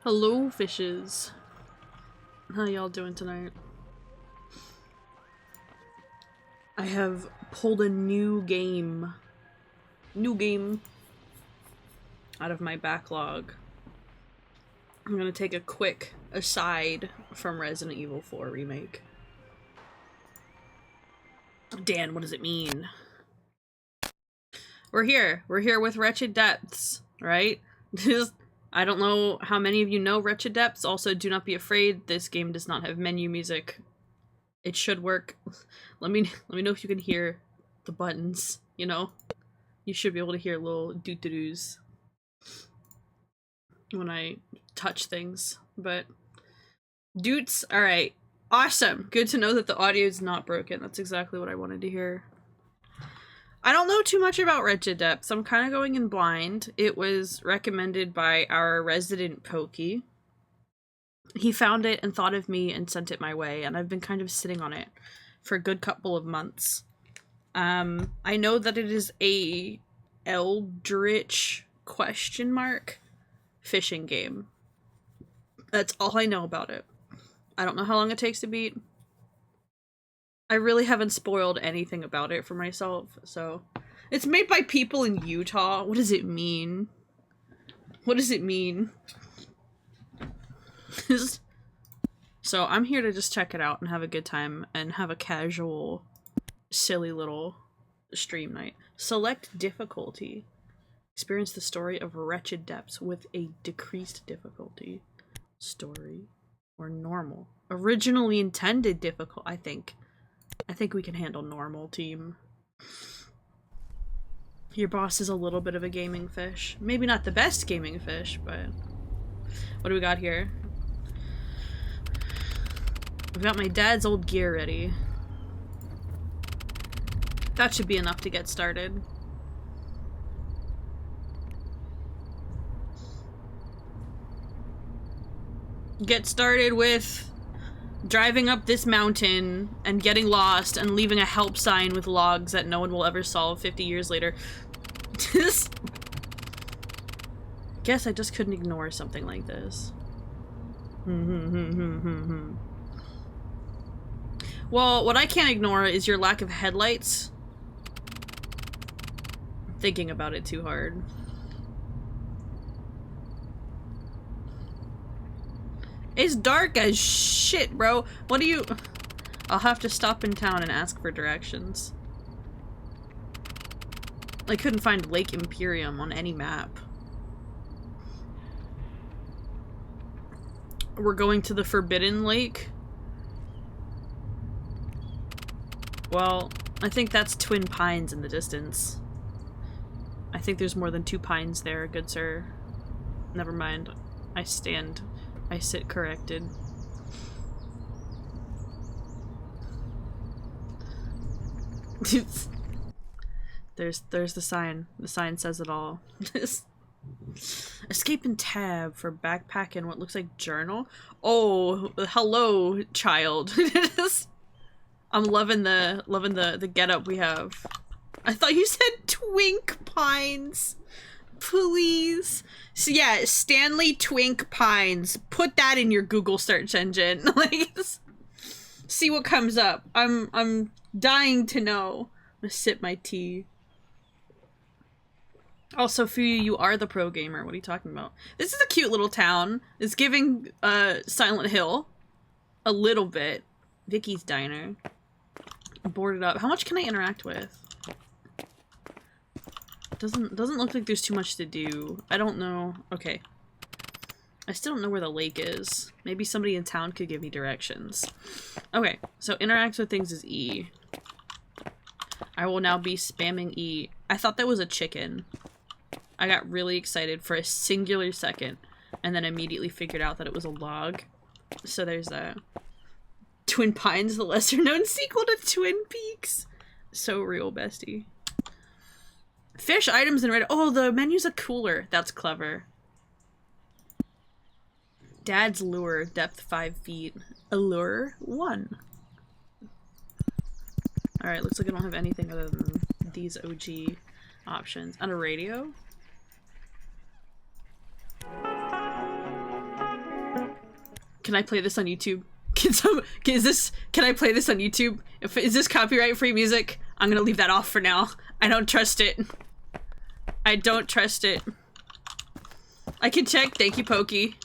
Hello, fishes. How y'all doing tonight? I have pulled a new game out of my backlog. I'm gonna take a quick aside from Resident Evil 4 Remake. Dan, what does it mean? We're here with Wretched Depths, right? I don't know how many of you know Wretched Depths. Also, do not be afraid, this game does not have menu music. It should work. Let me know if you can hear the buttons, you know? You should be able to hear little doo-doo-doos when I touch things, but Doots, alright. Awesome! Good to know that the audio is not broken. That's exactly what I wanted to hear. I don't know too much about Wretched Depths. I'm kind of going in blind. It was recommended by our resident Pokey. He found it and thought of me and sent it my way, and I've been kind of sitting on it for a good couple of months. I know that it is a Eldritch ? Fishing game. That's all I know about it. I don't know how long it takes to beat. I really haven't spoiled anything about it for myself, so... It's made by people in Utah. What does it mean? What does it mean? So I'm here to just check it out and have a good time and have a casual, silly little stream night. Select difficulty. Experience the story of Wretched Depths with a decreased difficulty. Story. Or normal. Originally intended difficult, I think. I think we can handle normal, team. Your boss is a little bit of a gaming fish. Maybe not the best gaming fish, but... What do we got here? I've got my dad's old gear ready. That should be enough to get started. Get started with driving up this mountain and getting lost and leaving a help sign with logs that no one will ever solve 50 years later. Guess I just couldn't ignore something like this. Well, what I can't ignore is your lack of headlights. I'm thinking about it too hard. It's dark as shit, bro. What do you... I'll have to stop in town and ask for directions. I couldn't find Lake Imperium on any map. We're going to the Forbidden Lake. Well, I think that's Twin Pines in the distance. I think there's more than 2 pines there, good sir. Never mind. I sit corrected. There's the sign. The sign says it all. Escape and tab for backpack and what looks like journal. Oh, hello, child. I'm loving the getup we have. I thought you said Twink Pines. Please. So yeah, Stanley Twink Pines. Put that in your Google search engine. Like, see what comes up. I'm dying to know. I'm gonna sip my tea. Also, Fuyu, you are the pro gamer. What are you talking about? This is a cute little town. It's giving Silent Hill a little bit. Vicky's Diner. Boarded up. How much can I interact with? Doesn't look like there's too much to do. I don't know. Okay. I still don't know where the lake is. Maybe somebody in town could give me directions. Okay, so interact with things is E. I will now be spamming E. I thought that was a chicken. I got really excited for a singular second and then immediately figured out that it was a log. So there's that. Twin Pines, the lesser known sequel to Twin Peaks. So real, bestie. Fish items in red. Oh, the menu's a cooler. That's clever. Dad's lure, depth 5 feet. Allure 1. Alright, looks like I don't have anything other than these OG options. On a radio? Can I play this on YouTube? Can I play this on YouTube? Is this copyright free music? I'm gonna leave that off for now. I don't trust it. I don't trust it. I can check. Thank you, Pokey.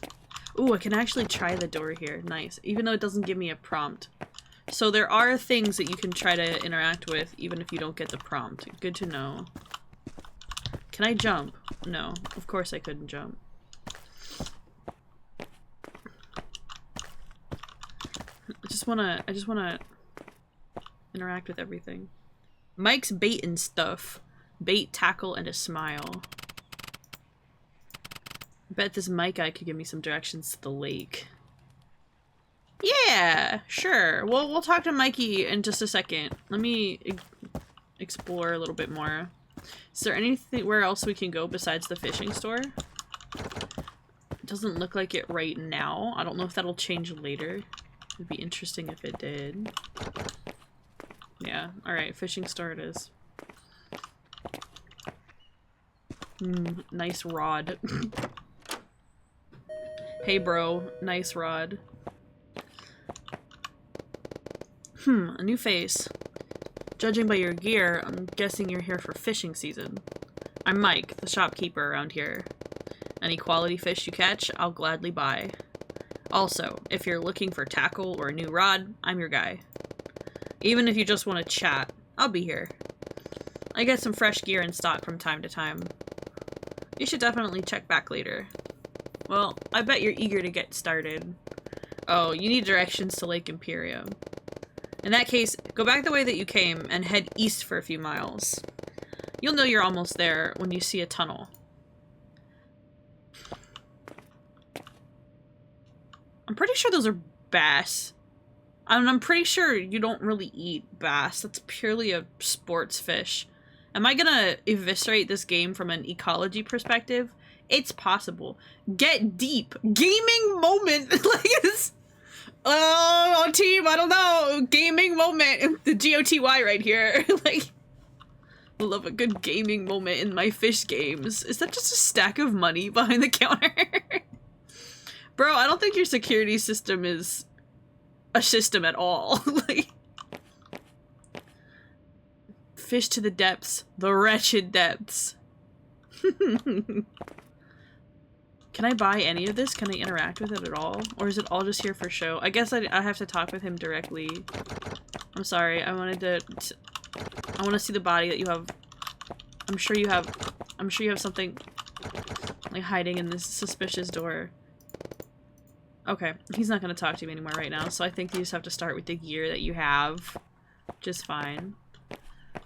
Ooh, I can actually try the door here. Nice. Even though it doesn't give me a prompt. So there are things that you can try to interact with even if you don't get the prompt. Good to know. Can I jump? No. Of course I couldn't jump. I just wanna interact with everything. Mike's bait and stuff. Bait, tackle, and a smile. I bet this Mike guy could give me some directions to the lake. Yeah, sure. Well, we'll talk to Mikey in just a second. Let me explore a little bit more. Is there anywhere else we can go besides the fishing store? It doesn't look like it right now. I don't know if that'll change later. It'd be interesting if it did. Yeah, alright, fishing store it is. Nice rod. Hey bro, nice rod. A new face. Judging by your gear, I'm guessing you're here for fishing season. I'm Mike, the shopkeeper around here. Any quality fish you catch, I'll gladly buy. Also, if you're looking for tackle or a new rod, I'm your guy. Even if you just want to chat, I'll be here. I get some fresh gear in stock from time to time. You should definitely check back later. Well, I bet you're eager to get started. Oh, you need directions to Lake Imperium. In that case, go back the way that you came and head east for a few miles. You'll know you're almost there when you see a tunnel. I'm pretty sure those are bass. And I'm pretty sure you don't really eat bass. That's purely a sports fish. Am I gonna eviscerate this game from an ecology perspective? It's possible. Get deep. Gaming moment. Like it's... Oh, team, I don't know. Gaming moment. The GOTY right here. Like, I love a good gaming moment in my fish games. Is that just a stack of money behind the counter? Bro, I don't think your security system is a system at all. Like, fish to the depths. The wretched depths. Can I buy any of this? Can I interact with it at all? Or is it all just here for show? I guess I have to talk with him directly. I'm sorry. I want to see the body that you have. I'm sure you have something like hiding in this suspicious door. Okay, he's not gonna talk to me anymore right now, so I think you just have to start with the gear that you have. Just fine.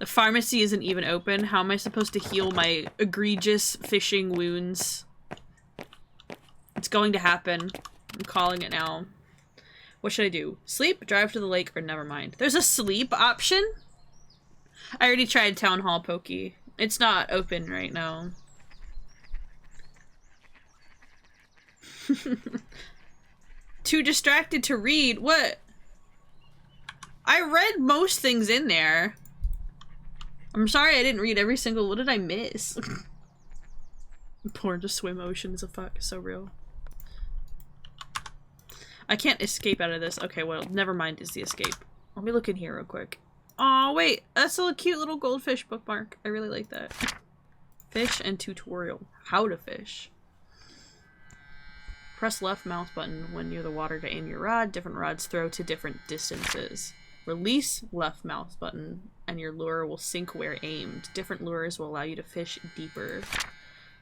The pharmacy isn't even open. How am I supposed to heal my egregious fishing wounds? It's going to happen. I'm calling it now. What should I do? Sleep, drive to the lake, or never mind? There's a sleep option? I already tried Town Hall Pokey. It's not open right now. Too distracted to read? What? I read most things in there. I'm sorry I didn't read every single... What did I miss? Porn to swim oceans of fuck. So real. I can't escape out of this. Okay, well, never mind is the escape. Let me look in here real quick. Oh wait, that's a cute little goldfish bookmark. I really like that. Fish and tutorial. How to fish. Press left mouse button when near the water to aim your rod. Different rods throw to different distances. Release left mouse button and your lure will sink where aimed. Different lures will allow you to fish deeper.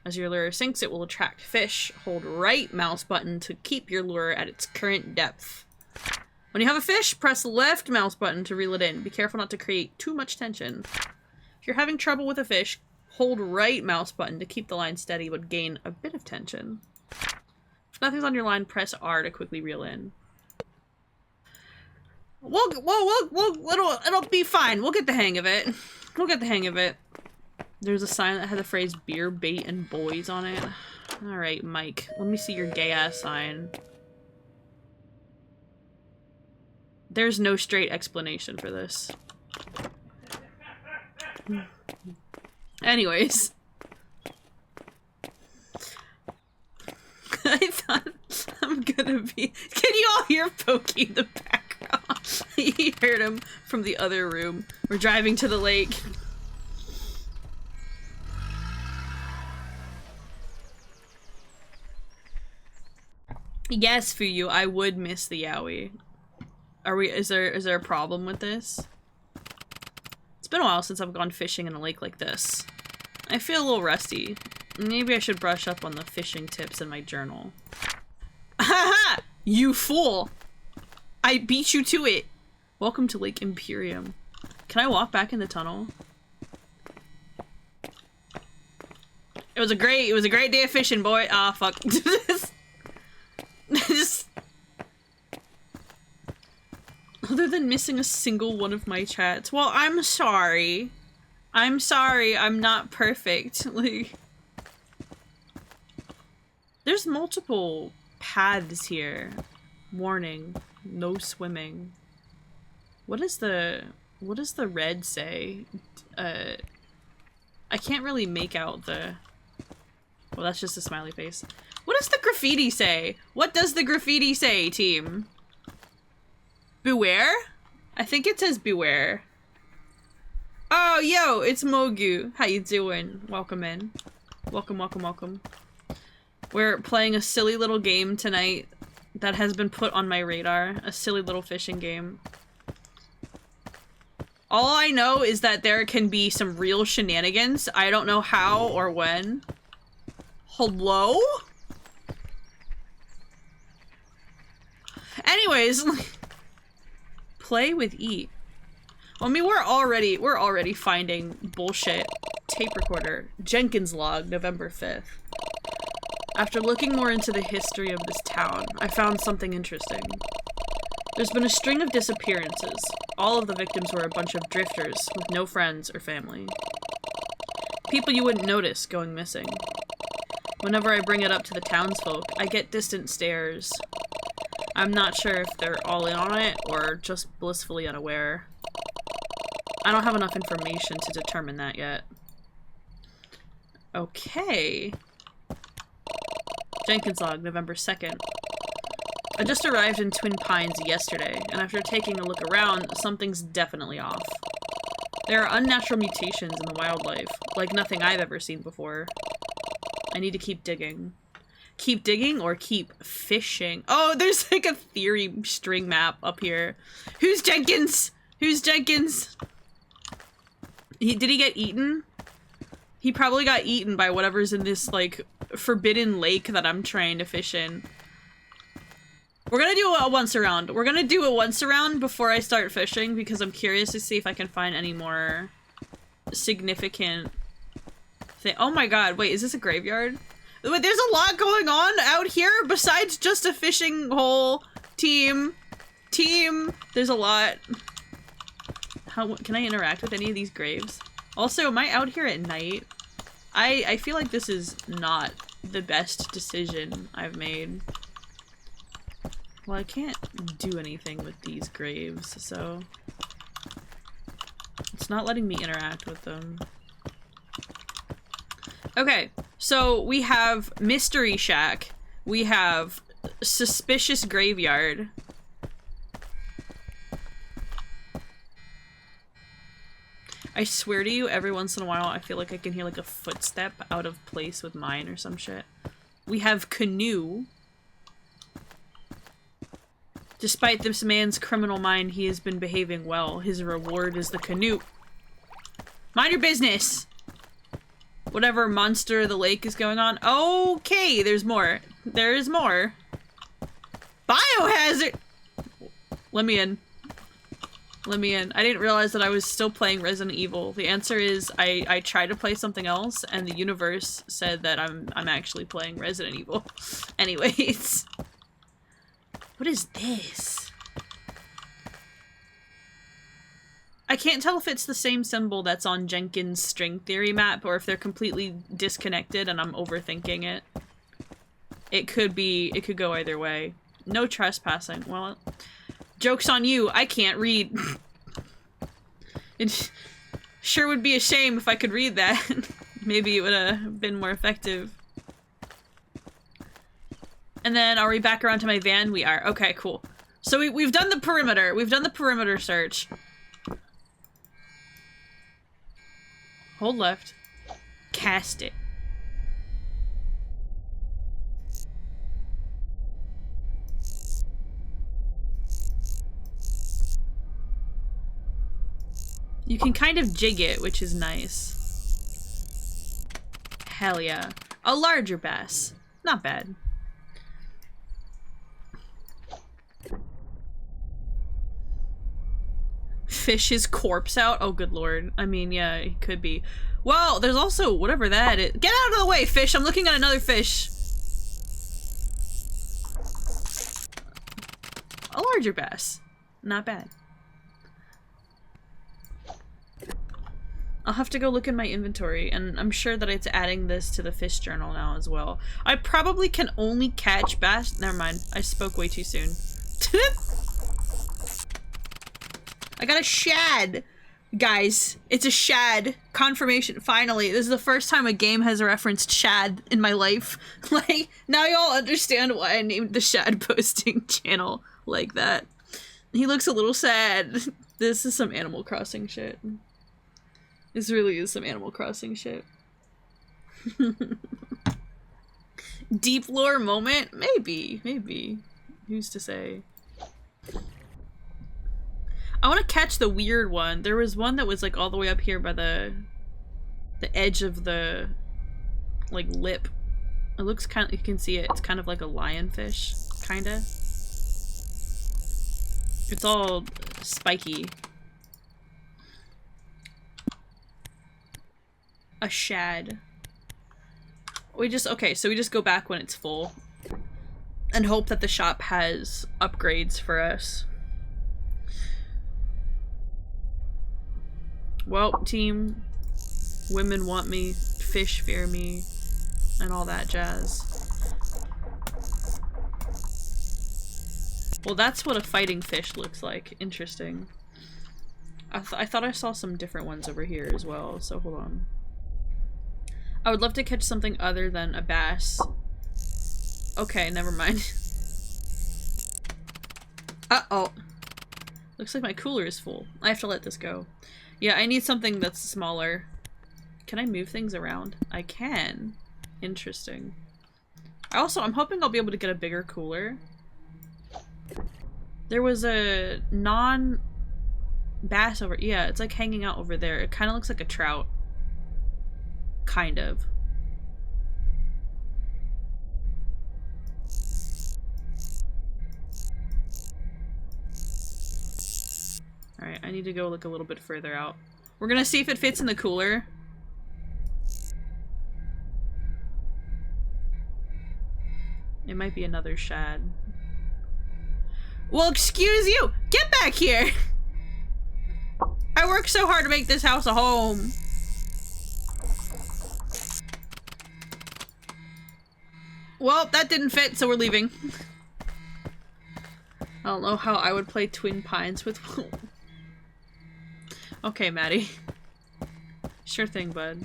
As your lure sinks, it will attract fish. Hold right mouse button to keep your lure at its current depth. When you have a fish, press left mouse button to reel it in. Be careful not to create too much tension. If you're having trouble with a fish, hold right mouse button to keep the line steady but gain a bit of tension. If nothing's on your line, press R to quickly reel in. It'll be fine. We'll get the hang of it. We'll get the hang of it. There's a sign that had the phrase beer, bait, and boys on it. Alright, Mike. Let me see your gay-ass sign. There's no straight explanation for this. Anyways. I I'm gonna be. Can you all hear Pokey in the background? You heard him from the other room. We're driving to the lake. Yes, Fuyu, I would miss the yaoi. Is there a problem with this? It's been a while since I've gone fishing in a lake like this. I feel a little rusty. Maybe I should brush up on the fishing tips in my journal. Haha! You fool! I beat you to it! Welcome to Lake Imperium. Can I walk back in the tunnel? It was a great day of fishing, boy. Ah, fuck. Other than missing a single one of my chats. Well, I'm sorry. I'm sorry, I'm not perfect. Like, there's multiple paths here. Warning, no swimming. What does the red say? I can't really make out the... Well, that's just a smiley face. What does the graffiti say? What does the graffiti say, team? Beware? I think it says beware. Oh, yo, it's Mogu. How you doing? Welcome in. Welcome, welcome, welcome. We're playing a silly little game tonight that has been put on my radar. A silly little fishing game. All I know is that there can be some real shenanigans. I don't know how or when. Hello? Anyways, play with eat. Well, I mean, we're already finding bullshit. Tape recorder. Jenkins log, November 5th. After looking more into the history of this town, I found something interesting. There's been a string of disappearances. All of the victims were a bunch of drifters with no friends or family. People you wouldn't notice going missing. Whenever I bring it up to the townsfolk, I get distant stares. I'm not sure if they're all in on it or just blissfully unaware. I don't have enough information to determine that yet. Okay. Jenkins log, November 2nd. I just arrived in Twin Pines yesterday, and after taking a look around, something's definitely off. There are unnatural mutations in the wildlife, like nothing I've ever seen before. I need to keep digging. Keep digging or keep fishing? Oh, there's like a theory string map up here. Who's Jenkins? Who's Jenkins? Did he get eaten? He probably got eaten by whatever's in this, like, forbidden lake that I'm trying to fish in. We're gonna do a once around. We're gonna do a once around before I start fishing because I'm curious to see if I can find any more significant thing. Oh my god, wait, is this a graveyard? Wait, there's a lot going on out here besides just a fishing hole. Team, there's a lot. How can I interact with any of these graves? Also, am I out here at night? I feel like this is not the best decision I've made. Well, I can't do anything with these graves, so it's not letting me interact with them. Okay, so we have Mystery Shack. We have Suspicious Graveyard. I swear to you, every once in a while, I feel like I can hear like a footstep out of place with mine or some shit. We have Canoe. Despite this man's criminal mind, he has been behaving well. His reward is the canoe. Mind your business! Whatever monster of the lake is going on. Okay, there's more. There is more. Biohazard! Let me in. Let me in. I didn't realize that I was still playing Resident Evil. The answer is I tried to play something else and the universe said that I'm actually playing Resident Evil. Anyways. What is this? I can't tell if it's the same symbol that's on Jenkins' string theory map or if they're completely disconnected and I'm overthinking it. It could go either way. No trespassing. Well, joke's on you. I can't read. It sure would be a shame if I could read that. Maybe it would have been more effective. And then are we back around to my van? We are. Okay, cool. So we've done the perimeter. We've done the perimeter search. Hold left. Cast it. You can kind of jig it, which is nice. Hell yeah. A larger bass. Not bad. Fish his corpse out? Oh, good lord. I mean, yeah, he could be. Well, there's also whatever that is. Get out of the way, fish! I'm looking at another fish. A larger bass. Not bad. I'll have to go look in my inventory, and I'm sure that it's adding this to the fish journal now as well. I probably can only catch bass. Never mind. I spoke way too soon. I got a shad! Guys, it's a shad. Confirmation. Finally. This is the first time a game has referenced shad in my life. Like, now y'all understand why I named the shad posting channel like that. He looks a little sad. This is some Animal Crossing shit. This really is some Animal Crossing shit. Deep lore moment? Maybe. Maybe. Who's to say? I want to catch the weird one. There was one that was like all the way up here by the edge of the like lip. It looks kind of, you can see it. It's kind of like a lionfish, kind of. It's all spiky. A shad. We just, okay, so we just go back when it's full and hope that the shop has upgrades for us. Well, team, women want me, fish fear me, and all that jazz. Well, that's what a fighting fish looks like. Interesting. I thought I saw some different ones over here as well, so hold on. I would love to catch something other than a bass. Okay, never mind. Uh-oh. Looks like my cooler is full. I have to let this go. Yeah, I need something that's smaller. Can I move things around? I can. Interesting. I'm hoping I'll be able to get a bigger cooler. There was a non-bass over... Yeah, it's like hanging out over there. It kind of looks like a trout. Kind of. Alright, I need to go look a little bit further out. We're gonna see if it fits in the cooler. It might be another shad. Well, excuse you! Get back here! I worked so hard to make this house a home. Well, that didn't fit, so we're leaving. I don't know how I would play Twin Pines with... Okay, Maddie. Sure thing, bud.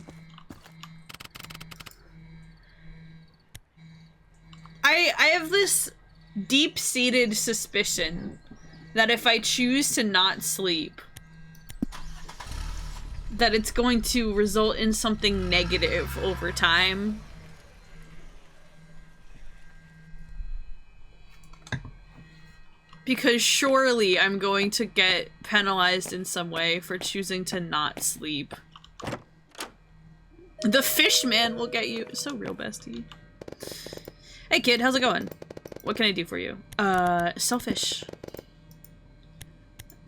I have this deep-seated suspicion that if I choose to not sleep, that it's going to result in something negative over time. Because surely I'm going to get penalized in some way for choosing to not sleep. The fish man will get you. So real, bestie. Hey kid, how's it going? What can I do for you? Selfish.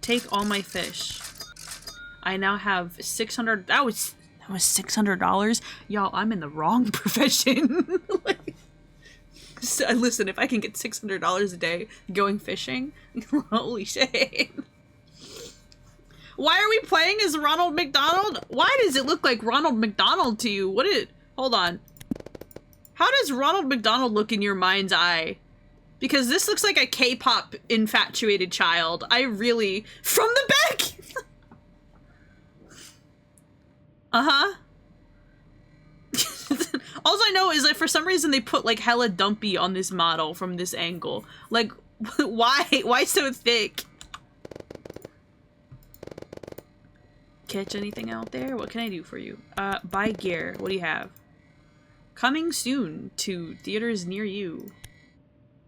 Take all my fish. I now have 600. That was $600? Y'all, I'm in the wrong profession. Like, so, listen, if I can get $600 a day going fishing, holy shit. Why are we playing as Ronald McDonald? Why does it look like Ronald McDonald to you? Hold on. How does Ronald McDonald look in your mind's eye? Because this looks like a K-pop infatuated child. I really... From the back! Uh-huh. Also, I know is that for some reason they put like hella dumpy on this model from this angle. Like, why? Why so thick? Catch anything out there? What can I do for you? Buy gear. What do you have? Coming soon to theaters near you.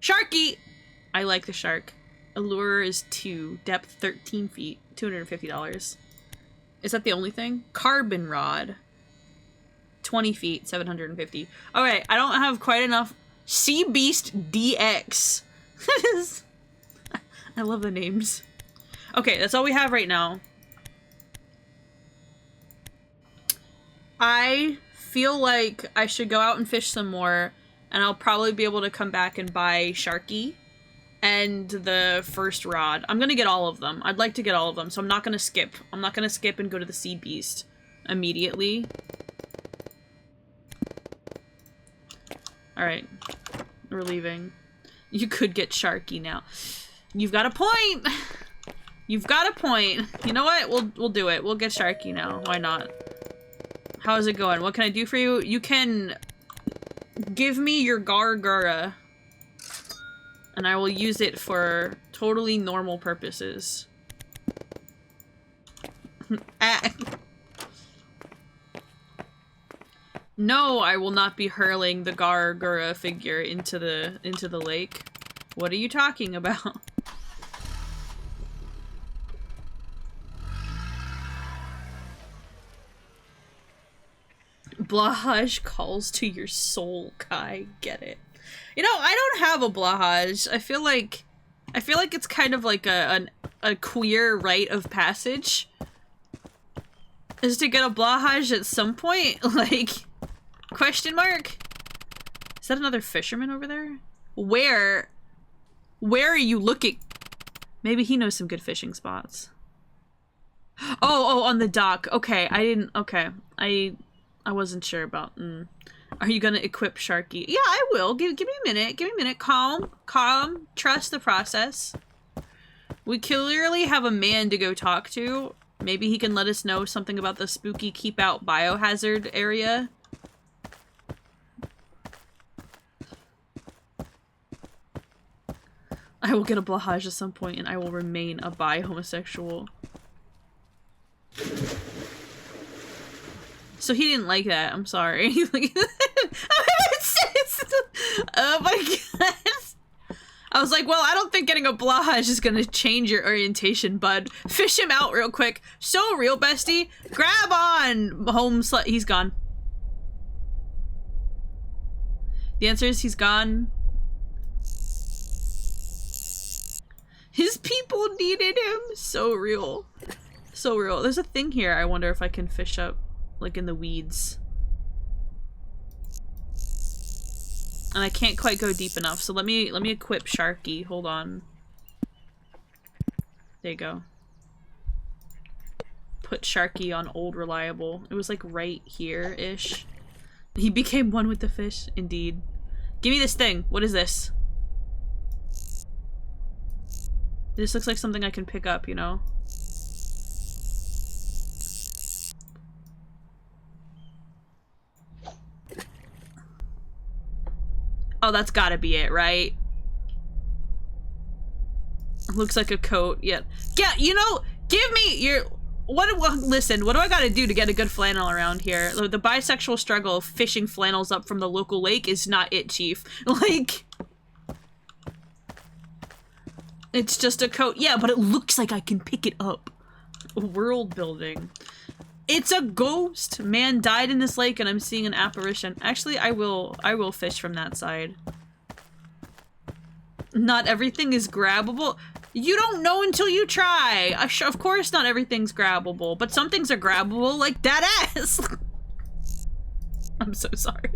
Sharky! I like the shark. Allure is 2. Depth 13 feet. $250. Is that the only thing? Carbon rod. 20 feet. 750. Alright, I don't have quite enough. Sea Beast DX. I love the names. Okay, that's all we have right now. I feel like I should go out and fish some more, and I'll probably be able to come back and buy Sharky and the first rod. I'm gonna get all of them. I'd like to get all of them, so I'm not gonna skip. I'm not gonna skip and go to the Sea Beast immediately. Alright. We're leaving. You could get Sharky now. You've got a point! You've got a point. You know what? We'll do it. We'll get Sharky now. Why not? How's it going? What can I do for you? You can give me your Gargura, and I will use it for totally normal purposes. No, I will not be hurling the Gargura figure into the lake. What are you talking about? Blahaj calls to your soul, Kai. Get it. You know, I don't have a Blahaj. I feel like it's kind of like a queer rite of passage. Is to get a Blahaj at some point? Like, question mark? Is that another fisherman over there? Where are you looking? Maybe he knows some good fishing spots. Oh, on the dock. Okay, okay. I wasn't sure about, Are you gonna equip Sharky? Yeah, I will. Give me a minute. Give me a minute. Calm. Trust the process. We clearly have a man to go talk to. Maybe he can let us know something about the spooky keep out biohazard area. I will get a Blahaj at some point and I will remain a bi-homosexual. So he didn't like that. I'm sorry. Oh my god. I was like, well, I don't think getting a Blahaj is gonna change your orientation, bud. Fish him out real quick. So real, bestie. Grab on, home slut. He's gone. The answer is he's gone. His people needed him. So real. So real. There's a thing here. I wonder if I can fish up. Like in the weeds. And I can't quite go deep enough, so let me equip Sharky. Hold on. There you go. Put Sharky on old reliable. It was like right here-ish. He became one with the fish, indeed. Give me this thing. What is this? This looks like something I can pick up, you know? Oh, that's gotta be it, right? Looks like a coat. Yeah. Yeah, you know, give me your... listen, what do I gotta do to get a good flannel around here? The bisexual struggle of fishing flannels up from the local lake is not it, chief. Like... It's just a coat. Yeah, but it looks like I can pick it up. World building. It's a ghost! Man died in this lake and I'm seeing an apparition. Actually, I will fish from that side. Not everything is grabbable. You don't know until you try! Of course not everything's grabbable, but some things are grabbable, like that ass! I'm so sorry.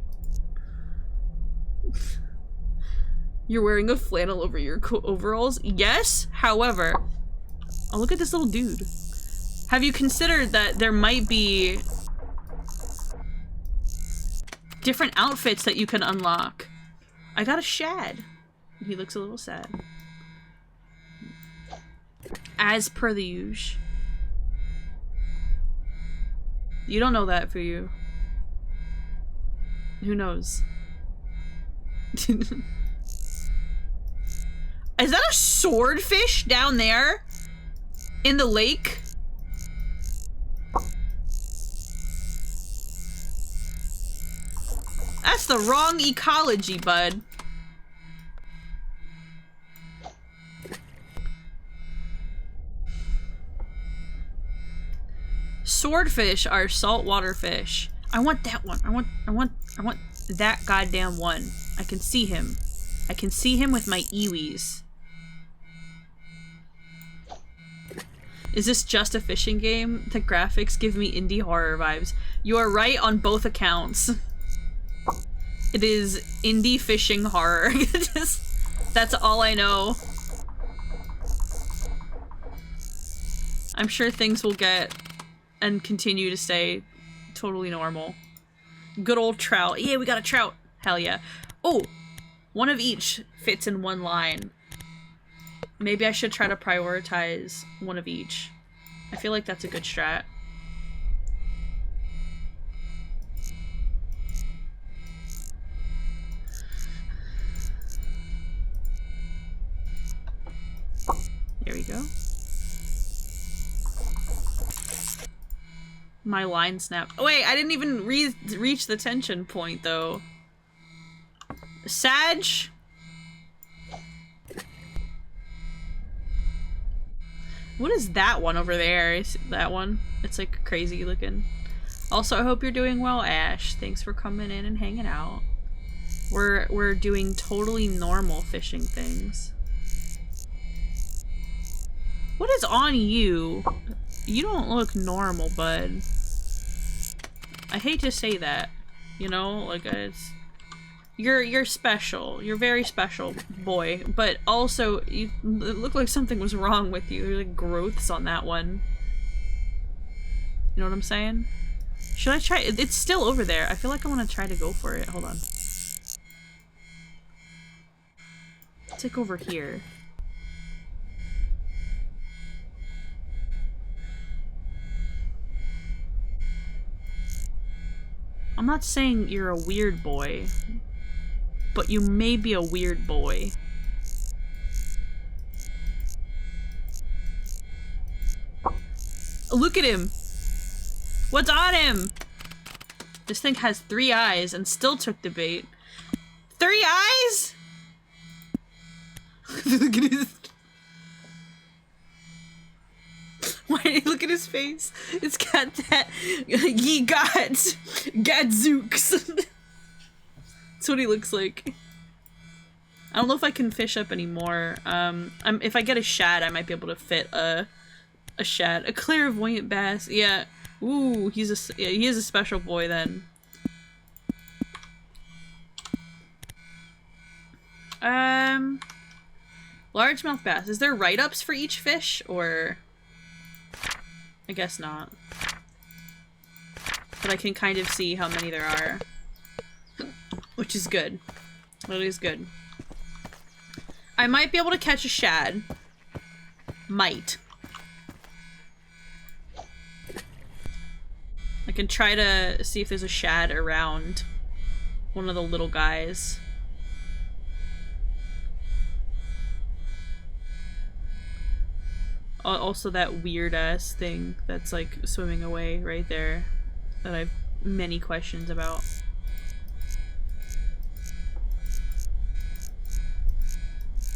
You're wearing a flannel over your overalls? Yes, however... Oh, look at this little dude. Have you considered that there might be different outfits that you can unlock? I got a shad. He looks a little sad. As per the usual. You don't know that for you. Who knows? Is that a swordfish down there? In the lake? That's the wrong ecology, bud. Swordfish are saltwater fish. I want that one. I want that goddamn one. I can see him. I can see him with my iwis. Is this just a fishing game? The graphics give me indie horror vibes. You are right on both accounts. It is indie fishing horror. That's all I know. I'm sure things will get and continue to stay totally normal. Good old trout. Yeah, we got a trout. Hell yeah. Oh, one of each fits in one line. Maybe I should try to prioritize one of each. I feel like that's a good strat. There we go. My line snapped. Oh wait, I didn't even reach the tension point though. Sag? What is that one over there? Is that one? It's like crazy looking. Also, I hope you're doing well, Ash. Thanks for coming in and hanging out. We're doing totally normal fishing things. What is on you? You don't look normal, bud. I hate to say that. You know, like it's you're special. You're very special, boy. But also, it looked like something was wrong with you. There's like growths on that one. You know what I'm saying? Should I try? It's still over there. I feel like I want to try to go for it. Hold on. It's like over here. I'm not saying you're a weird boy, but you may be a weird boy. Look at him! What's on him? This thing has 3 eyes and still took the bait. 3 eyes?! Look at his... Why, look at his face. It's got that ye gadzooks. That's what he looks like. I don't know if I can fish up anymore. If I get a shad, I might be able to fit a shad. A clairvoyant bass. Yeah. Ooh, he is a special boy then. Largemouth bass. Is there write-ups for each fish, or... I guess not. But I can kind of see how many there are. Which is good. That is good. I might be able to catch a shad. Might. I can try to see if there's a shad around one of the little guys. Also that weird ass thing that's like swimming away right there that I have many questions about.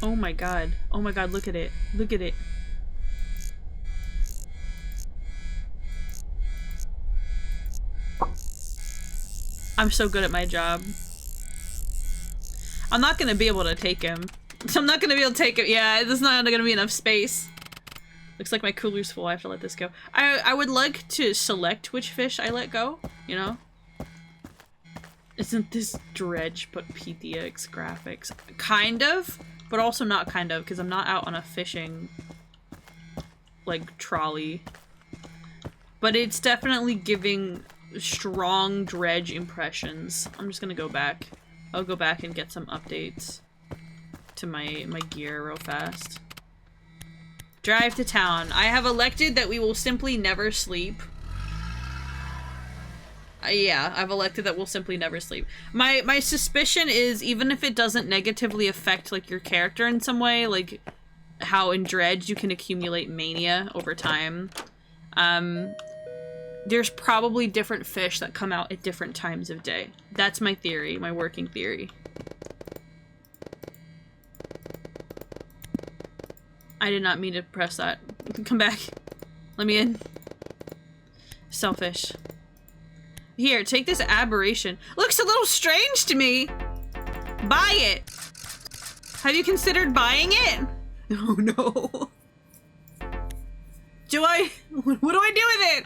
Oh my god. Oh my god, look at it. Look at it. I'm so good at my job. I'm not gonna be able to take him. I'm not gonna be able to take him. Yeah, there's not gonna be enough space. Looks like my cooler's full. I have to let this go. I would like to select which fish I let go, you know? Isn't this dredge but PTX graphics? Kind of, but also not kind of, because I'm not out on a fishing, like, trolley. But it's definitely giving strong dredge impressions. I'm just gonna go back. I'll go back and get some updates to my gear real fast. Drive to town. I have elected that we will simply never sleep. Yeah, I've elected that we'll simply never sleep. My suspicion is, even if it doesn't negatively affect, like, your character in some way, like how in Dredge you can accumulate mania over time, there's probably different fish that come out at different times of day. That's my theory, my working theory. I did not mean to press that. Come back. Let me in. Selfish. Here, take this aberration. Looks a little strange to me. Buy it. Have you considered buying it? Oh no. What do I do with it?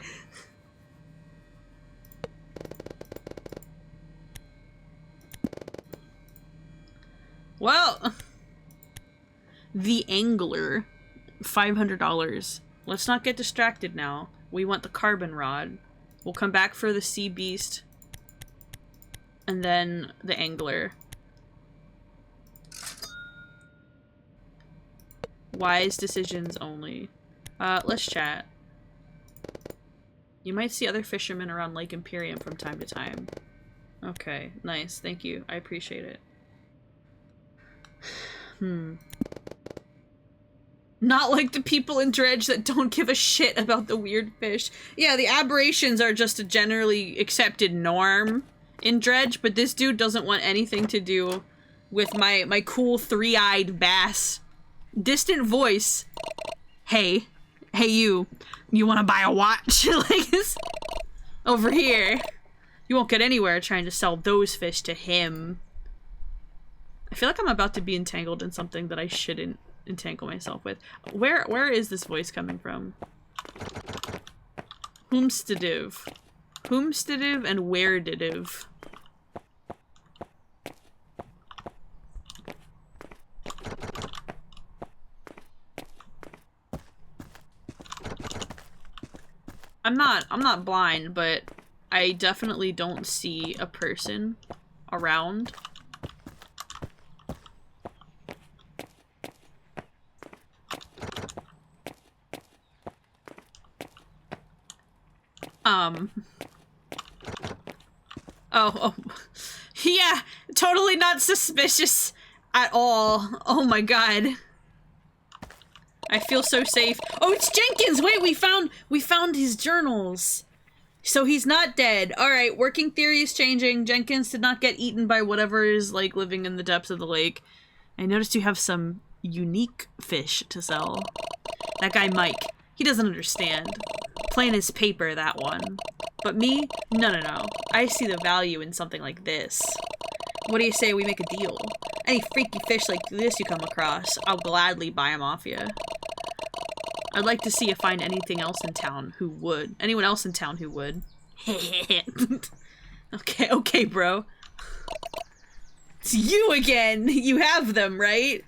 Well, the angler, $500. Let's not get distracted now. We want the carbon rod. We'll come back for the sea beast. And then the angler. Wise decisions only. Let's chat. You might see other fishermen around Lake Imperium from time to time. Okay, nice. Thank you. I appreciate it. Not like the people in Dredge that don't give a shit about the weird fish. Yeah, the aberrations are just a generally accepted norm in Dredge, but this dude doesn't want anything to do with my cool three-eyed bass. Distant voice. Hey you wanna buy a watch? Like this? Over here. You won't get anywhere trying to sell those fish to him. I feel like I'm about to be entangled in something that I shouldn't entangle myself with. Where is this voice coming from? Whomstediv. Whomstediv and where-didiv. I'm not blind, but I definitely don't see a person around. Oh, yeah, totally not suspicious at all. Oh my god. I feel so safe. Oh, it's Jenkins! Wait, we found his journals. So he's not dead. Alright, working theory is changing. Jenkins did not get eaten by whatever is, like, living in the depths of the lake. I noticed you have some unique fish to sell. That guy Mike, he doesn't understand. Plain as paper, that one. But me? No. I see the value in something like this. What do you say we make a deal? Any freaky fish like this you come across, I'll gladly buy them off you. I'd like to see you find anything else in town who would. Anyone else in town who would. Okay, bro. It's you again! You have them, right?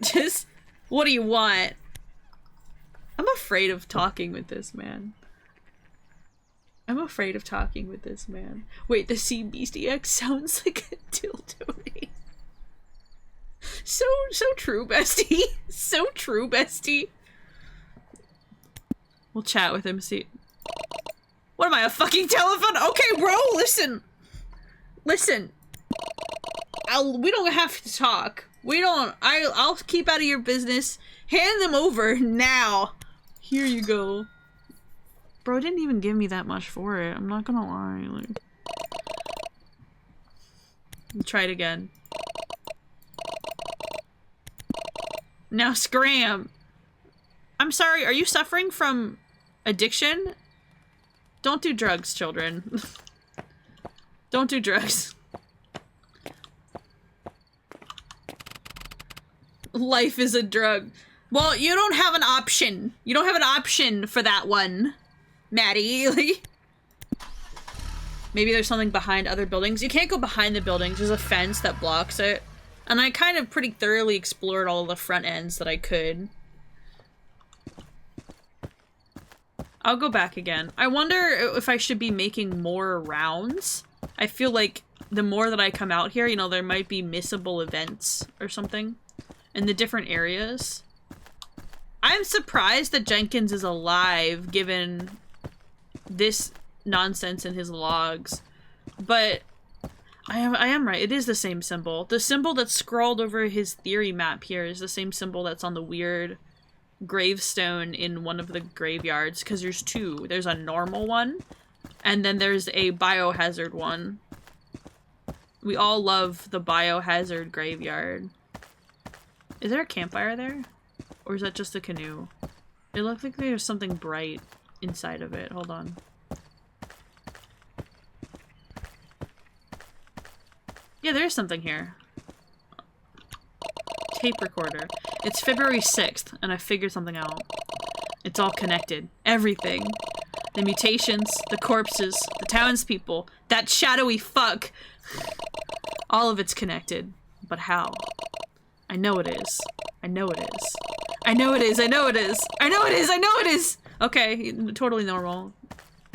Just, what do you want? I'm afraid of talking with this man. I'm afraid of talking with this man. Wait, the Sea Beast EX sounds like a dildo. So true, bestie. So true, bestie. We'll chat with him, see. What am I, a fucking telephone? Okay, bro, listen. Listen. We don't have to talk. I'll keep out of your business. Hand them over now. Here you go. Bro didn't even give me that much for it. I'm not gonna lie. Like, try it again. Now scram. I'm sorry, are you suffering from addiction? Don't do drugs, children. Don't do drugs. Life is a drug. Well, you don't have an option. You don't have an option for that one, Maddie. Maybe there's something behind other buildings. You can't go behind the buildings. There's a fence that blocks it. And I kind of pretty thoroughly explored all of the front ends that I could. I'll go back again. I wonder if I should be making more rounds. I feel like the more that I come out here, you know, there might be missable events or something in the different areas. I'm surprised that Jenkins is alive, given this nonsense in his logs. But I am right. It is the same symbol. The symbol that's scrawled over his theory map here is the same symbol that's on the weird gravestone in one of the graveyards, because there's two. There's a normal one, and then there's a biohazard one. We all love the biohazard graveyard. Is there a campfire there? Or is that just a canoe? It looks like there's something bright inside of it. Hold on. Yeah, there's something here. Tape recorder. It's February 6th, and I figured something out. It's all connected. Everything. The mutations, the corpses, the townspeople, that shadowy fuck. All of it's connected. But how? I know it is. I know it is. I know it is. I know it is. I know it is. I know it is. Okay, totally normal.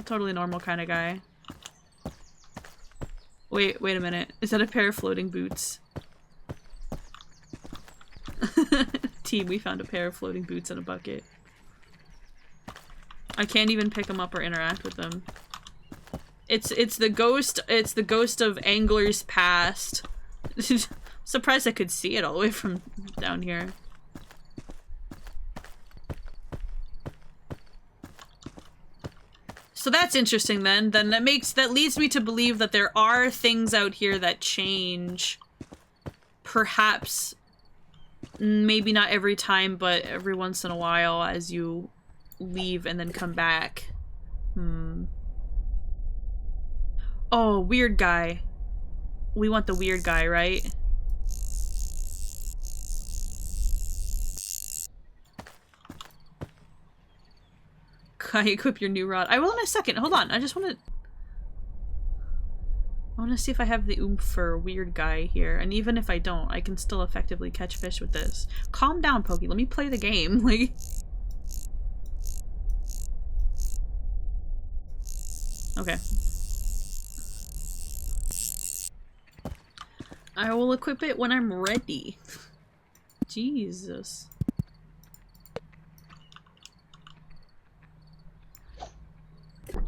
Totally normal kind of guy. Wait a minute. Is that a pair of floating boots? Team, we found a pair of floating boots in a bucket. I can't even pick them up or interact with them. It's the ghost of anglers past. Surprised I could see it all the way from down here. So that's interesting then. Then that leads me to believe that there are things out here that change. Perhaps, maybe not every time, but every once in a while as you leave and then come back. Oh, weird guy. We want the weird guy, right? Can I equip your new rod? I will in a second. Hold on. I want to see if I have the oomph for weird guy here. And even if I don't, I can still effectively catch fish with this. Calm down, Pokey. Let me play the game. Like... Okay. I will equip it when I'm ready. Jesus.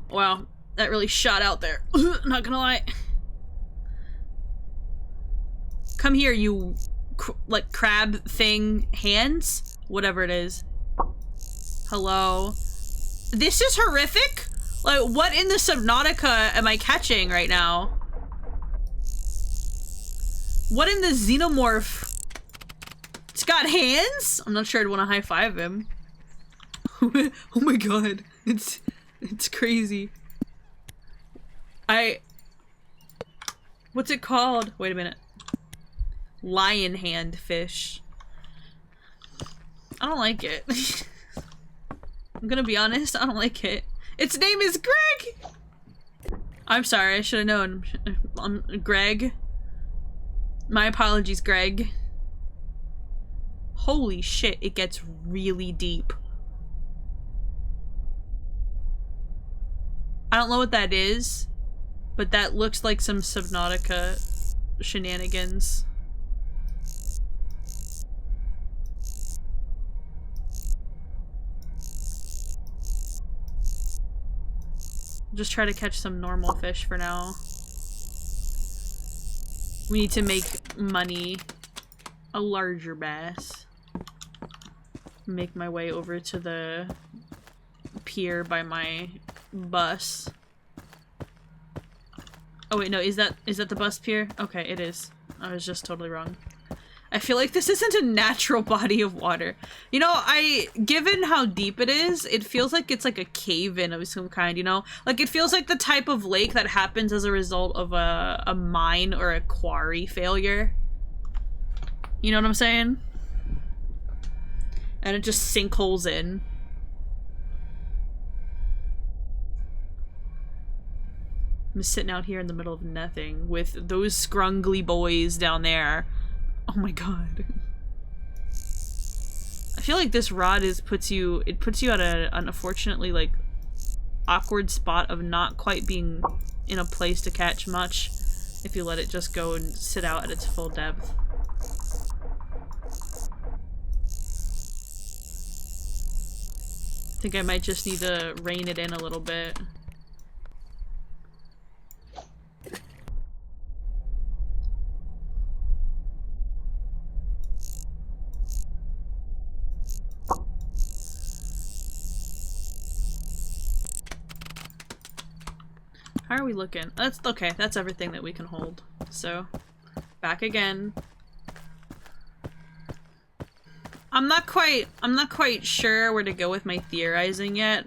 Wow, that really shot out there. Not gonna lie. Come here, you like crab thing hands? Whatever it is. Hello. This is horrific? Like, what in the Subnautica am I catching right now? What in the Xenomorph? It's got hands? I'm not sure I'd want to high-five him. Oh my god. It's crazy. What's it called? Wait a minute. Lion hand fish. I don't like it. I'm gonna be honest, I don't like it. Its name is Greg! I'm sorry, I should have known. Greg. My apologies, Greg. Holy shit, it gets really deep. I don't know what that is, but that looks like some Subnautica shenanigans. Just try to catch some normal fish for now. We need to make money. A larger bass. Make my way over to the pier by my bus. Oh wait, no, is that the bus pier? Okay, it is. I was just totally wrong. I feel like this isn't a natural body of water. You know, given how deep it is, it feels like it's like a cave-in of some kind, you know? Like, it feels like the type of lake that happens as a result of a mine or a quarry failure. You know what I'm saying? And it just sinkholes in. I'm just sitting out here in the middle of nothing with those scrungly boys down there. Oh my god. I feel like this rod puts you at an unfortunately like awkward spot of not quite being in a place to catch much if you let it just go and sit out at its full depth. I think I might just need to rein it in a little bit. How are we looking? That's okay. That's everything that we can hold. So, back again. I'm not quite sure where to go with my theorizing yet.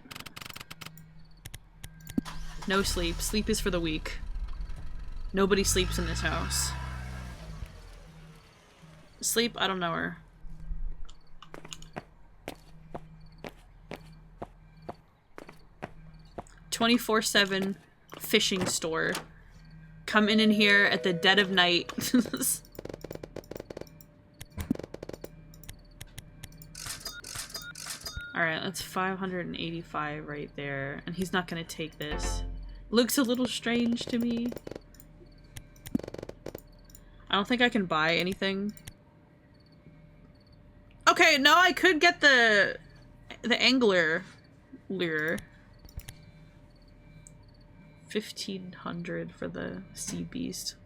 No sleep. Sleep is for the weak. Nobody sleeps in this house. Sleep? I don't know her. "24/7 fishing store. Come in here at the dead of night." Alright, that's 585 right there. And he's not gonna take this. Looks a little strange to me. I don't think I can buy anything. Okay, no, I could get the angler lure. 1,500 for the sea beast.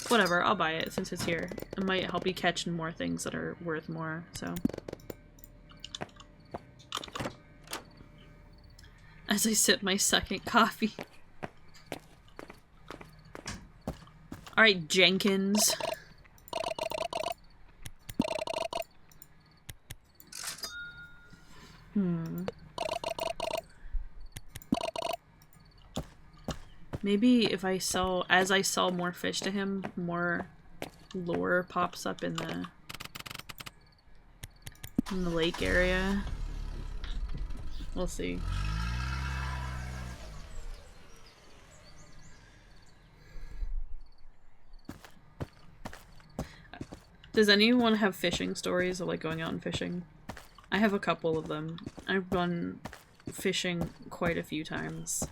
Whatever, I'll buy it since it's here. It might help you catch more things that are worth more, so. As I sip my second coffee. Alright, Jenkins. Maybe if I sell, as I sell more fish to him, more lore pops up in the lake area. We'll see. Does anyone have fishing stories of like going out and fishing? I have a couple of them. I've gone fishing quite a few times.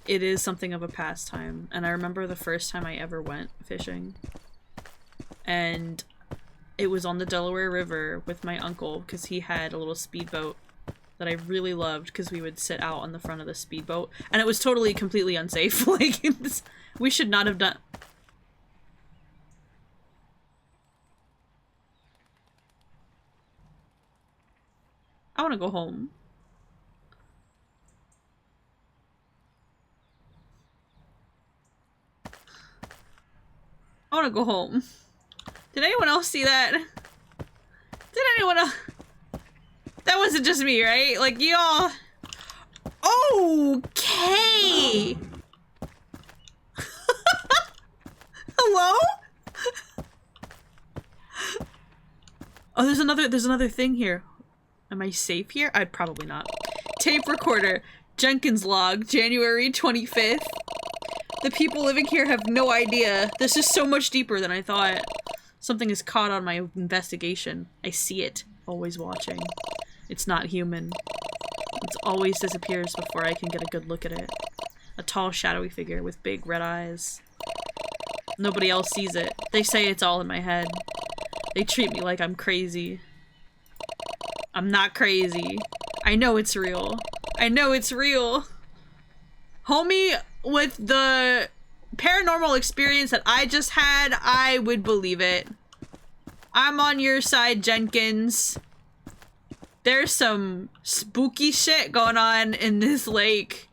It is something of a pastime, and I remember the first time I ever went fishing. And it was on the Delaware River with my uncle, because he had a little speedboat that I really loved, because we would sit out on the front of the speedboat. And it was totally, completely unsafe. Like, we should not have done... I want to go home. I want to go home. Did anyone else see that? Did anyone else? That wasn't just me, right? Like, y'all... Okay! Hello? Oh, there's another thing here. Am I safe here? I'd probably not. Tape recorder. Jenkins log. January 25th. The people living here have no idea. This is so much deeper than I thought. Something is caught on my investigation. I see it. Always watching. It's not human. It always disappears before I can get a good look at it. A tall, shadowy figure with big red eyes. Nobody else sees it. They say it's all in my head. They treat me like I'm crazy. I'm not crazy. I know it's real. I know it's real. Homie, with the paranormal experience that I just had, I would believe it. I'm on your side, Jenkins. There's some spooky shit going on in this lake.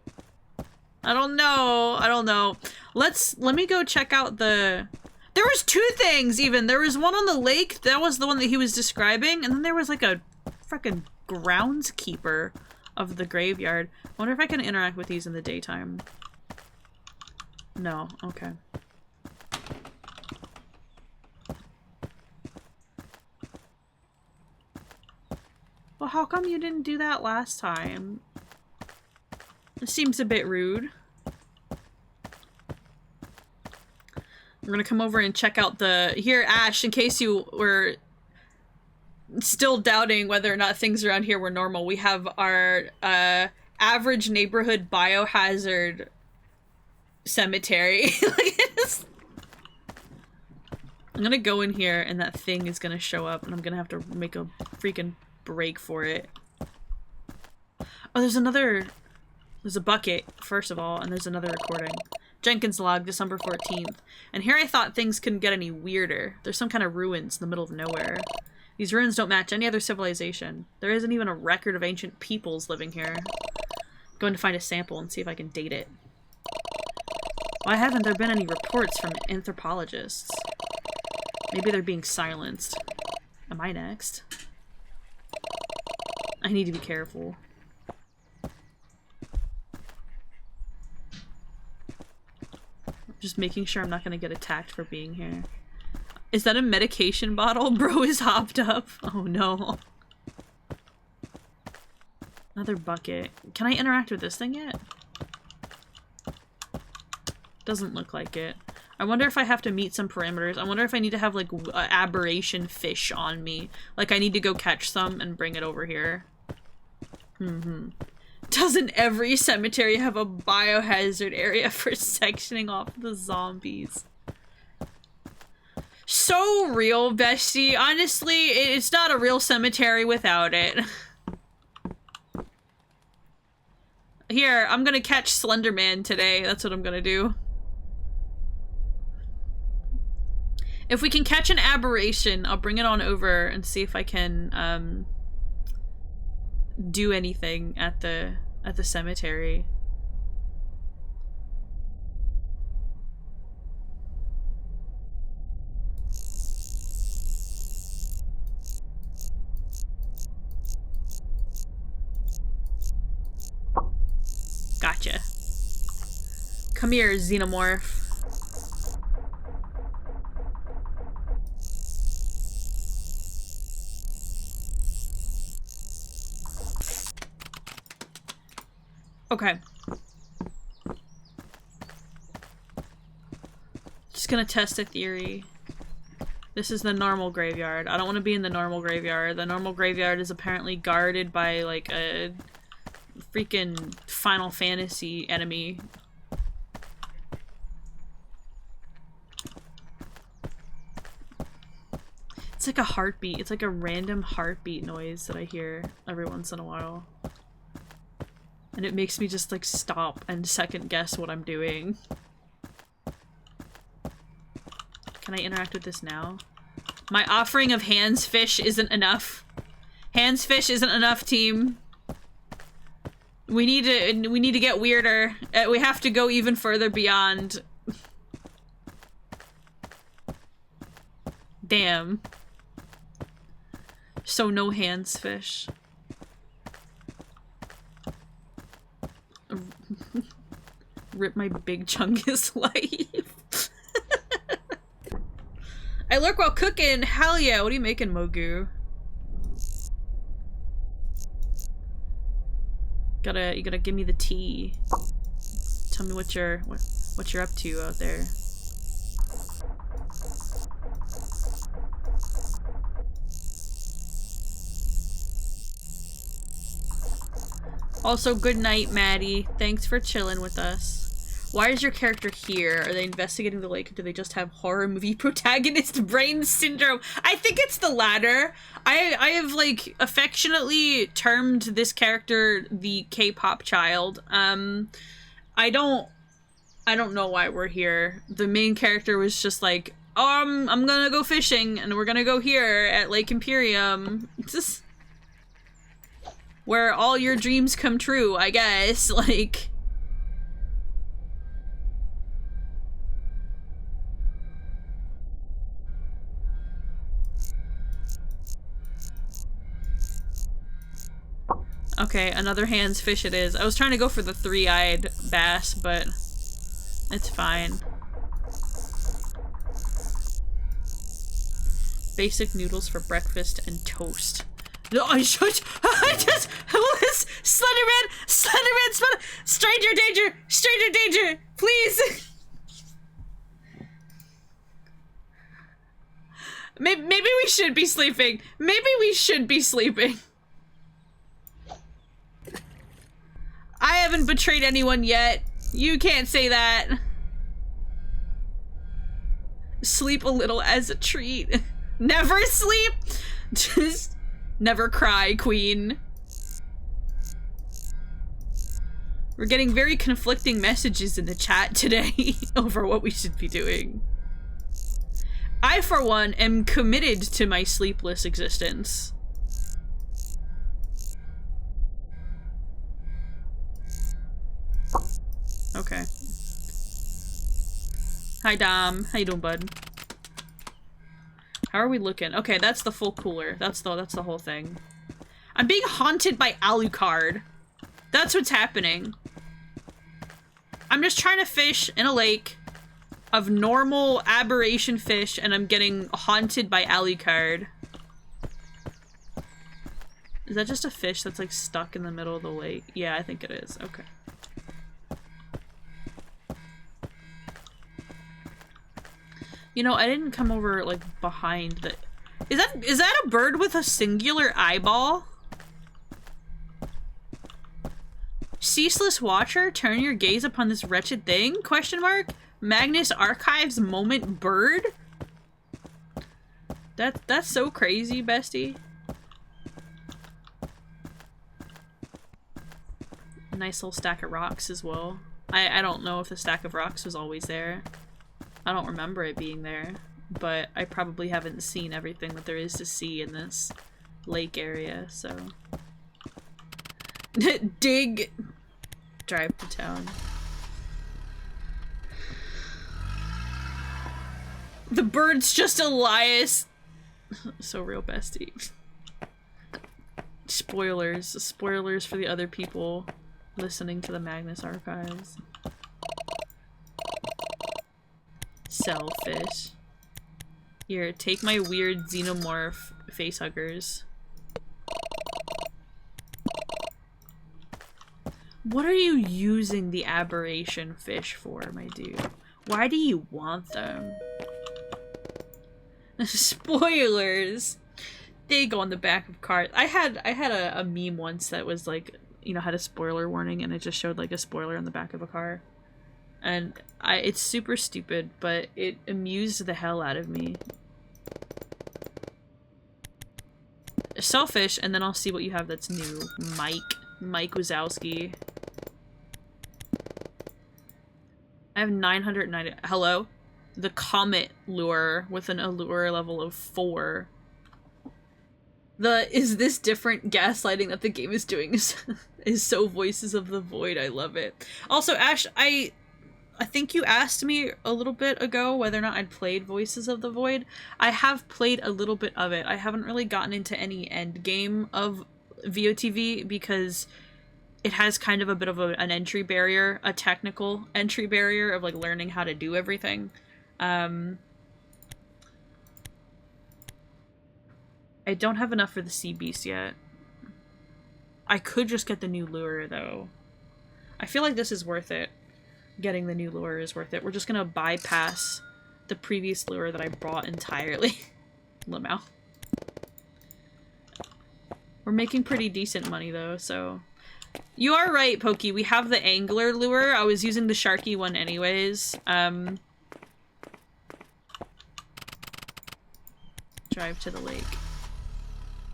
I don't know. I don't know. Let me go check out the... There was two things, even. There was one on the lake. That was the one that he was describing. And then there was like a freaking groundskeeper of the graveyard. I wonder if I can interact with these in the daytime. No. Okay. Well, how come you didn't do that last time? It seems a bit rude. We're gonna come over and check out the... Here, Ash, in case you were still doubting whether or not things around here were normal, we have our average neighborhood biohazard cemetery. I'm gonna go in here and that thing is gonna show up and I'm gonna have to make a freaking break for it. Oh, there's a bucket, first of all, and there's another recording. Jenkins log, December 14th. And here I thought things couldn't get any weirder. There's some kind of ruins in the middle of nowhere. These ruins don't match any other civilization. There isn't even a record of ancient peoples living here. Going to find a sample and see if I can date it. Why haven't there been any reports from anthropologists? Maybe they're being silenced. Am I next? I need to be careful. Just making sure I'm not gonna get attacked for being here. Is that a medication bottle? Bro is hopped up. Oh no. Another bucket. Can I interact with this thing yet? Doesn't look like it. I wonder if I have to meet some parameters. I wonder if I need to have like aberration fish on me. Like I need to go catch some and bring it over here. Doesn't every cemetery have a biohazard area for sectioning off the zombies? So real, bestie. Honestly, it's not a real cemetery without it. Here, I'm gonna catch Slenderman today. That's what I'm gonna do. If we can catch an aberration, I'll bring it on over and see if I can, do anything at the cemetery. Gotcha. Come here, xenomorph. Okay. Just gonna test a theory. This is the normal graveyard. I don't want to be in the normal graveyard. The normal graveyard is apparently guarded by, like, a freaking Final Fantasy enemy. It's like a heartbeat. It's like a random heartbeat noise that I hear every once in a while. And it makes me just like stop and second guess what I'm doing. Can I interact with this now? My offering of hands fish isn't enough. Hands fish isn't enough, team. We need to get weirder. We have to go even further beyond. Damn. So no hands fish. Rip my big chungus life. I lurk while cooking. Hell yeah. What are you making, Mogu? You gotta give me the tea. Tell me what you're up to out there. Also, good night, Maddie. Thanks for chilling with us. Why is your character here? Are they investigating the lake, or do they just have horror movie protagonist brain syndrome? I think it's the latter. I have, like, affectionately termed this character the K-pop child. I don't know why we're here. The main character was just like, oh, I'm gonna go fishing, and we're gonna go here at Lake Imperium. Just where all your dreams come true, I guess. Like, okay, another hands fish it is. I was trying to go for the three-eyed bass, but it's fine. Basic noodles for breakfast and toast. No, I just Slenderman, stranger danger, please. Maybe we should be sleeping. I haven't betrayed anyone yet. You can't say that. Sleep a little as a treat. Never sleep. Just never cry, queen. We're getting very conflicting messages in the chat today over what we should be doing. I, for one, am committed to my sleepless existence. Okay. Hi, Dom. How you doing, bud? How are we looking? Okay, that's the full cooler. That's the whole thing. I'm being haunted by Alucard. That's what's happening. I'm just trying to fish in a lake of normal aberration fish, and I'm getting haunted by Alucard. Is that just a fish that's like stuck in the middle of the lake? Yeah, I think it is. Okay. You know, I didn't come over like behind the... Is that a bird with a singular eyeball? Ceaseless watcher, turn your gaze upon this wretched thing? Question mark? Magnus Archives moment bird? That's so crazy, bestie. A nice little stack of rocks as well. I don't know if the stack of rocks was always there. I don't remember it being there, but I probably haven't seen everything that there is to see in this lake area, so. Dig! Drive to town. The bird's just Elias! So real, bestie. Spoilers. Spoilers for the other people listening to the Magnus Archives. Selfish. Here, take my weird xenomorph facehuggers. What are you using the aberration fish for, my dude? Why do you want them? Spoilers! They go on the back of cars. I had a meme once that was like, you know, had a spoiler warning and it just showed like a spoiler on the back of a car. And it's super stupid, but it amused the hell out of me. Selfish, and then I'll see what you have that's new. Mike Wazowski. I have 990. Hello? The Comet lure with an allure level of 4. Is this different gaslighting that the game is doing is so Voices of the Void. I love it. Also, Ash, I think you asked me a little bit ago whether or not I'd played Voices of the Void. I have played a little bit of it. I haven't really gotten into any end game of VOTV because it has kind of a bit of an entry barrier, a technical entry barrier of like learning how to do everything. I don't have enough for the sea beast yet. I could just get the new lure though. I feel like this is worth it. Getting the new lure is worth it. We're just gonna bypass the previous lure that I bought entirely. Lamau. We're making pretty decent money though, so. You are right, Pokey. We have the angler lure. I was using the sharky one anyways. Drive to the lake.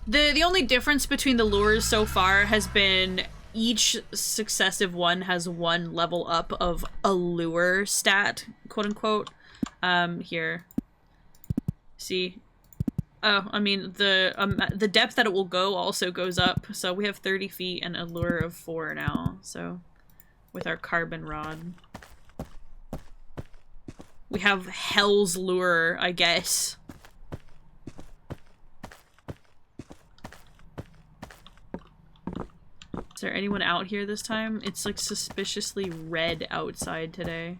The only difference between the lures so far has been each successive one has one level up of a lure stat, quote unquote. Here. See? Oh, I mean, the depth that it will go also goes up. So we have 30 feet and a lure of 4 now, so with our carbon rod. We have Hell's Lure, I guess. Is there anyone out here this time? It's like suspiciously red outside today.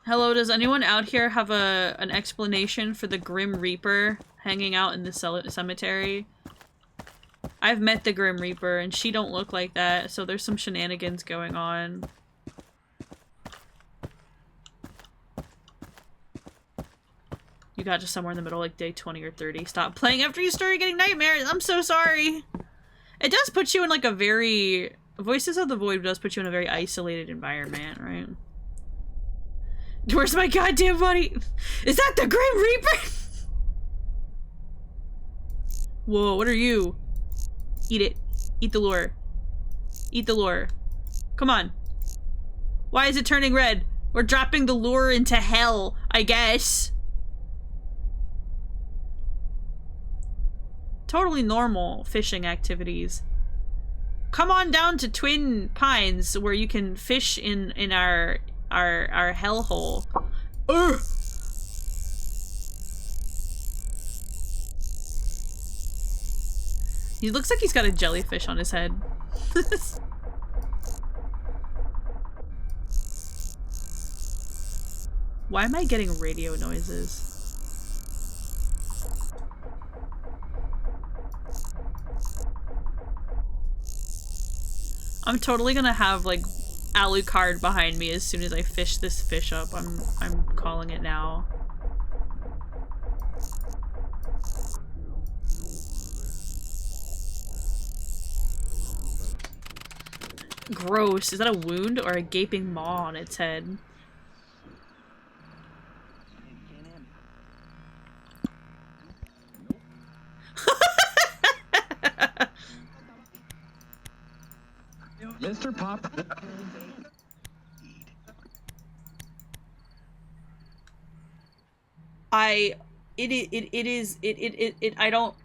Hello, does anyone out here have an explanation for the Grim Reaper hanging out in the cemetery? I've met the Grim Reaper and she don't look like that, so there's some shenanigans going on. You got just somewhere in the middle, like day 20 or 30. Stop playing after you started getting nightmares. I'm so sorry. It does put you in like a very... Voices of the Void does put you in a very isolated environment, right? Where's my goddamn buddy? Is that the Grim Reaper? Whoa, what are you? Eat it. Eat the lure. Eat the lure. Come on. Why is it turning red? We're dropping the lure into hell, I guess. Totally normal fishing activities. Come on down to Twin Pines where you can fish in our hellhole. Ugh! He looks like he's got a jellyfish on his head. Why am I getting radio noises? I'm totally gonna have like Alucard behind me as soon as I fish this fish up. I'm calling it now. Gross. Is that a wound or a gaping maw on its head? Mr. Pop. I don't.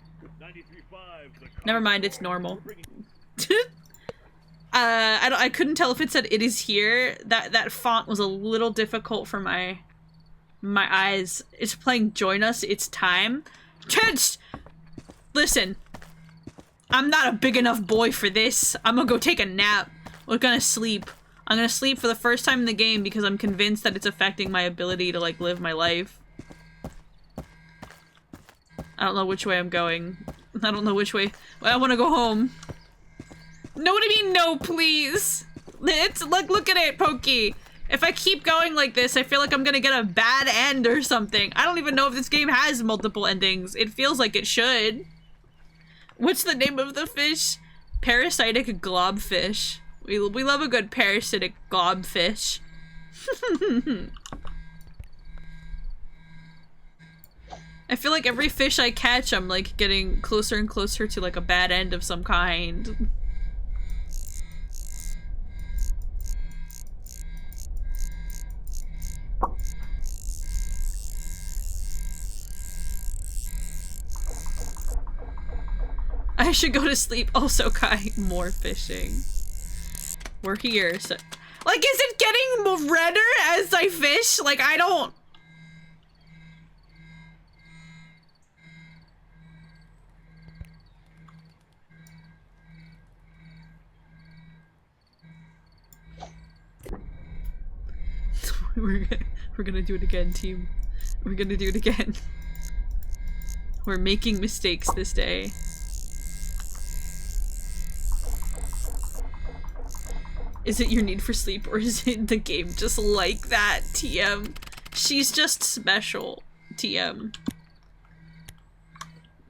Never mind, it's normal. I couldn't tell if it said "it is here." That font was a little difficult for my eyes. It's playing "Join Us." It's time. Chance, listen. I'm not a big enough boy for this. I'm gonna go take a nap. We're gonna sleep. I'm gonna sleep for the first time in the game because I'm convinced that it's affecting my ability to like live my life. I don't know which way I'm going. I don't know which way. I want to go home. No, what do you mean no, please? It's like, look at it, Pokey. If I keep going like this, I feel like I'm gonna get a bad end or something. I don't even know if this game has multiple endings. It feels like it should. What's the name of the fish? Parasitic globfish. We love a good parasitic globfish. I feel like every fish I catch, I'm like getting closer and closer to like a bad end of some kind. I should go to sleep. Also, Kai, more fishing. We're here, so... Like, is it getting redder as I fish? Like, I don't... We're gonna do it again, team. We're gonna do it again. We're making mistakes this day. Is it your need for sleep or is it the game just like that, TM? She's just special, TM.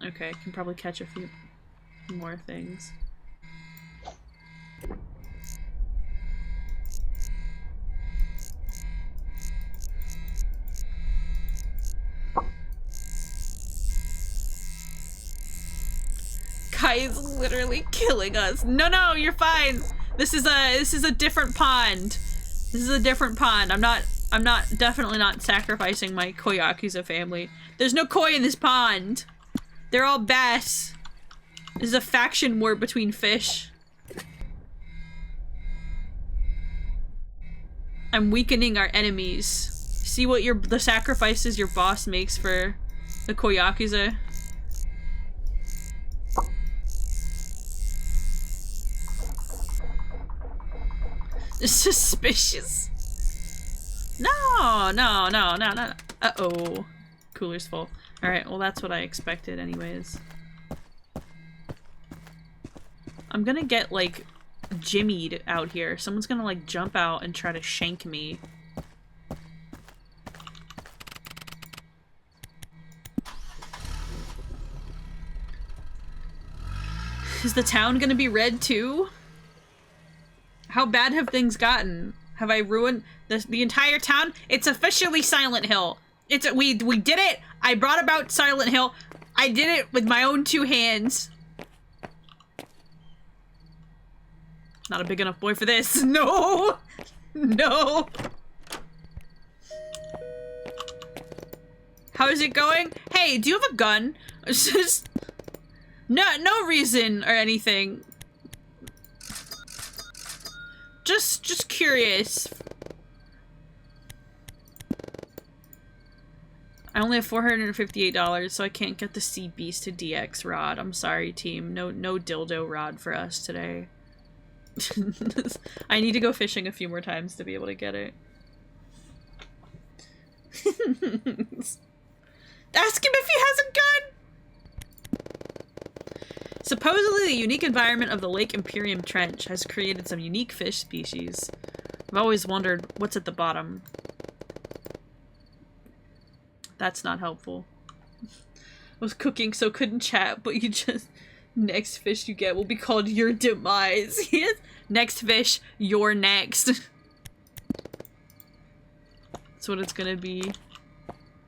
Okay, I can probably catch a few more things. Kai is literally killing us. No, you're fine. This is a different pond. This is a different pond. I'm definitely not sacrificing my Koyakuza family. There's no koi in this pond. They're all bass. This is a faction war between fish. I'm weakening our enemies. See what the sacrifices your boss makes for the Koyakuza. Suspicious. No. Uh-oh. Cooler's full. Alright, well that's what I expected anyways. I'm gonna get, like, jimmied out here. Someone's gonna, like, jump out and try to shank me. Is the town gonna be red too? How bad have things gotten? Have I ruined the entire town? It's officially Silent Hill. We did it. I brought about Silent Hill. I did it with my own 2 hands. Not a big enough boy for this. No. No. How is it going? Hey, do you have a gun? It's just no reason or anything. just curious. I only have $458, so I can't get the Sea Beast to DX rod. I'm sorry, team. No dildo rod for us today. I need to go fishing a few more times to be able to get it. Ask him if he has a gun! Supposedly, the unique environment of the Lake Imperium Trench has created some unique fish species. I've always wondered what's at the bottom. That's not helpful. I was cooking, so couldn't chat, but you just... Next fish you get will be called your demise. Yes. Next fish, you're next. That's what it's gonna be.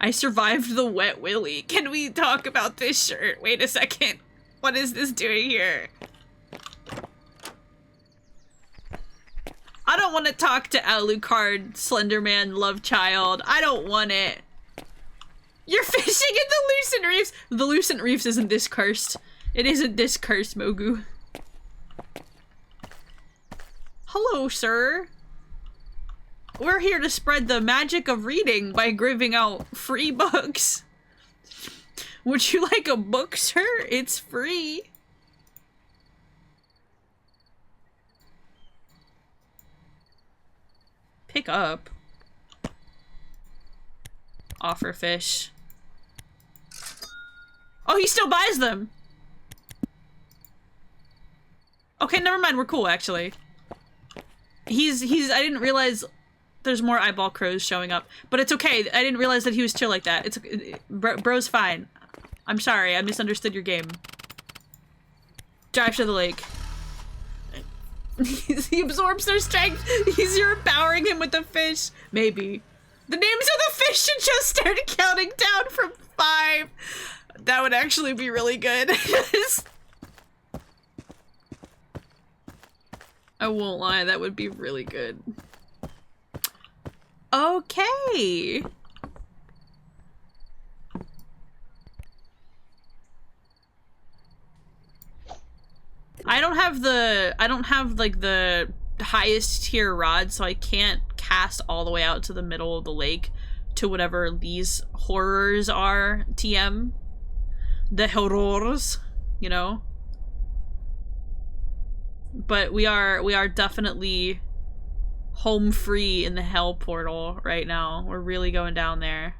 I survived the wet willy. Can we talk about this shirt? Wait a second. What is this doing here? I don't want to talk to Alucard, Slenderman, Love Child. I don't want it. You're fishing in the Lucent Reefs! The Lucent Reefs isn't this cursed. It isn't this cursed, Mogu. Hello, sir. We're here to spread the magic of reading by giving out free books. Would you like a book, sir? It's free. Pick up. Offer fish. Oh, he still buys them! Okay, never mind, we're cool, actually. I didn't realize there's more eyeball crows showing up. But it's okay, I didn't realize that he was chill like that. Bro's fine. I'm sorry, I misunderstood your game. Drive to the lake. He absorbs their strength! You're empowering him with the fish! Maybe. The names of the fish should just start counting down from 5! That would actually be really good. I won't lie, that would be really good. Okay. I don't have like the highest tier rod, so I can't cast all the way out to the middle of the lake to whatever these horrors are, TM. The horrors, you know? But we are definitely home free in the hell portal right now. We're really going down there.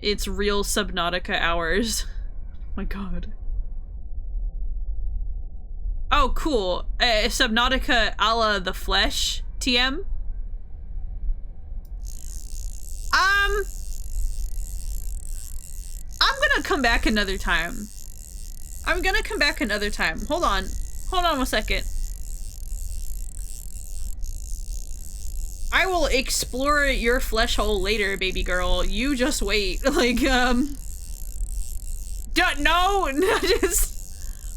It's real Subnautica hours. Oh my god. Oh, cool. Subnautica a la The Flesh, TM? I'm gonna come back another time. Hold on. Hold on 1 second. I will explore your flesh hole later, baby girl. You just wait. Like, no, just...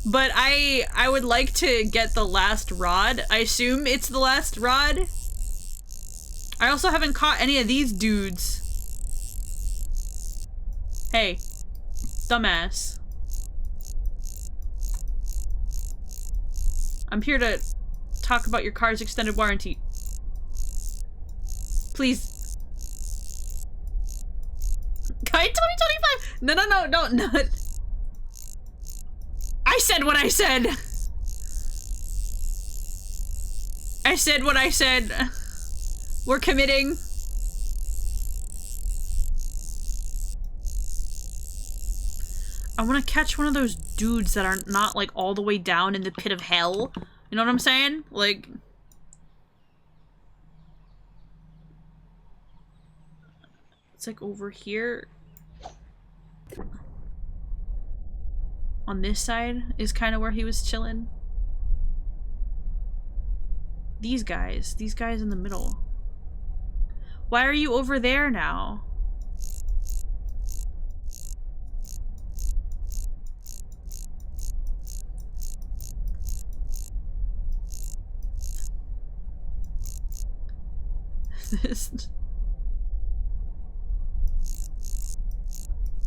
But I would like to get the last rod. I assume it's the last rod. I also haven't caught any of these dudes. Hey, dumbass. I'm here to talk about your car's extended warranty. Please. Guy 2025! No. I said what I said! I said what I said. We're committing. I want to catch one of those dudes that are not, like, all the way down in the pit of hell. You know what I'm saying? Like... It's, like, over here. On this side is kind of where he was chilling. These guys in the middle. Why are you over there now? This...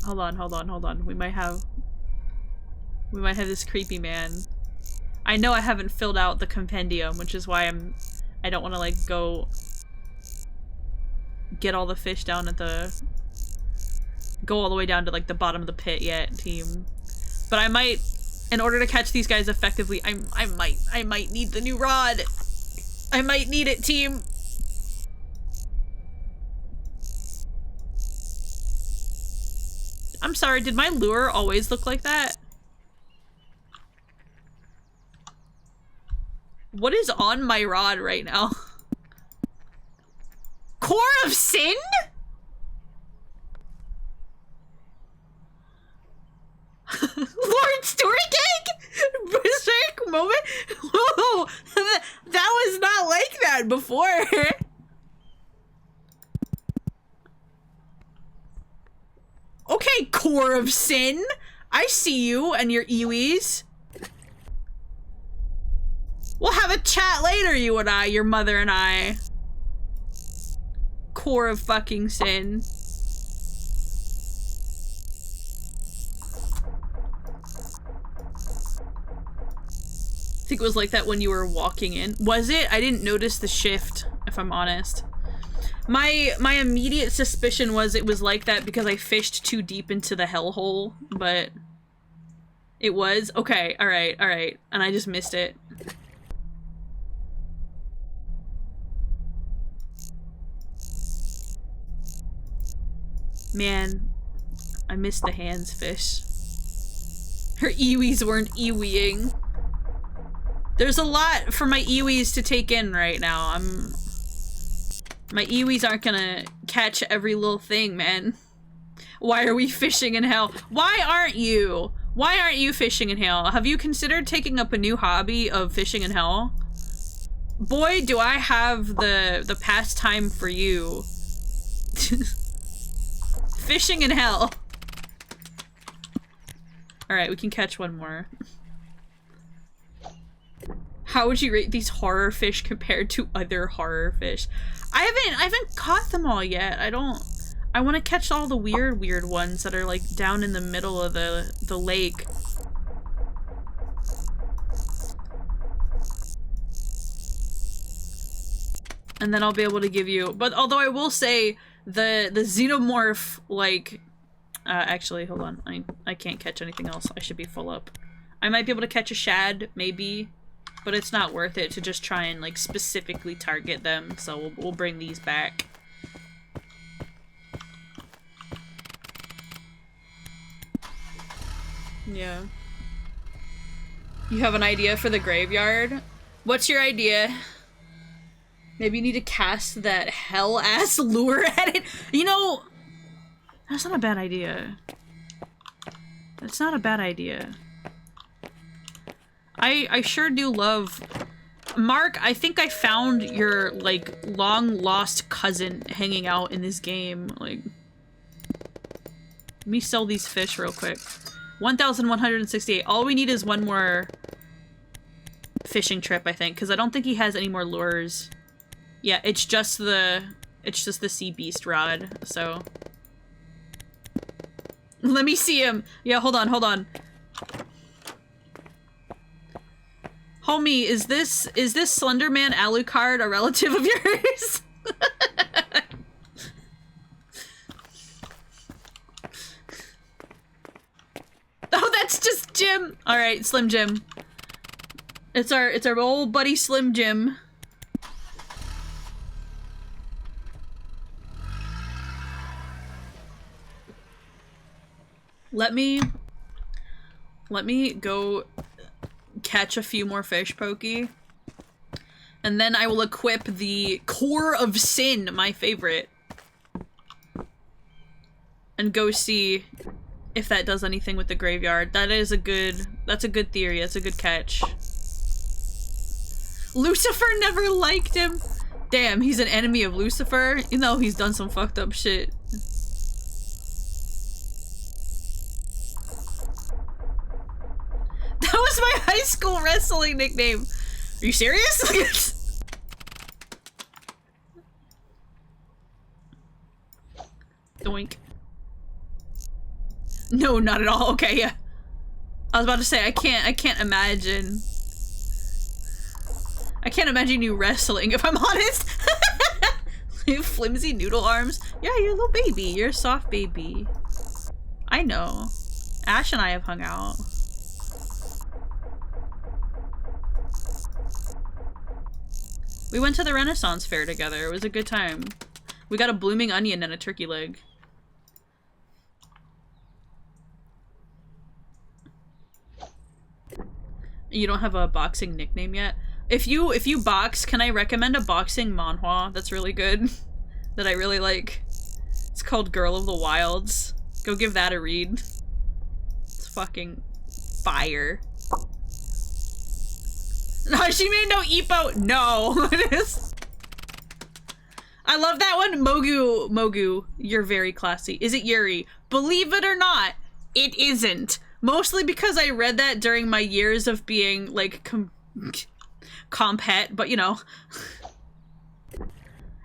Hold on. We might have this creepy man. I know I haven't filled out the compendium, which is why I don't want to like go get all the fish down at the, go all the way down to like the bottom of the pit yet, team. But I might, in order to catch these guys effectively, I might need the new rod. I might need it, team. I'm sorry, did my lure always look like that? What is on my rod right now? Core of Sin? Lord Storygig? Berserk moment? Whoa! That was not like that before! Okay, Core of Sin! I see you and your Iwis. We'll have a chat later, you and I, your mother and I. Core of fucking Sin. I think it was like that when you were walking in. Was it? I didn't notice the shift, if I'm honest. My immediate suspicion was it was like that because I fished too deep into the hellhole, but it was? Okay, alright. And I just missed it. Man, I missed the hands fish. Her iwis weren't iwiing. There's a lot for my iwis to take in right now. My iwis aren't gonna catch every little thing, man. Why are we fishing in hell? Why aren't you? Why aren't you fishing in hell? Have you considered taking up a new hobby of fishing in hell? Boy, do I have the pastime for you. Fishing in hell. Alright, we can catch one more. How would you rate these horror fish compared to other horror fish? I haven't caught them all yet. I want to catch all the weird ones that are like down in the middle of the lake. And then I'll be able to give you, but although I will say the xenomorph, like, actually, hold on. I can't catch anything else. I should be full up. I might be able to catch a shad, maybe. But it's not worth it to just try and, like, specifically target them, so we'll bring these back. Yeah. You have an idea for the graveyard? What's your idea? Maybe you need to cast that hell-ass lure at it? You know, that's not a bad idea. That's not a bad idea. I sure do love... Mark, I think I found your, like, long-lost cousin hanging out in this game. Like... Let me sell these fish real quick. 1,168. All we need is one more fishing trip, I think, because I don't think he has any more lures. Yeah, it's just the sea beast rod, so... Let me see him! Yeah, hold on. Homie, is this Slenderman Alucard a relative of yours? Oh, that's just Jim! Alright, Slim Jim. It's our old buddy Slim Jim. Let me go catch a few more fish, Pokey. And then I will equip the Core of Sin, my favorite. And go see if that does anything with the graveyard. That's a good theory. That's a good catch. Lucifer never liked him. Damn, he's an enemy of Lucifer. You know he's done some fucked up shit. That was my high school wrestling nickname. Are you serious? Doink. No, not at all. Okay, yeah. I was about to say I can't imagine I can't imagine you wrestling, if I'm honest. You have flimsy noodle arms. Yeah, you're a little baby. You're a soft baby. I know. Ash and I have hung out. We went to the Renaissance Fair together. It was a good time. We got a blooming onion and a turkey leg. You don't have a boxing nickname yet? If you box, can I recommend a boxing manhwa that's really good? That I really like. It's called Girl of the Wilds. Go give that a read. It's fucking fire. No, she made no Ippo. No. It is. I love that one. Mogu, you're very classy. Is it Yuri? Believe it or not, it isn't. Mostly because I read that during my years of being, like, compet, but you know.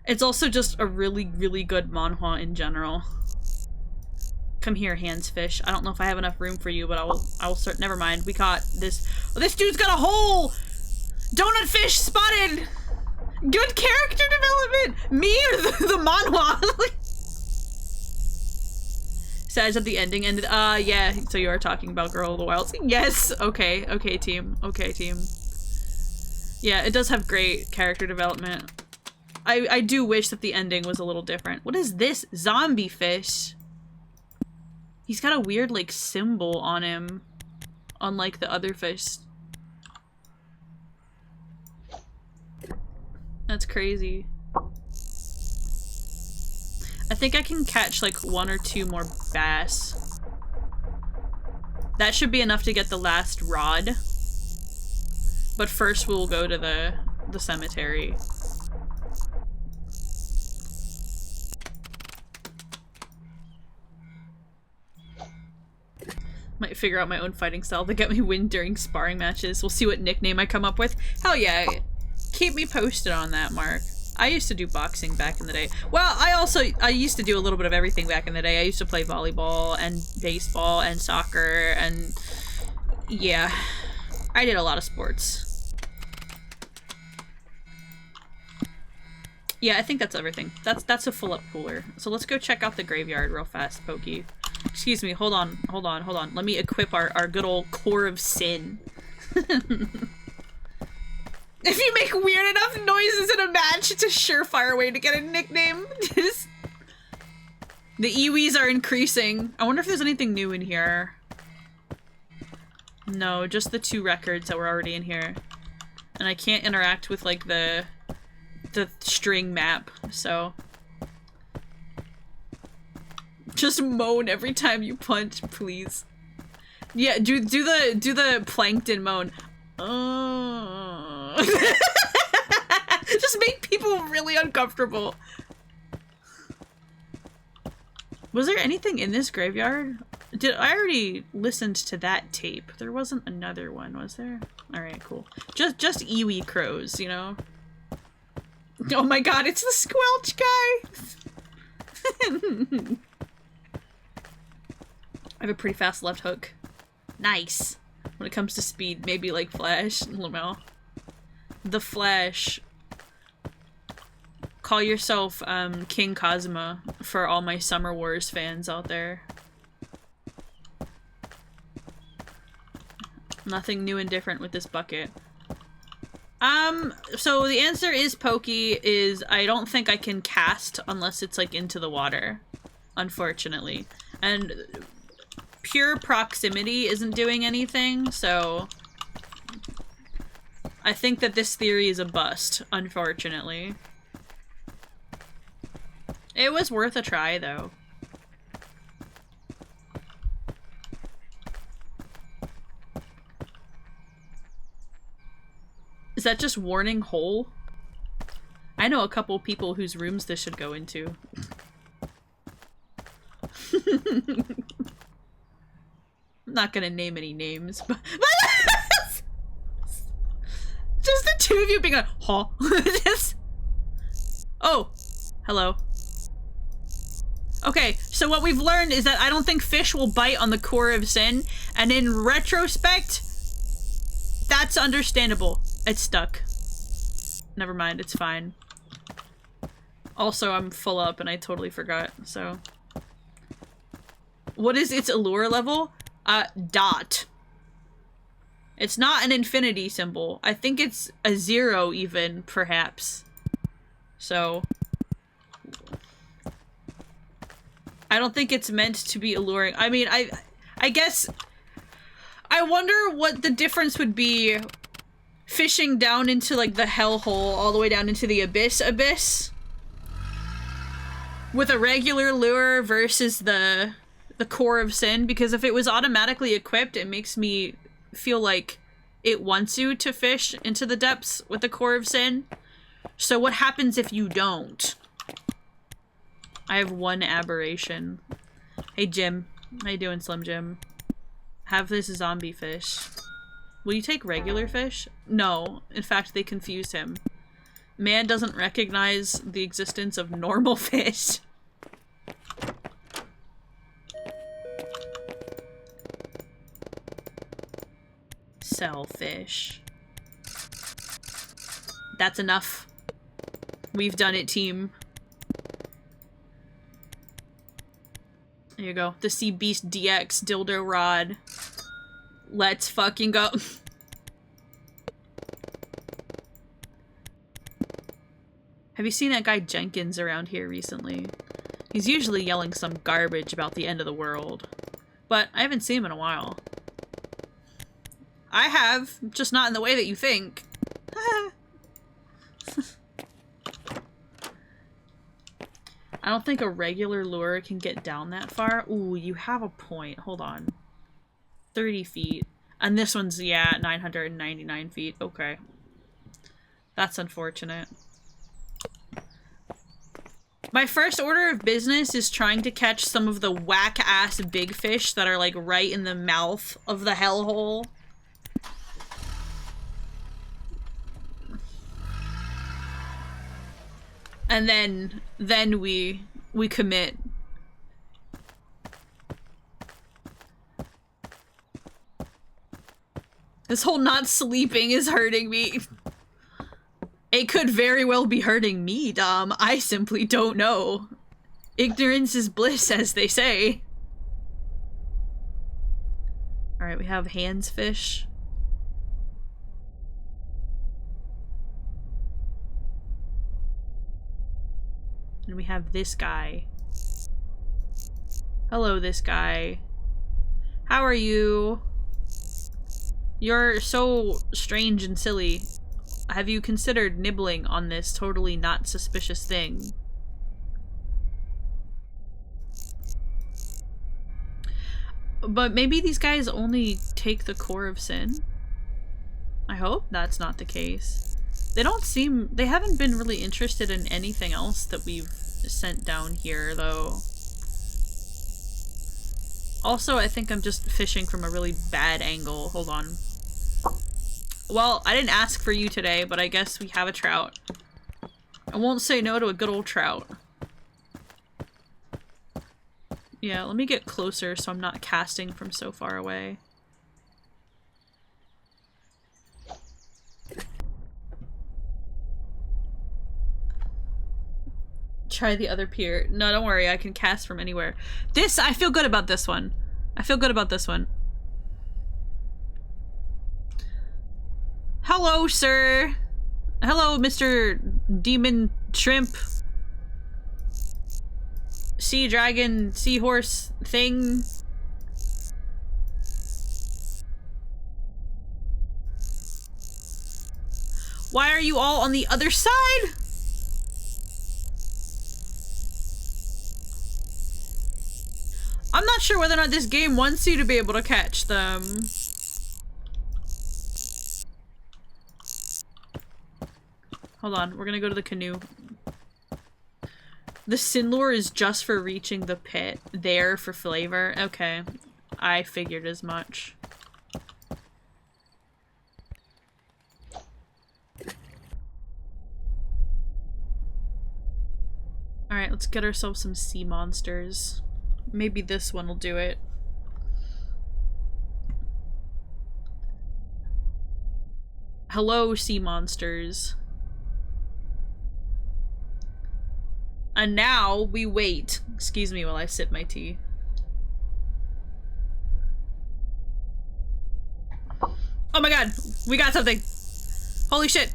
It's also just a really, really good manhwa in general. Come here, hands fish. I don't know if I have enough room for you, but I will start. Never mind. We caught this. Oh, this dude's got a hole! Donut fish spotted! Good character development! Me or the manhwa? Sad that the ending ended. Yeah, so you are talking about Girl of the Wilds. Yes! Okay, okay, team. Okay, team. Yeah, it does have great character development. I do wish that the ending was a little different. What is this? Zombie fish? He's got a weird, like, symbol on him. Unlike the other fish. That's crazy. I think I can catch, like, 1 or 2 more bass. That should be enough to get the last rod. But first we'll go to the cemetery. Might figure out my own fighting style to get me win during sparring matches. We'll see what nickname I come up with. Hell yeah. Keep me posted on that, Mark. I used to do boxing back in the day. Well, I used to do a little bit of everything back in the day. I used to play volleyball and baseball and soccer and yeah. I did a lot of sports. Yeah, I think that's everything. That's a full up cooler. So let's go check out the graveyard real fast, Pokey. Excuse me, hold on. Let me equip our good old core of sin. If you make weird enough noises in a match, it's a surefire way to get a nickname. The Iwis are increasing. I wonder if there's anything new in here. No, just the 2 records that were already in here. And I can't interact with, like, the string map, so... Just moan every time you punch, please. Yeah, do the plankton moan. Just make people really uncomfortable. Was there anything in this graveyard? I already listened to that tape. There wasn't another one, was there? Alright, cool. Just Iwi crows, you know? Oh my god, it's the Squelch guy! I have a pretty fast left hook. Nice. When it comes to speed, maybe like Flash, Lamel. The Flash. Call yourself King Kazuma for all my Summer Wars fans out there. Nothing new and different with this bucket. So the answer is Pokey is I don't think I can cast unless it's like into the water. Unfortunately. And pure proximity isn't doing anything, so I think that this theory is a bust, unfortunately. It was worth a try, though. Is that just warning hole? I know a couple people whose rooms this should go into. I'm not gonna name any names, but just the 2 of you being like, huh? Just... Oh, hello. Okay, so what we've learned is that I don't think fish will bite on the core of sin, and in retrospect, that's understandable. It's stuck. Never mind, it's fine. Also, I'm full up and I totally forgot, so. What is its allure level? Dot. It's not an infinity symbol. I think it's a 0 even, perhaps. So. I don't think it's meant to be alluring. I mean, I guess... I wonder what the difference would be fishing down into, like, the hellhole all the way down into the abyss with a regular lure versus the core of sin, because if it was automatically equipped, it makes me feel like it wants you to fish into the depths with the core of sin. So what happens if you don't? I have one aberration. Hey Jim. How you doing, Slim Jim? Have this zombie fish. Will you take regular fish? No. In fact, they confused him. Man doesn't recognize the existence of normal fish. Sell fish. That's enough. We've done it, team. There you go. The Sea Beast DX dildo rod. Let's fucking go. Have you seen that guy Jenkins around here recently? He's usually yelling some garbage about the end of the world. But I haven't seen him in a while. I have, just not in the way that you think. I don't think a regular lure can get down that far. Ooh, you have a point. Hold on. 30 feet. And this one's, yeah, 999 feet. Okay. That's unfortunate. My first order of business is trying to catch some of the whack-ass big fish that are, like, right in the mouth of the hellhole. And then we commit. This whole not sleeping is hurting me. It could very well be hurting me, Dom. I simply don't know. Ignorance is bliss, as they say. Alright, we have hands fish. And we have this guy. Hello, this guy. How are you? You're so strange and silly. Have you considered nibbling on this totally not suspicious thing? But maybe these guys only take the core of sin? I hope that's not the case. They haven't been really interested in anything else that we've sent down here, though. Also, I think I'm just fishing from a really bad angle. Hold on. Well, I didn't ask for you today, but I guess we have a trout. I won't say no to a good old trout. Yeah, let me get closer so I'm not casting from so far away. Try the other pier. No, don't worry, I can cast from anywhere. I feel good about this one. I feel good about this one. Hello, sir. Hello, Mr. Demon Shrimp. Sea dragon, seahorse thing. Why are you all on the other side? I'm not sure whether or not this game wants you to be able to catch them. Hold on, we're gonna go to the canoe. The sin lure is just for reaching the pit. There for flavor. Okay. I figured as much. Alright, let's get ourselves some sea monsters. Maybe this one will do it. Hello, sea monsters. And now we wait. Excuse me while I sip my tea. Oh my god, we got something. Holy shit.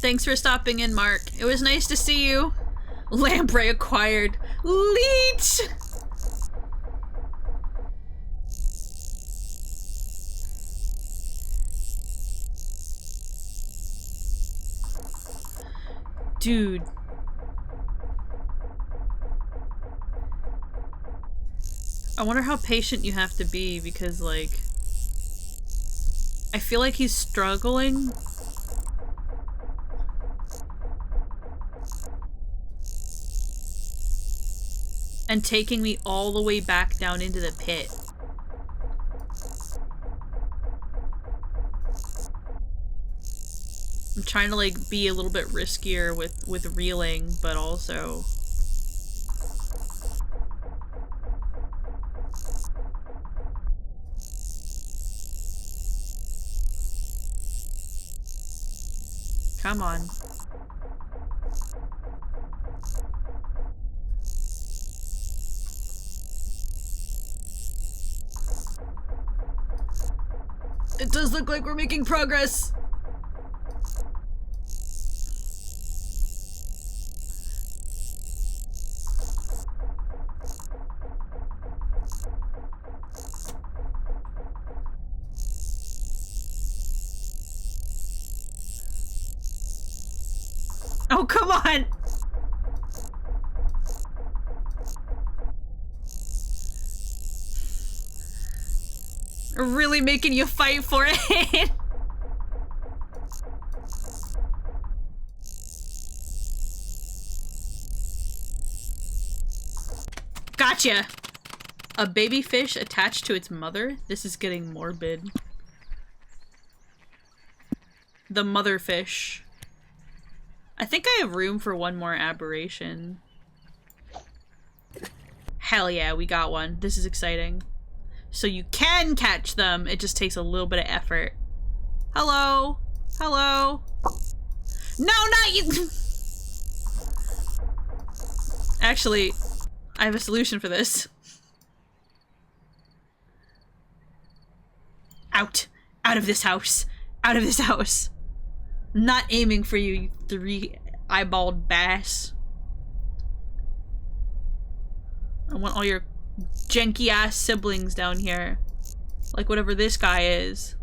Thanks for stopping in, Mark. It was nice to see you. Lamprey acquired. Leech! Dude. I wonder how patient you have to be because, like, I feel like he's struggling. And taking me all the way back down into the pit. I'm trying to, like, be a little bit riskier with reeling, but also... Come on. It does look like we're making progress! Oh, come on! Really making you fight for it. Gotcha! A baby fish attached to its mother? This is getting morbid. The mother fish. I think I have room for one more aberration. Hell yeah, we got one. This is exciting. So you can catch them, it just takes a little bit of effort. Hello? Hello? No, not you! Actually, I have a solution for this. Out. Out of this house. Out of this house. Not aiming for you, you three-eyeballed bass. I want all your janky-ass siblings down here. Like whatever this guy is.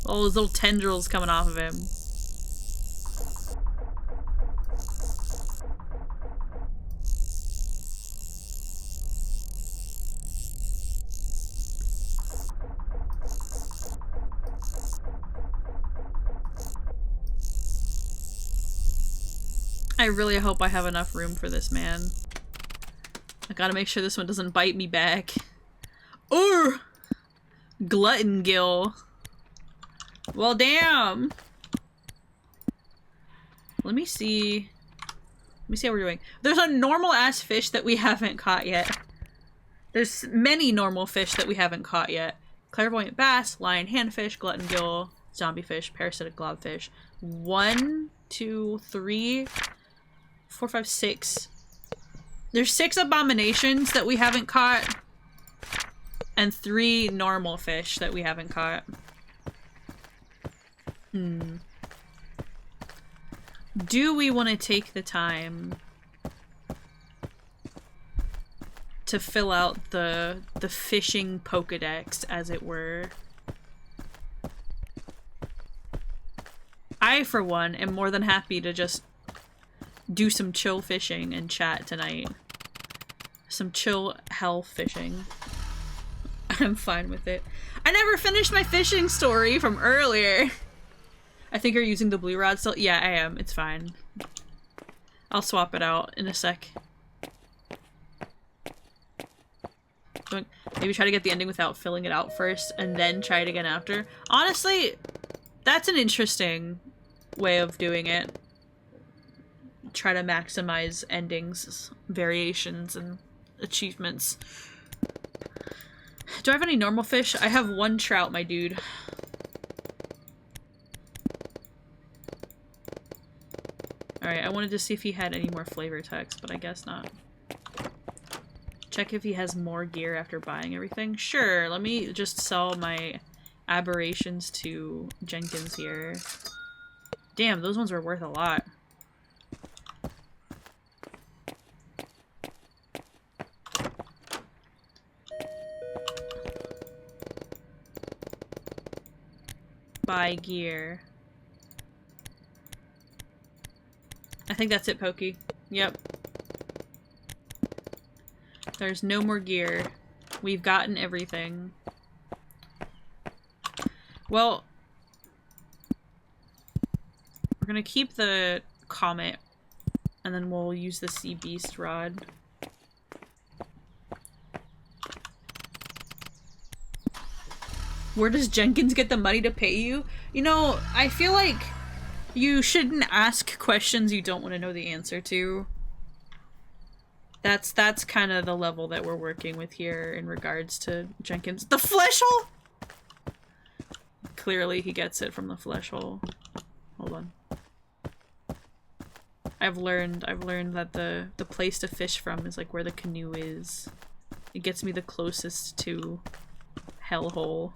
All those little tendrils coming off of him. I really hope I have enough room for this man. I gotta make sure this one doesn't bite me back. Ooh! Glutton gill. Well, damn! Let me see how we're doing. There's a normal-ass fish that we haven't caught yet. There's many normal fish that we haven't caught yet. Clairvoyant bass, lion handfish, glutton gill, zombie fish, parasitic globfish. 1, 2, 3... 4, 5, 6. There's 6 abominations that we haven't caught. And 3 normal fish that we haven't caught. Do we want to take the time to fill out the fishing Pokedex, as it were? I, for one, am more than happy to just do some chill fishing and chat tonight. Some chill hell fishing. I'm fine with it. I never finished my fishing story from earlier. I think you're using the blue rod still? Yeah, I am. It's fine. I'll swap it out in a sec. Maybe try to get the ending without filling it out first and then try it again after. Honestly, that's an interesting way of doing it. try to maximize endings, variations, and achievements. Do I have any normal fish? I have 1 trout, my dude. Alright, I wanted to see if he had any more flavor text, but I guess not. Check if he has more gear after buying everything. Sure, let me just sell my aberrations to Jenkins here. Damn, those ones are worth a lot. Buy gear. I think that's it, Pokey. Yep. There's no more gear. We've gotten everything. Well, we're gonna keep the comet, and then we'll use the sea beast rod. Where does Jenkins get the money to pay you? You know, I feel like you shouldn't ask questions you don't want to know the answer to. That's kind of the level that we're working with here in regards to Jenkins. The flesh hole! Clearly he gets it from the flesh hole. Hold on. I've learned that the place to fish from is like where the canoe is. It gets me the closest to hellhole.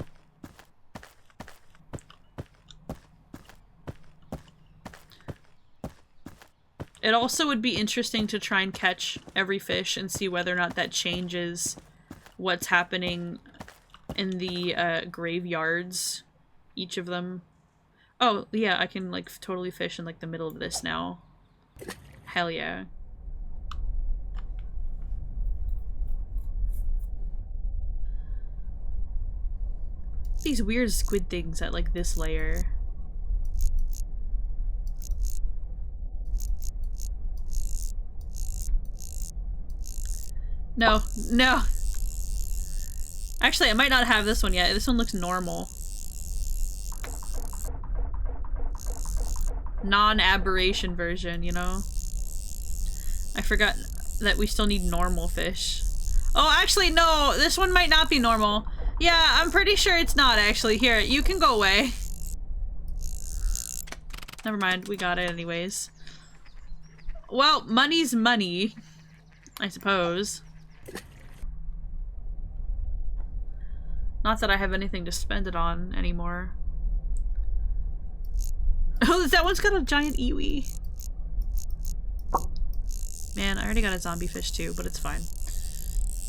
It also would be interesting to try and catch every fish and see whether or not that changes what's happening in the graveyards, each of them. Oh, yeah, I can like totally fish in like the middle of this now. Hell yeah. These weird squid things at like this layer. No, no. Actually, I might not have this one yet. This one looks normal. Non-aberration version, you know? I forgot that we still need normal fish. Oh, actually, no. This one might not be normal. Yeah, I'm pretty sure it's not, actually. Here, you can go away. Never mind. We got it anyways. Well, money's money, I suppose. Not that I have anything to spend it on anymore. Oh, that one's got a giant iwi. Man, I already got a zombie fish too, but it's fine.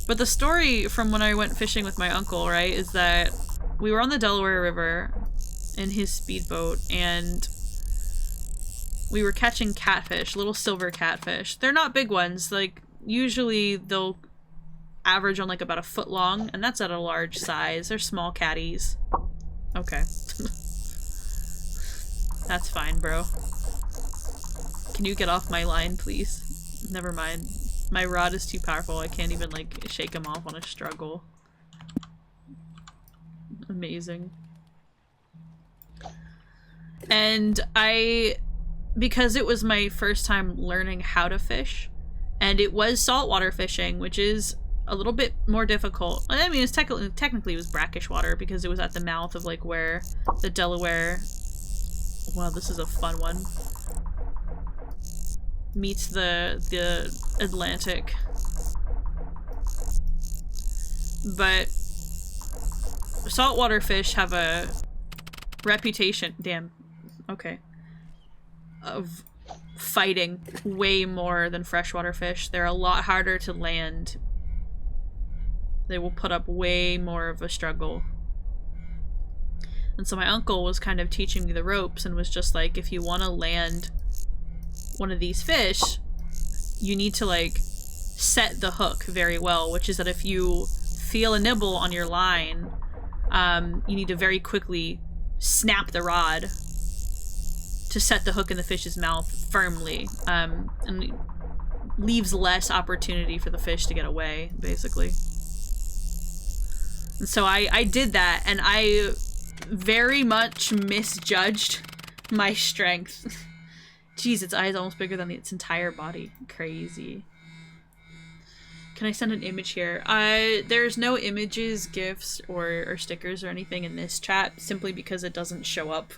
But the story from when I went fishing with my uncle, right, is that we were on the Delaware River in his speedboat, and we were catching catfish, little silver catfish. They're not big ones. Like, usually they'll average on like about a foot long, and that's at a large size. They're small catties. Okay. That's fine, bro. Can you get off my line, please? Never mind. My rod is too powerful. I can't even like shake him off on a struggle. Amazing. And because it was my first time learning how to fish, and it was saltwater fishing, which is a little bit more difficult. I mean, it's technically it was brackish water because it was at the mouth of like where the Delaware, wow, this is a fun one, meets the Atlantic. But saltwater fish have a reputation, damn, okay, of fighting way more than freshwater fish. They're a lot harder to land. They will put up way more of a struggle. And so my uncle was kind of teaching me the ropes and was just like, if you want to land one of these fish, you need to like set the hook very well, which is that if you feel a nibble on your line, you need to very quickly snap the rod to set the hook in the fish's mouth firmly, and leaves less opportunity for the fish to get away, basically. And so I did that, and I very much misjudged my strength Jeez, its eye is almost bigger than its entire body. Crazy. Can I send an image here? There's no images, GIFs, or stickers or anything in this chat, simply because it doesn't show up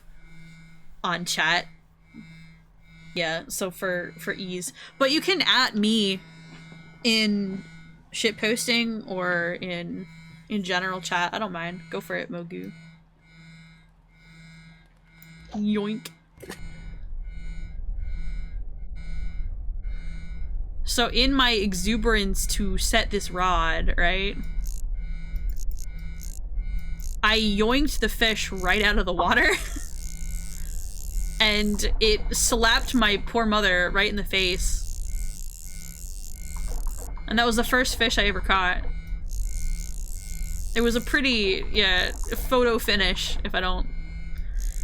on chat. Yeah, so for ease. But you can @ me in shitposting or in general chat. I don't mind. Go for it, Mogu. Yoink. So in my exuberance to set this rod, right? I yoinked the fish right out of the water. And it slapped my poor mother right in the face. And that was the first fish I ever caught. It was a pretty, yeah, photo finish, if I don't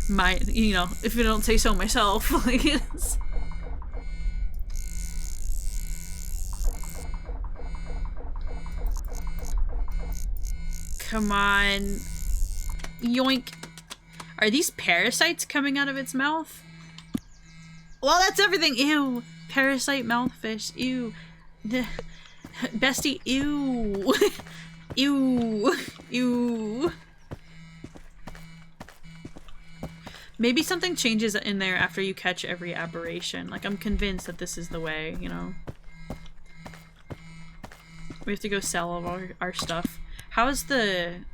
mind, you know, if I don't say so myself. Like, it's... Come on. Yoink. Are these parasites coming out of its mouth? Well, that's everything. Ew. Parasite mouthfish. Ew. The bestie. Ew. Ew. Ew. Maybe something changes in there after you catch every aberration. Like, I'm convinced that this is the way, you know? We have to go sell all of our stuff. How's the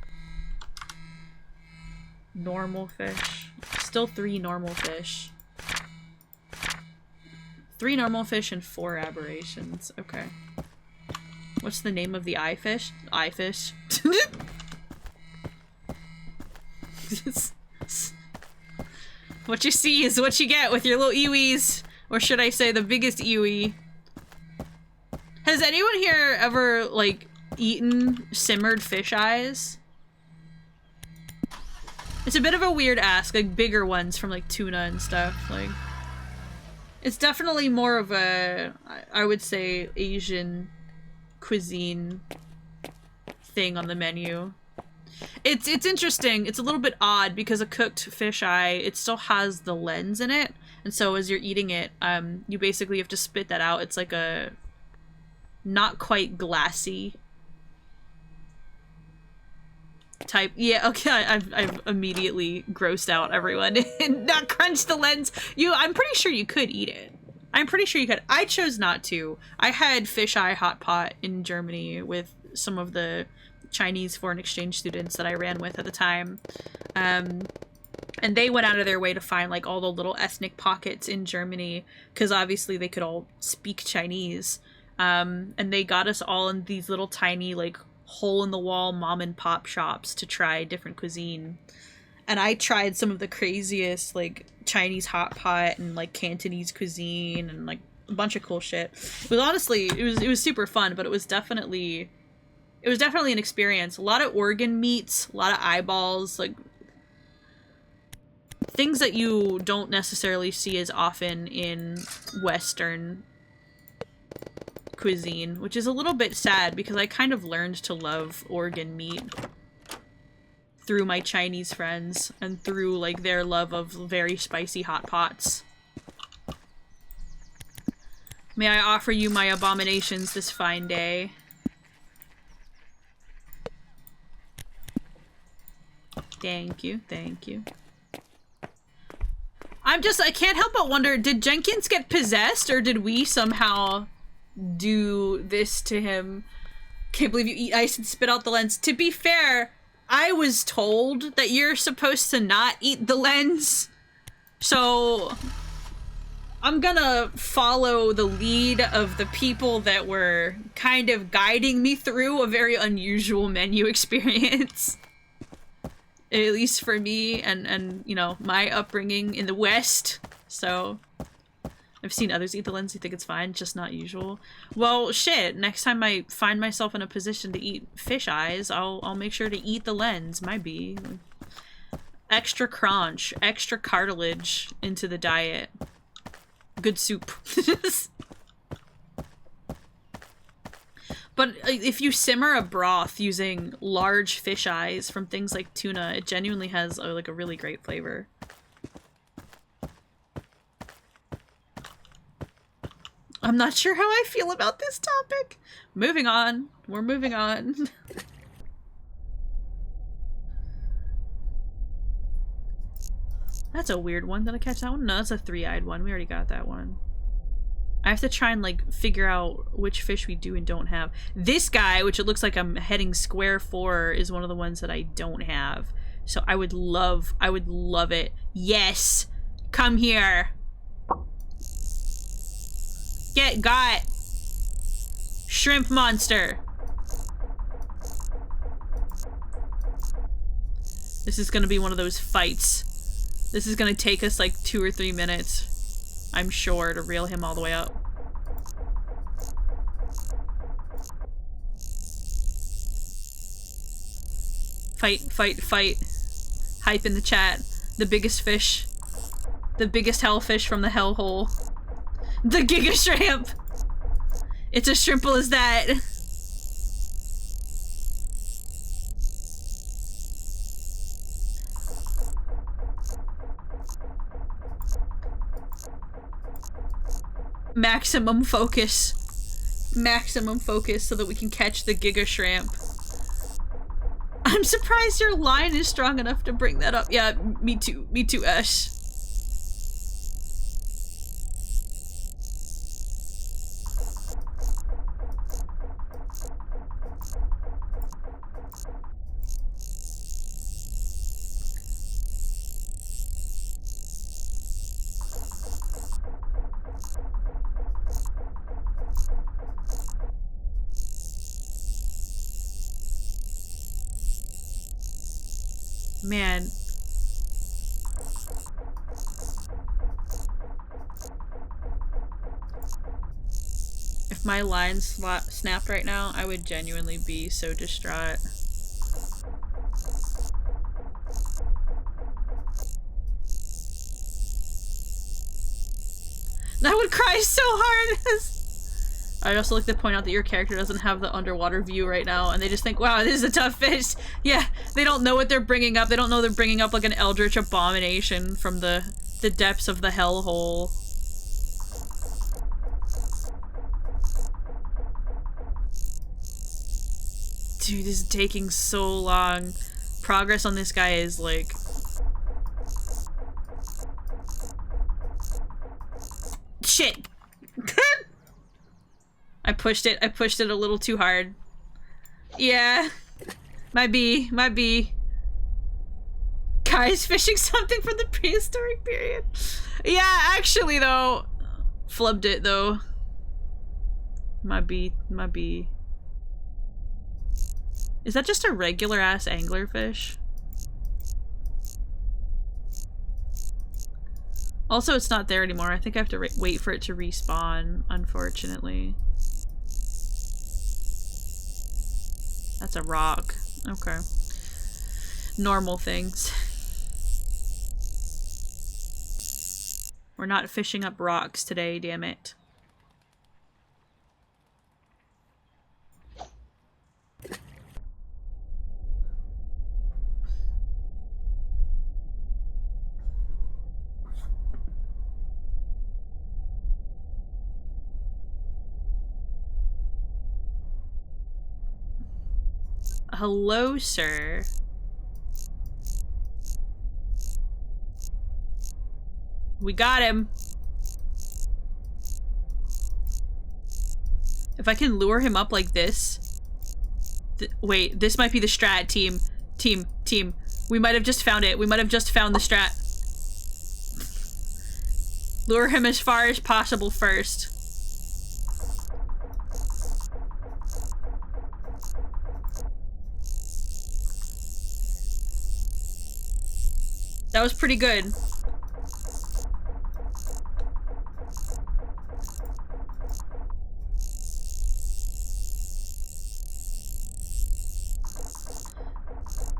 normal fish? Still 3 normal fish. 3 normal fish and 4 aberrations. Okay. What's the name of the eye fish? Eye fish. What you see is what you get with your little eewees. Or should I say the biggest eewee. Has anyone here ever, like, eaten simmered fish eyes? It's a bit of a weird ask, like bigger ones from like tuna and stuff. Like, it's definitely more of a, I would say, Asian cuisine thing on the menu. It's interesting. It's a little bit odd because a cooked fish eye, it still has the lens in it, and so as you're eating it, you basically have to spit that out. It's like a not quite glassy type. Yeah, okay, I've immediately grossed out everyone and not crunched the lens. I'm pretty sure you could eat it. I'm pretty sure you could. I chose not to. I had fisheye hot pot in Germany with some of the Chinese foreign exchange students that I ran with at the time. And they went out of their way to find like all the little ethnic pockets in Germany because obviously they could all speak Chinese. And they got us all in these little tiny like hole-in-the-wall mom-and-pop shops to try different cuisine. And I tried some of the craziest, like, Chinese hot pot and, like, Cantonese cuisine and, like, a bunch of cool shit. But honestly, it was super fun, but it was definitely an experience. A lot of organ meats, a lot of eyeballs, like, things that you don't necessarily see as often in Western cuisine, which is a little bit sad because I kind of learned to love organ meat through my Chinese friends and through like their love of very spicy hot pots. May I offer you my abominations this fine day? Thank you, thank you. I can't help but wonder, did Jenkins get possessed or did we somehow do this to him? Can't believe you eat ice and spit out the lens. To be fair, I was told that you're supposed to not eat the lens, so I'm gonna follow the lead of the people that were kind of guiding me through a very unusual menu experience. At least for me and you know, my upbringing in the West, so I've seen others eat the lens. You think it's fine, just not usual. Well, shit. Next time I find myself in a position to eat fish eyes, I'll make sure to eat the lens. Might be extra crunch, extra cartilage into the diet. Good soup. But if you simmer a broth using large fish eyes from things like tuna, it genuinely has like a really great flavor. I'm not sure how I feel about this topic. Moving on. We're moving on. That's a weird one. Did I catch that one? No, that's a three-eyed one. We already got that one. I have to try and like figure out which fish we do and don't have. This guy, which it looks like I'm heading square for, is one of the ones that I don't have. So I would love it. Yes! Come here! Got! Shrimp monster! This is gonna be one of those fights. This is gonna take us like 2 or 3 minutes, I'm sure, to reel him all the way up. Fight, fight, fight. Hype in the chat. The biggest fish. The biggest hellfish from the hellhole. The Giga Shrimp! It's as simple as that. Maximum focus. Maximum focus so that we can catch the Giga Shrimp. I'm surprised your line is strong enough to bring that up. Yeah, me too. Me too, Ash. Man. If my line snapped right now, I would genuinely be so distraught. I would cry so hard! I'd also like to point out that your character doesn't have the underwater view right now, and they just think, wow, this is a tough fish. Yeah, they don't know what they're bringing up. They don't know they're bringing up like an Eldritch abomination from the depths of the hellhole. Dude, this is taking so long. Progress on this guy is like... Shit! I pushed it a little too hard. Yeah. Might be. Kai's fishing something from the prehistoric period. Yeah, actually though. Flubbed it though. Might be. Is that just a regular ass anglerfish? Also, it's not there anymore. I think I have to wait for it to respawn, unfortunately. That's a rock. Okay. Normal things. We're not fishing up rocks today, damn it. Hello, sir. We got him. If I can lure him up like this. Wait, this might be the strat, team. Team. We might have just found it. We might have just found the strat. Lure him as far as possible first. That was pretty good.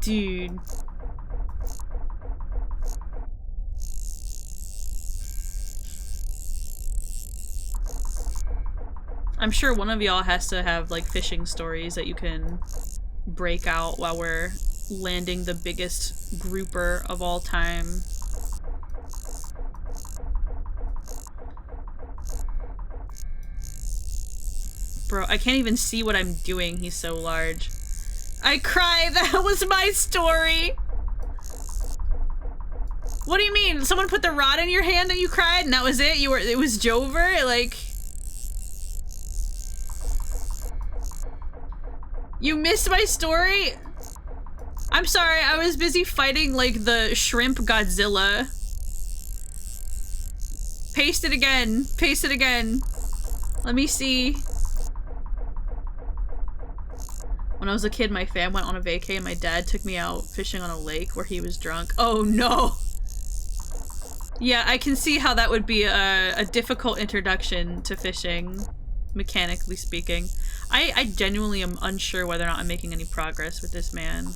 Dude. I'm sure one of y'all has to have like fishing stories that you can break out while we're landing the biggest grouper of all time. Bro, I can't even see what I'm doing. He's so large. I cried. That was my story. What do you mean? Someone put the rod in your hand and you cried and that was it? It was Jover? Like... You missed my story? I'm sorry, I was busy fighting like the shrimp Godzilla. Paste it again. Paste it again. Let me see. When I was a kid, my fam went on a vacay and my dad took me out fishing on a lake where he was drunk. Oh no! Yeah, I can see how that would be a difficult introduction to fishing, mechanically speaking. I genuinely am unsure whether or not I'm making any progress with this man.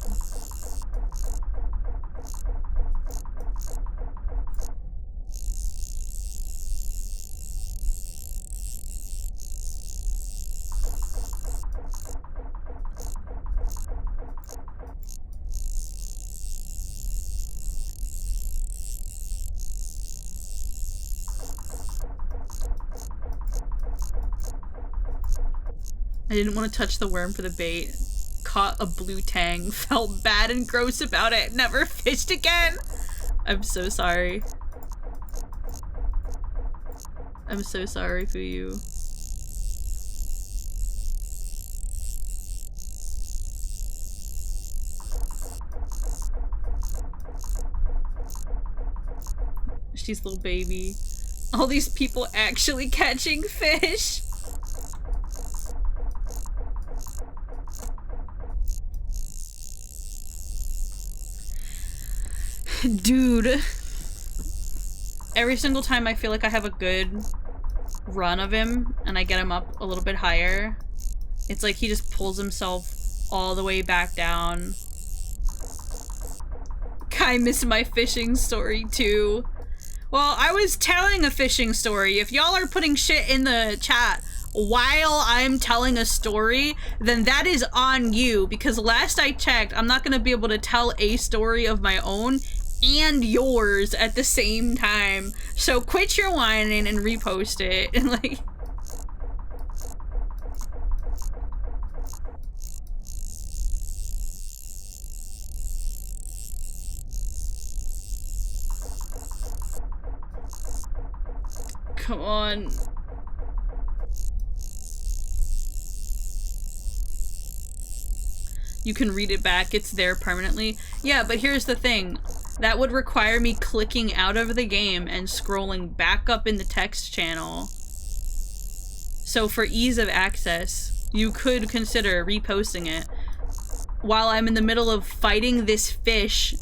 I didn't want to touch the worm for the bait. Caught a blue tang. Felt bad and gross about it. Never fished again. I'm so sorry. I'm so sorry for you. She's a little baby. All these people actually catching fish. Dude, every single time I feel like I have a good run of him and I get him up a little bit higher, it's like he just pulls himself all the way back down. I miss my fishing story too. Well, I was telling a fishing story. If y'all are putting shit in the chat while I'm telling a story, then that is on you, because last I checked, I'm not gonna be able to tell a story of my own and yours at the same time. So quit your whining and repost it. And like... Come on. You can read it back, it's there permanently. Yeah, but here's the thing. That would require me clicking out of the game and scrolling back up in the text channel. So for ease of access, you could consider reposting it while I'm in the middle of fighting this fish.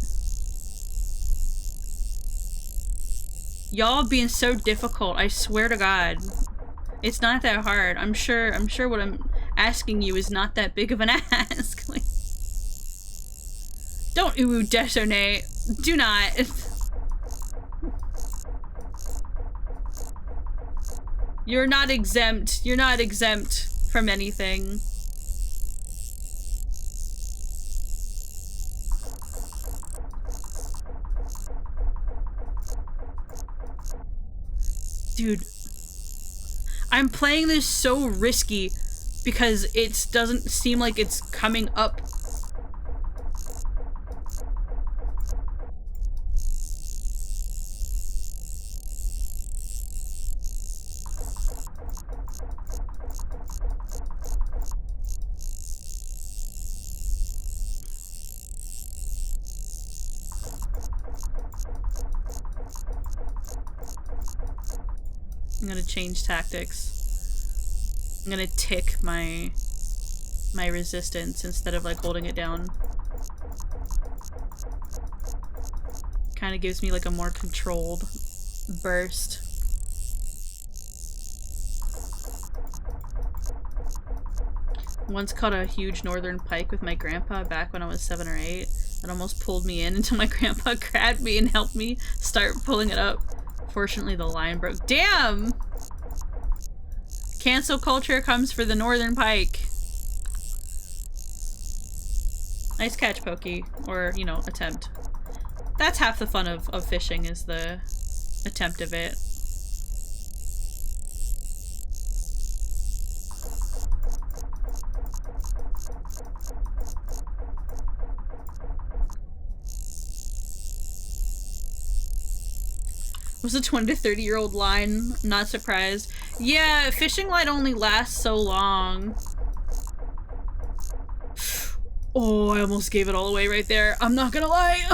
Y'all being so difficult, I swear to God. It's not that hard. I'm sure what I'm asking you is not that big of an ask. Like, don't detonate. Do not. You're not exempt. You're not exempt from anything. Dude, I'm playing this so risky because it doesn't seem like it's coming up. I'm gonna change tactics. I'm gonna tick my resistance instead of like holding it down. Kind of gives me like a more controlled burst. Once caught a huge northern pike with my grandpa back when I was 7 or 8. It almost pulled me in until my grandpa grabbed me and helped me start pulling it up. Fortunately, the line broke. Damn! Cancel culture comes for the northern pike. Nice catch, Pokey. Or, you know, attempt. That's half the fun of fishing, is the attempt of it. Was a 20 to 30-year-old line. Not surprised. Yeah, fishing line only lasts so long. Oh, I almost gave it all away right there. I'm not gonna lie.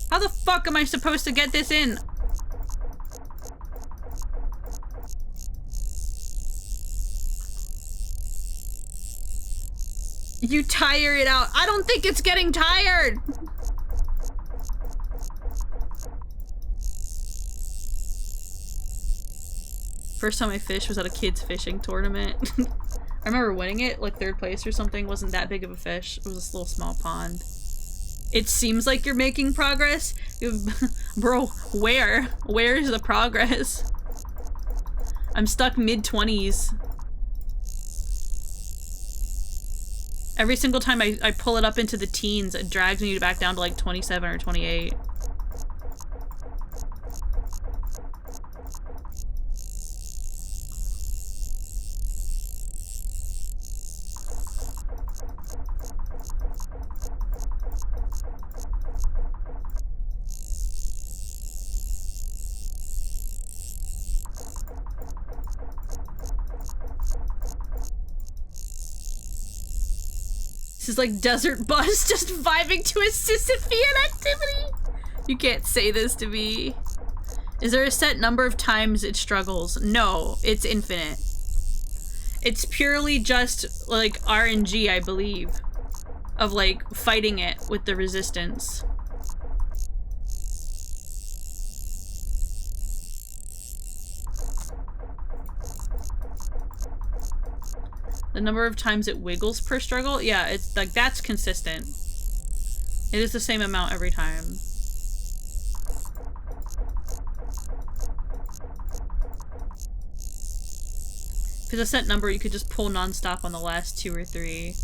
How the fuck am I supposed to get this in? You tire it out. I don't think it's getting tired. First time I fished was at a kids fishing tournament. I remember winning it, like 3rd place or something. Wasn't that big of a fish. It was this little small pond. It seems like you're making progress. Bro, where? Where is the progress? I'm stuck mid-20s. Every single time I pull it up into the teens, it drags me back down to like 27 or 28. This is like Desert Bus just vibing to a Sisyphean activity. You can't say this to me. Is there a set number of times it struggles? No, it's infinite. It's purely just like RNG, I believe, of like fighting it with the resistance. The number of times it wiggles per struggle? Yeah, it's like, that's consistent. It is the same amount every time. If it's a set number, you could just pull non-stop on the last 2 or 3.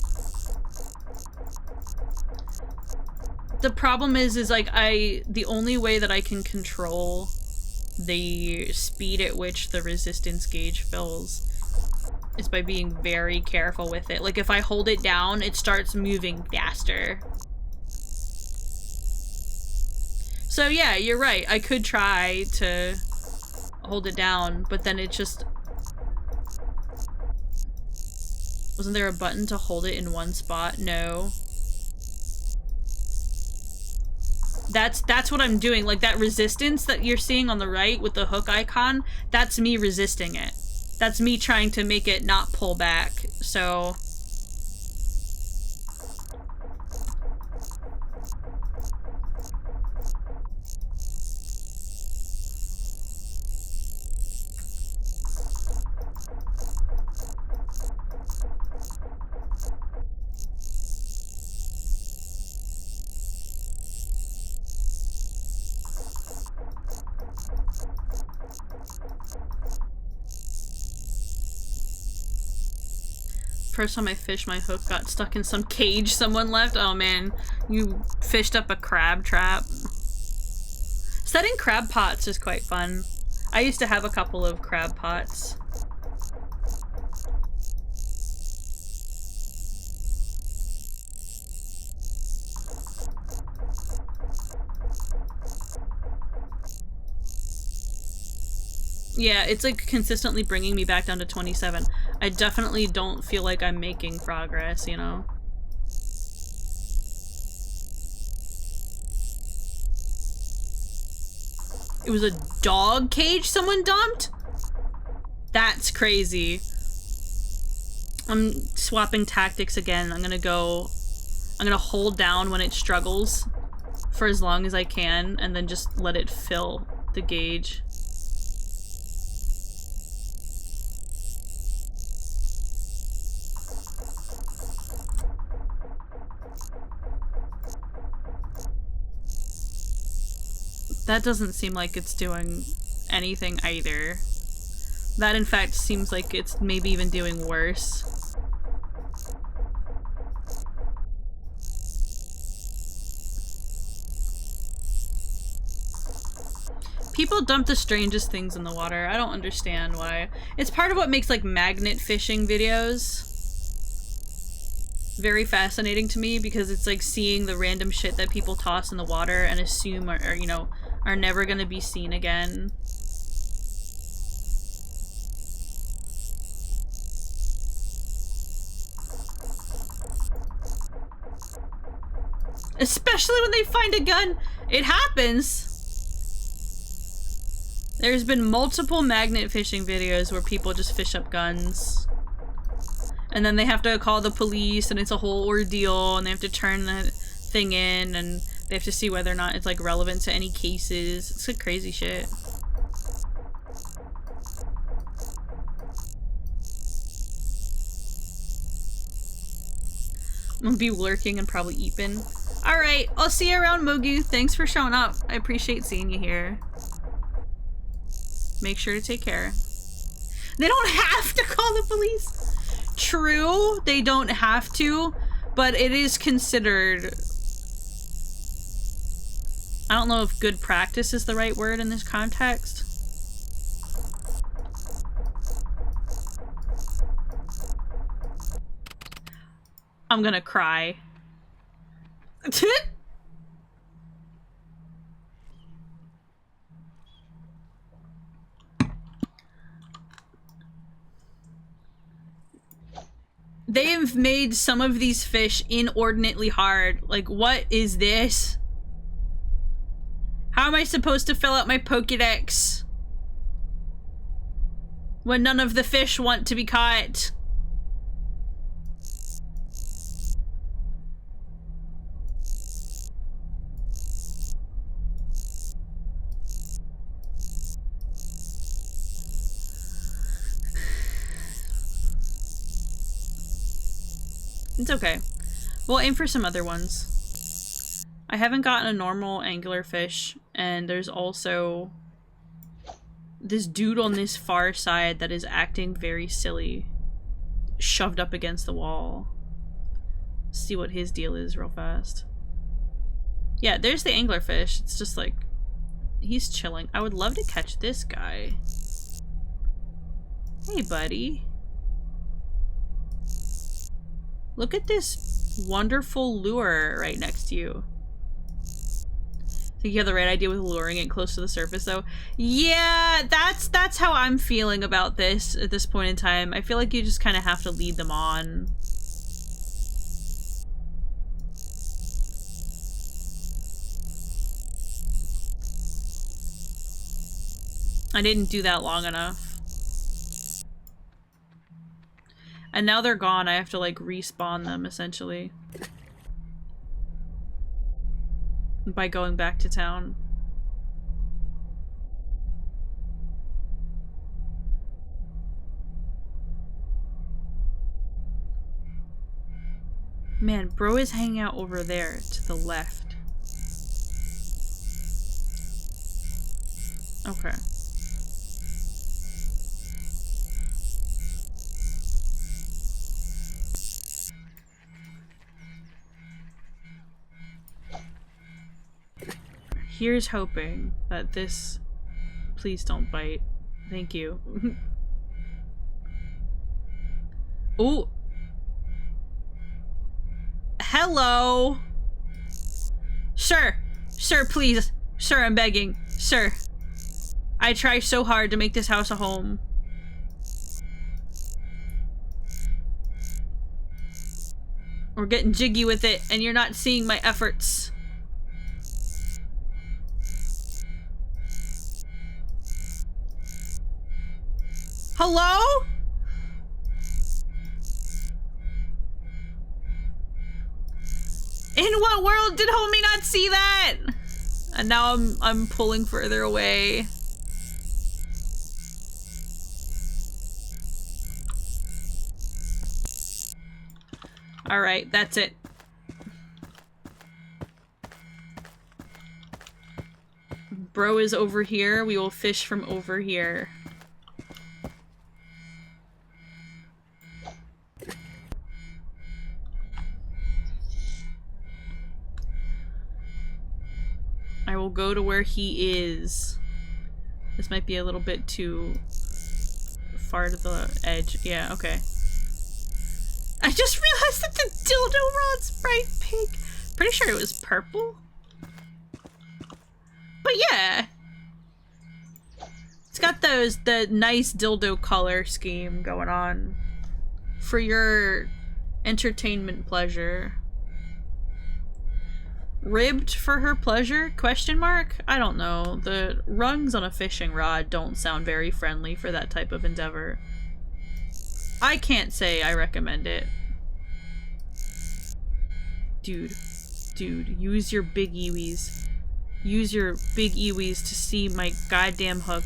The problem is like the only way that I can control the speed at which the resistance gauge fills is by being very careful with it. Like if I hold it down, it starts moving faster. So yeah, you're right. I could try to hold it down, but then it just... Wasn't there a button to hold it in one spot? No. That's what I'm doing. Like that resistance that you're seeing on the right with the hook icon, that's me resisting it. That's me trying to make it not pull back, so... First time I fished, my hook got stuck in some cage someone left. Oh man, you fished up a crab trap. Setting crab pots is quite fun. I used to have a couple of crab pots. Yeah, it's like consistently bringing me back down to 27. I definitely don't feel like I'm making progress, you know? It was a dog cage someone dumped? That's crazy. I'm swapping tactics again. I'm gonna hold down when it struggles for as long as I can and then just let it fill the gauge. That doesn't seem like it's doing anything either. That in fact seems like it's maybe even doing worse. People dump the strangest things in the water. I don't understand why. It's part of what makes like magnet fishing videos. very fascinating to me because it's like seeing the random shit that people toss in the water and assume are you know, are never gonna be seen again. Especially when they find a gun. It happens. There's been multiple magnet fishing videos where people just fish up guns. And then they have to call the police and it's a whole ordeal and they have to turn the thing in and they have to see whether or not it's like relevant to any cases. It's like crazy shit. I'm gonna be lurking and probably eeping. Alright, I'll see you around, Mogu. Thanks for showing up. I appreciate seeing you here. Make sure to take care. They don't have to call the police. True, they don't have to, but it is considered... I don't know if good practice is the right word in this context. I'm gonna cry. They have made some of these fish inordinately hard. Like, what is this? How am I supposed to fill out my Pokédex when none of the fish want to be caught? It's okay. We'll aim for some other ones. I haven't gotten a normal angular fish, and there's also this dude on this far side that is acting very silly. Shoved up against the wall. See what his deal is real fast. Yeah, there's the anglerfish. It's just like, he's chilling. I would love to catch this guy. Hey, buddy. Look at this wonderful lure right next to you. Think you have the right idea with luring it close to the surface, though? Yeah, that's how I'm feeling about this at this point in time. I feel like you just kind of have to lead them on. I didn't do that long enough. And now they're gone, I have to like respawn them essentially. By going back to town. Man, bro is hanging out over there to the left. Okay. Here's hoping that this... Please don't bite. Thank you. Ooh! Hello! Sir! Sir, please! Sir, I'm begging. Sir. I try so hard to make this house a home. We're getting jiggy with it, and you're not seeing my efforts. Hello? In what world did homie not see that? And now I'm pulling further away. All right, that's it. Bro is over here. We will fish from over here. I will go to where he is. This might be a little bit too far to the edge. Yeah, okay. I just realized that the dildo rod's bright pink. Pretty sure it was purple. But yeah. It's got the nice dildo color scheme going on for your entertainment pleasure. Ribbed for her pleasure? Question mark? I don't know. The rungs on a fishing rod don't sound very friendly for that type of endeavor. I can't say I recommend it. Dude, use your big eewees. Use your big eewees to see my goddamn hook.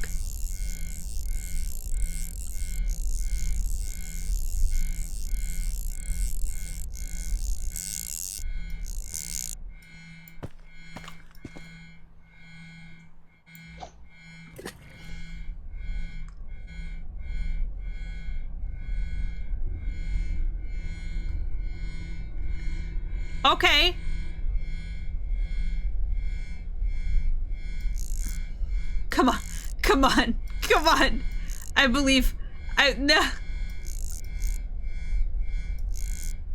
Okay. Come on. Come on. Come on. I believe. No.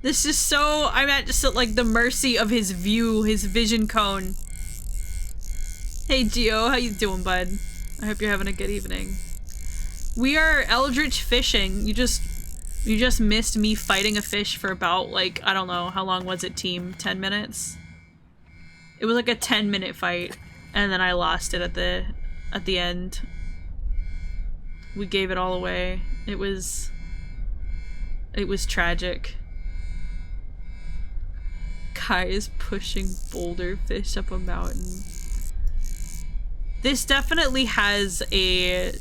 This is so. I'm at just at like the mercy of his view, his vision cone. Hey Gio, how you doing, bud? I hope you're having a good evening. We are Eldritch fishing. You just missed me fighting a fish for about, like, I don't know, how long was it, team? 10 minutes? It was like a 10-minute fight, and then I lost it at the end. We gave it all away. It was tragic. Kai is pushing boulder fish up a mountain. This definitely has a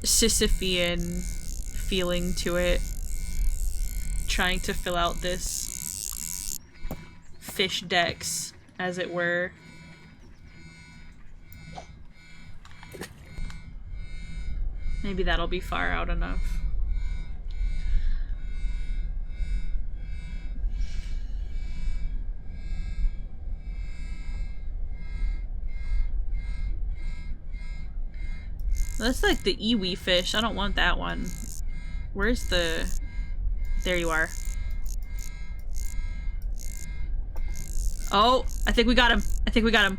Sisyphean feeling to it, trying to fill out this fish decks, as it were. Maybe that'll be far out enough. That's like the iwi fish. I don't want that one. Where's the... There you are. Oh, I think we got him. I think we got him.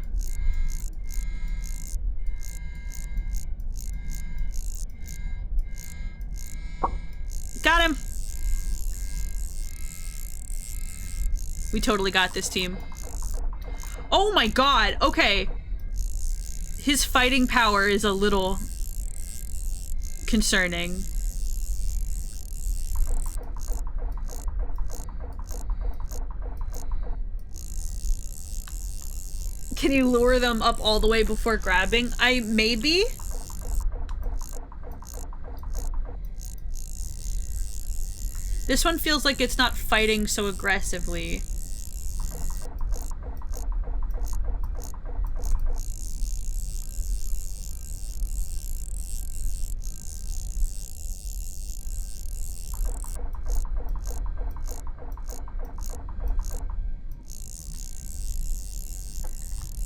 Got him! We totally got this, team. Oh my god, okay. His fighting power is a little concerning. Can you lure them up all the way before grabbing? Maybe? This one feels like it's not fighting so aggressively.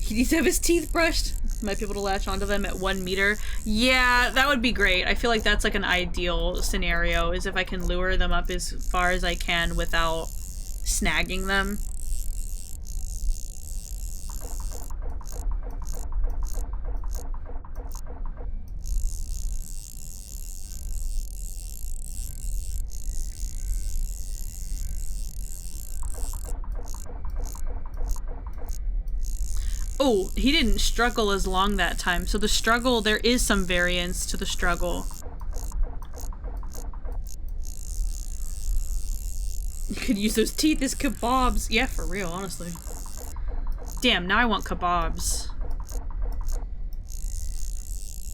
He needs to have his teeth brushed. Might be able to latch onto them at 1 meter. Yeah, that would be great. I feel like that's like an ideal scenario, is if I can lure them up as far as I can without snagging them. Oh, he didn't struggle as long that time. So the struggle, there is some variance to the struggle. You could use those teeth as kebabs. Yeah, for real, honestly. Damn, now I want kebabs.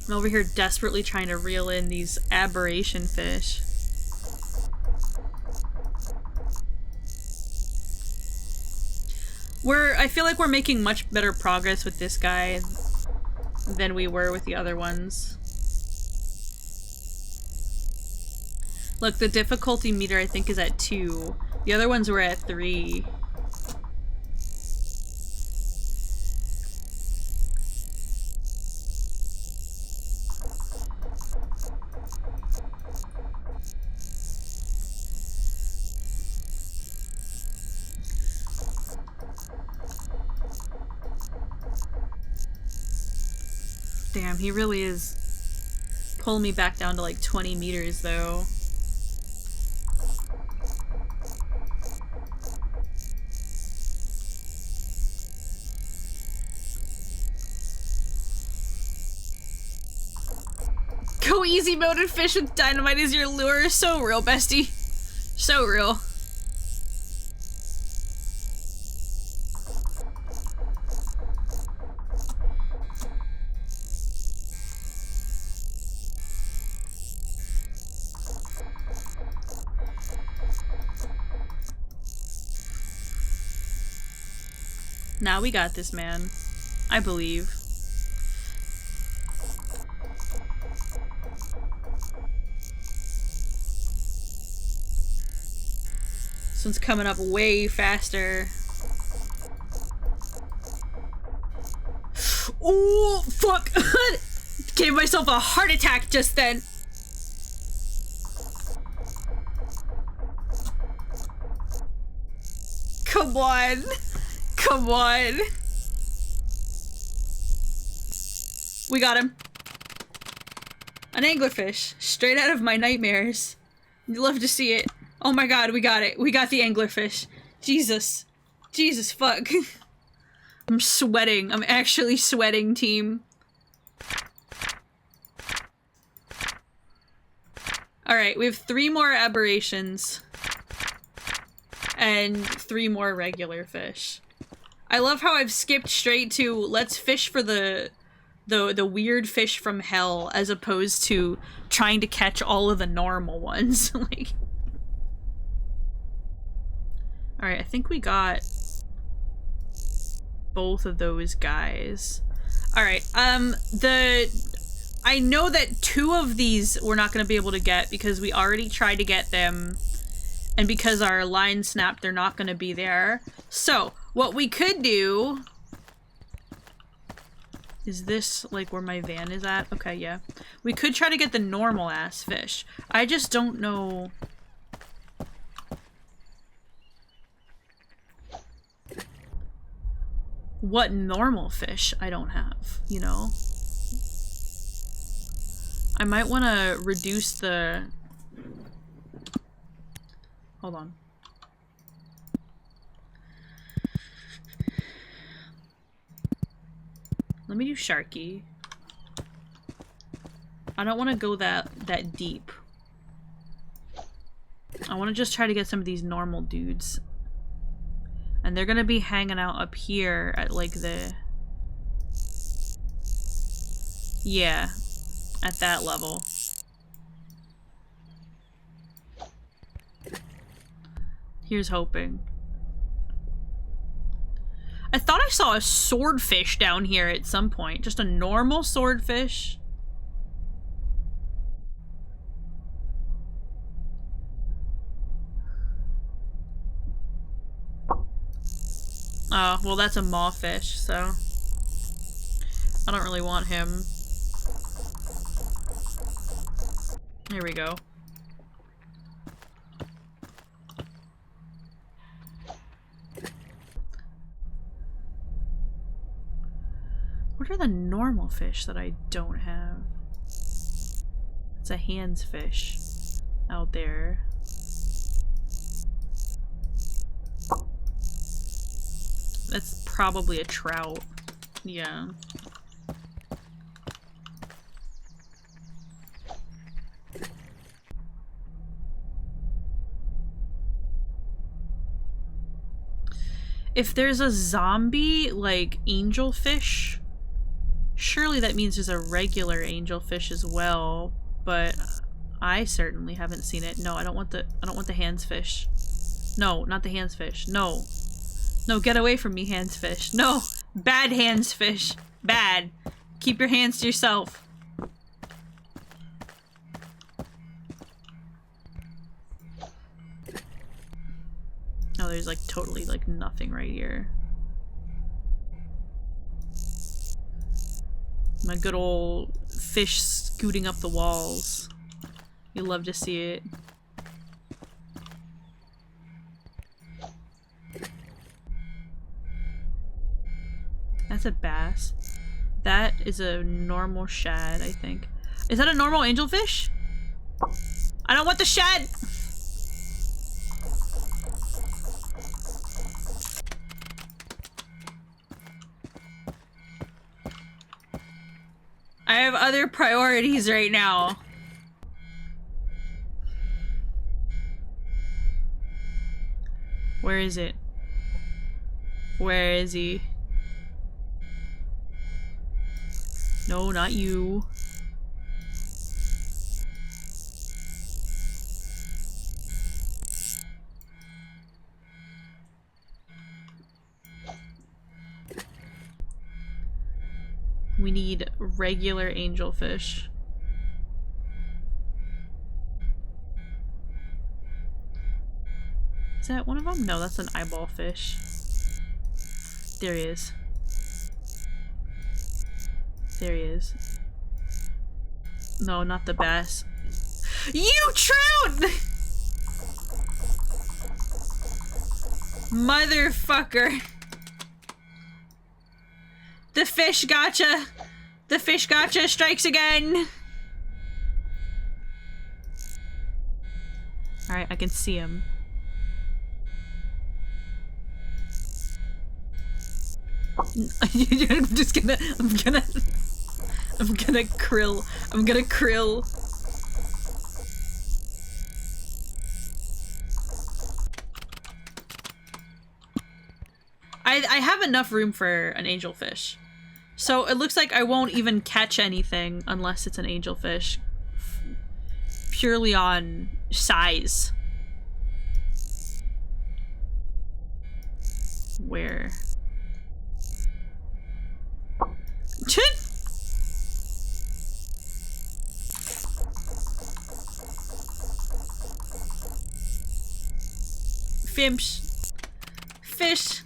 I'm over here desperately trying to reel in these aberration fish. I feel like we're making much better progress with this guy than we were with the other ones. Look, the difficulty meter I think is at 2. The other ones were at 3. Damn, he really is pulling me back down to like 20 meters though. Go easy mode and fish with dynamite as your lure. So real, bestie. So real. Now we got this, man. I believe. This one's coming up way faster. Oh, fuck! Gave myself a heart attack just then. Come on. Come on. We got him. An anglerfish. Straight out of my nightmares. You'd love to see it. Oh my god, we got it. We got the anglerfish. Jesus. Jesus fuck. I'm sweating. I'm actually sweating, team. Alright, we have 3 more aberrations. And 3 more regular fish. I love how I've skipped straight to let's fish for the weird fish from hell as opposed to trying to catch all of the normal ones. Like, all right, I think we got both of those guys. All right, I know that 2 of these we're not going to be able to get because we already tried to get them, and because our line snapped, they're not going to be there. So what we could do is this, like, where my van is at? Okay, yeah. We could try to get the normal ass fish. I just don't know. What normal fish I don't have, you know? I might want to reduce the... Hold on. Let me do Sharky. I don't want to go that deep. I want to just try to get some of these normal dudes. And they're gonna be hanging out up here at like the... Yeah. At that level. Here's hoping. I thought I saw a swordfish down here at some point. Just a normal swordfish. Oh, well that's a mawfish, so... I don't really want him. Here we go. What are the normal fish that I don't have? It's a hands fish out there. That's probably a trout. Yeah. If there's a zombie, like, angelfish, surely that means there's a regular angelfish as well, but I certainly haven't seen it. No, I don't want the hands fish. No, not the hands fish. No. No, get away from me, hands fish. No! Bad hands fish. Bad. Keep your hands to yourself. Oh, there's like totally like nothing right here. My good old fish scooting up the walls. You love to see it. That's a bass. That is a normal shad, I think. Is that a normal angelfish? I don't want the shad! I have other priorities right now. Where is it? Where is he? No, not you. We need regular angelfish. Is that one of them? No, that's an eyeball fish. There he is. There he is. No, not the bass. You trout! Motherfucker. The fish gotcha! The fish gotcha strikes again! Alright, I can see him. I'm just gonna, I'm gonna krill. I have enough room for an angelfish. So it looks like I won't even catch anything unless it's an angelfish. Purely on size. Where? Fish. Fish.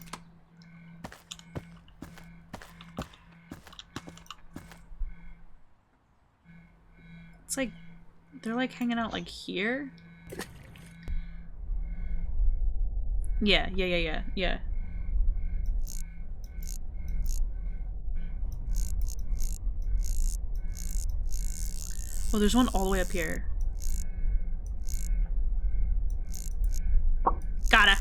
It's like they're like hanging out like here. Yeah. Oh, there's one all the way up here. Gotta.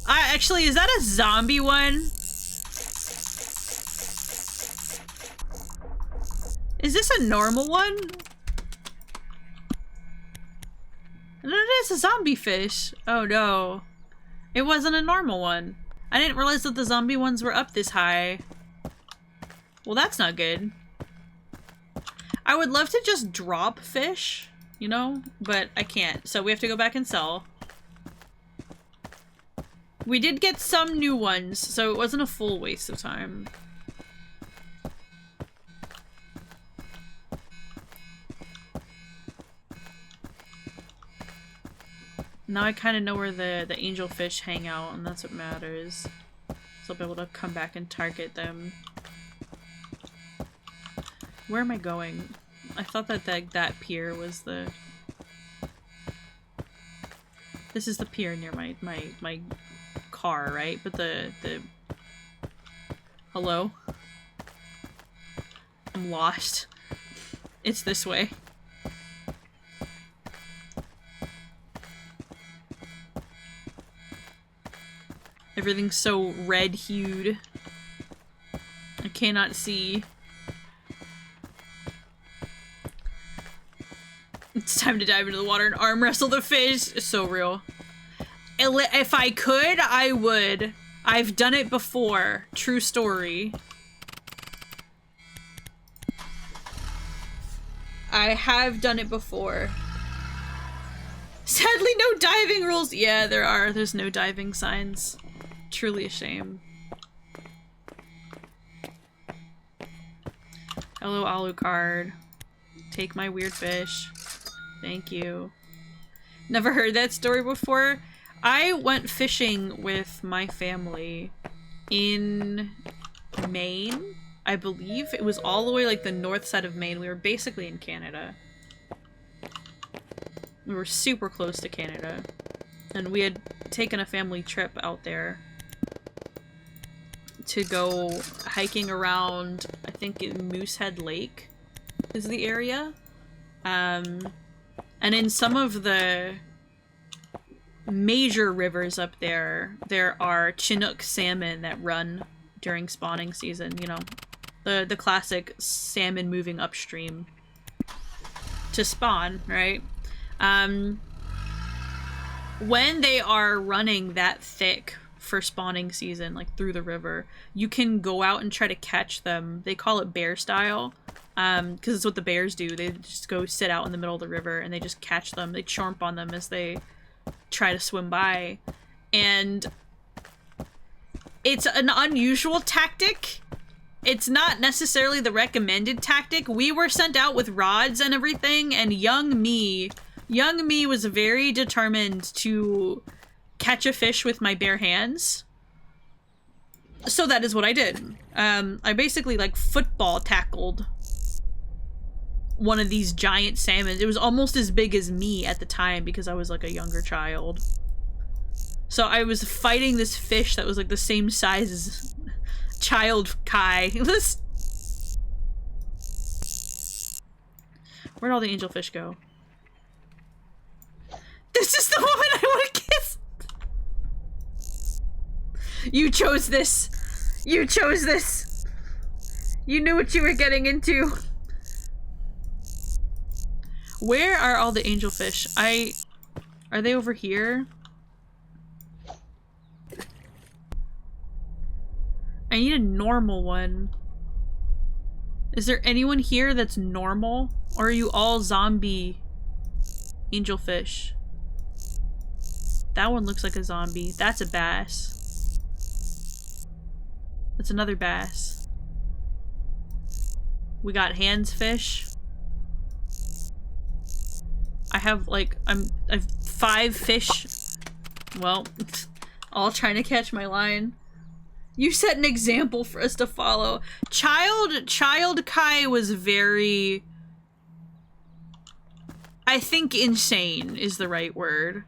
Actually, is that a zombie one? Is this a normal one? No, it is a zombie fish. Oh no. It wasn't a normal one. I didn't realize that the zombie ones were up this high. Well, that's not good. I would love to just drop fish, you know, but I can't. So we have to go back and sell. We did get some new ones, so it wasn't a full waste of time. Now I kind of know where the angelfish hang out, and that's what matters. So I'll be able to come back and target them. Where am I going? I thought that that pier was the... This is the pier near my car, right? But the... Hello? I'm lost. It's this way. Everything's so red-hued. I cannot see. It's time to dive into the water and arm wrestle the fish. It's so real. If I could, I would. I've done it before. True story. I have done it before. Sadly, no diving rules. Yeah, there are. There's no diving signs. Truly a shame. Hello, Alucard. Take my weird fish. Thank you. Never heard that story before. I went fishing with my family in Maine, I believe. It was all the way like the north side of Maine. We were basically in Canada. We were super close to Canada. And we had taken a family trip out there to go hiking around, I think in Moosehead Lake is the area. And in some of the major rivers up there, there are Chinook salmon that run during spawning season, you know. The classic salmon moving upstream to spawn, right? When they are running that thick for spawning season, like through the river, you can go out and try to catch them. They call it bear style, because it's what the bears do. They just go sit out in the middle of the river and they just catch them. They chomp on them as they try to swim by. And it's an unusual tactic. It's not necessarily the recommended tactic. We were sent out with rods and everything, and young me was very determined to catch a fish with my bare hands. So that is what I did. I basically like football tackled one of these giant salmon. It was almost as big as me at the time because I was like a younger child. So I was fighting this fish that was like the same size as child Kai. Where'd all the angelfish go? This is the woman I want to kiss! You chose this! You chose this! You knew what you were getting into! Where are all the angelfish? Are they over here? I need a normal one. Is there anyone here that's normal? Or are you all zombie angelfish? That one looks like a zombie. That's a bass. That's another bass. We got hands fish. I have like, I have 5 fish. Well, all trying to catch my line. You set an example for us to follow. Child Kai was very, I think insane is the right word.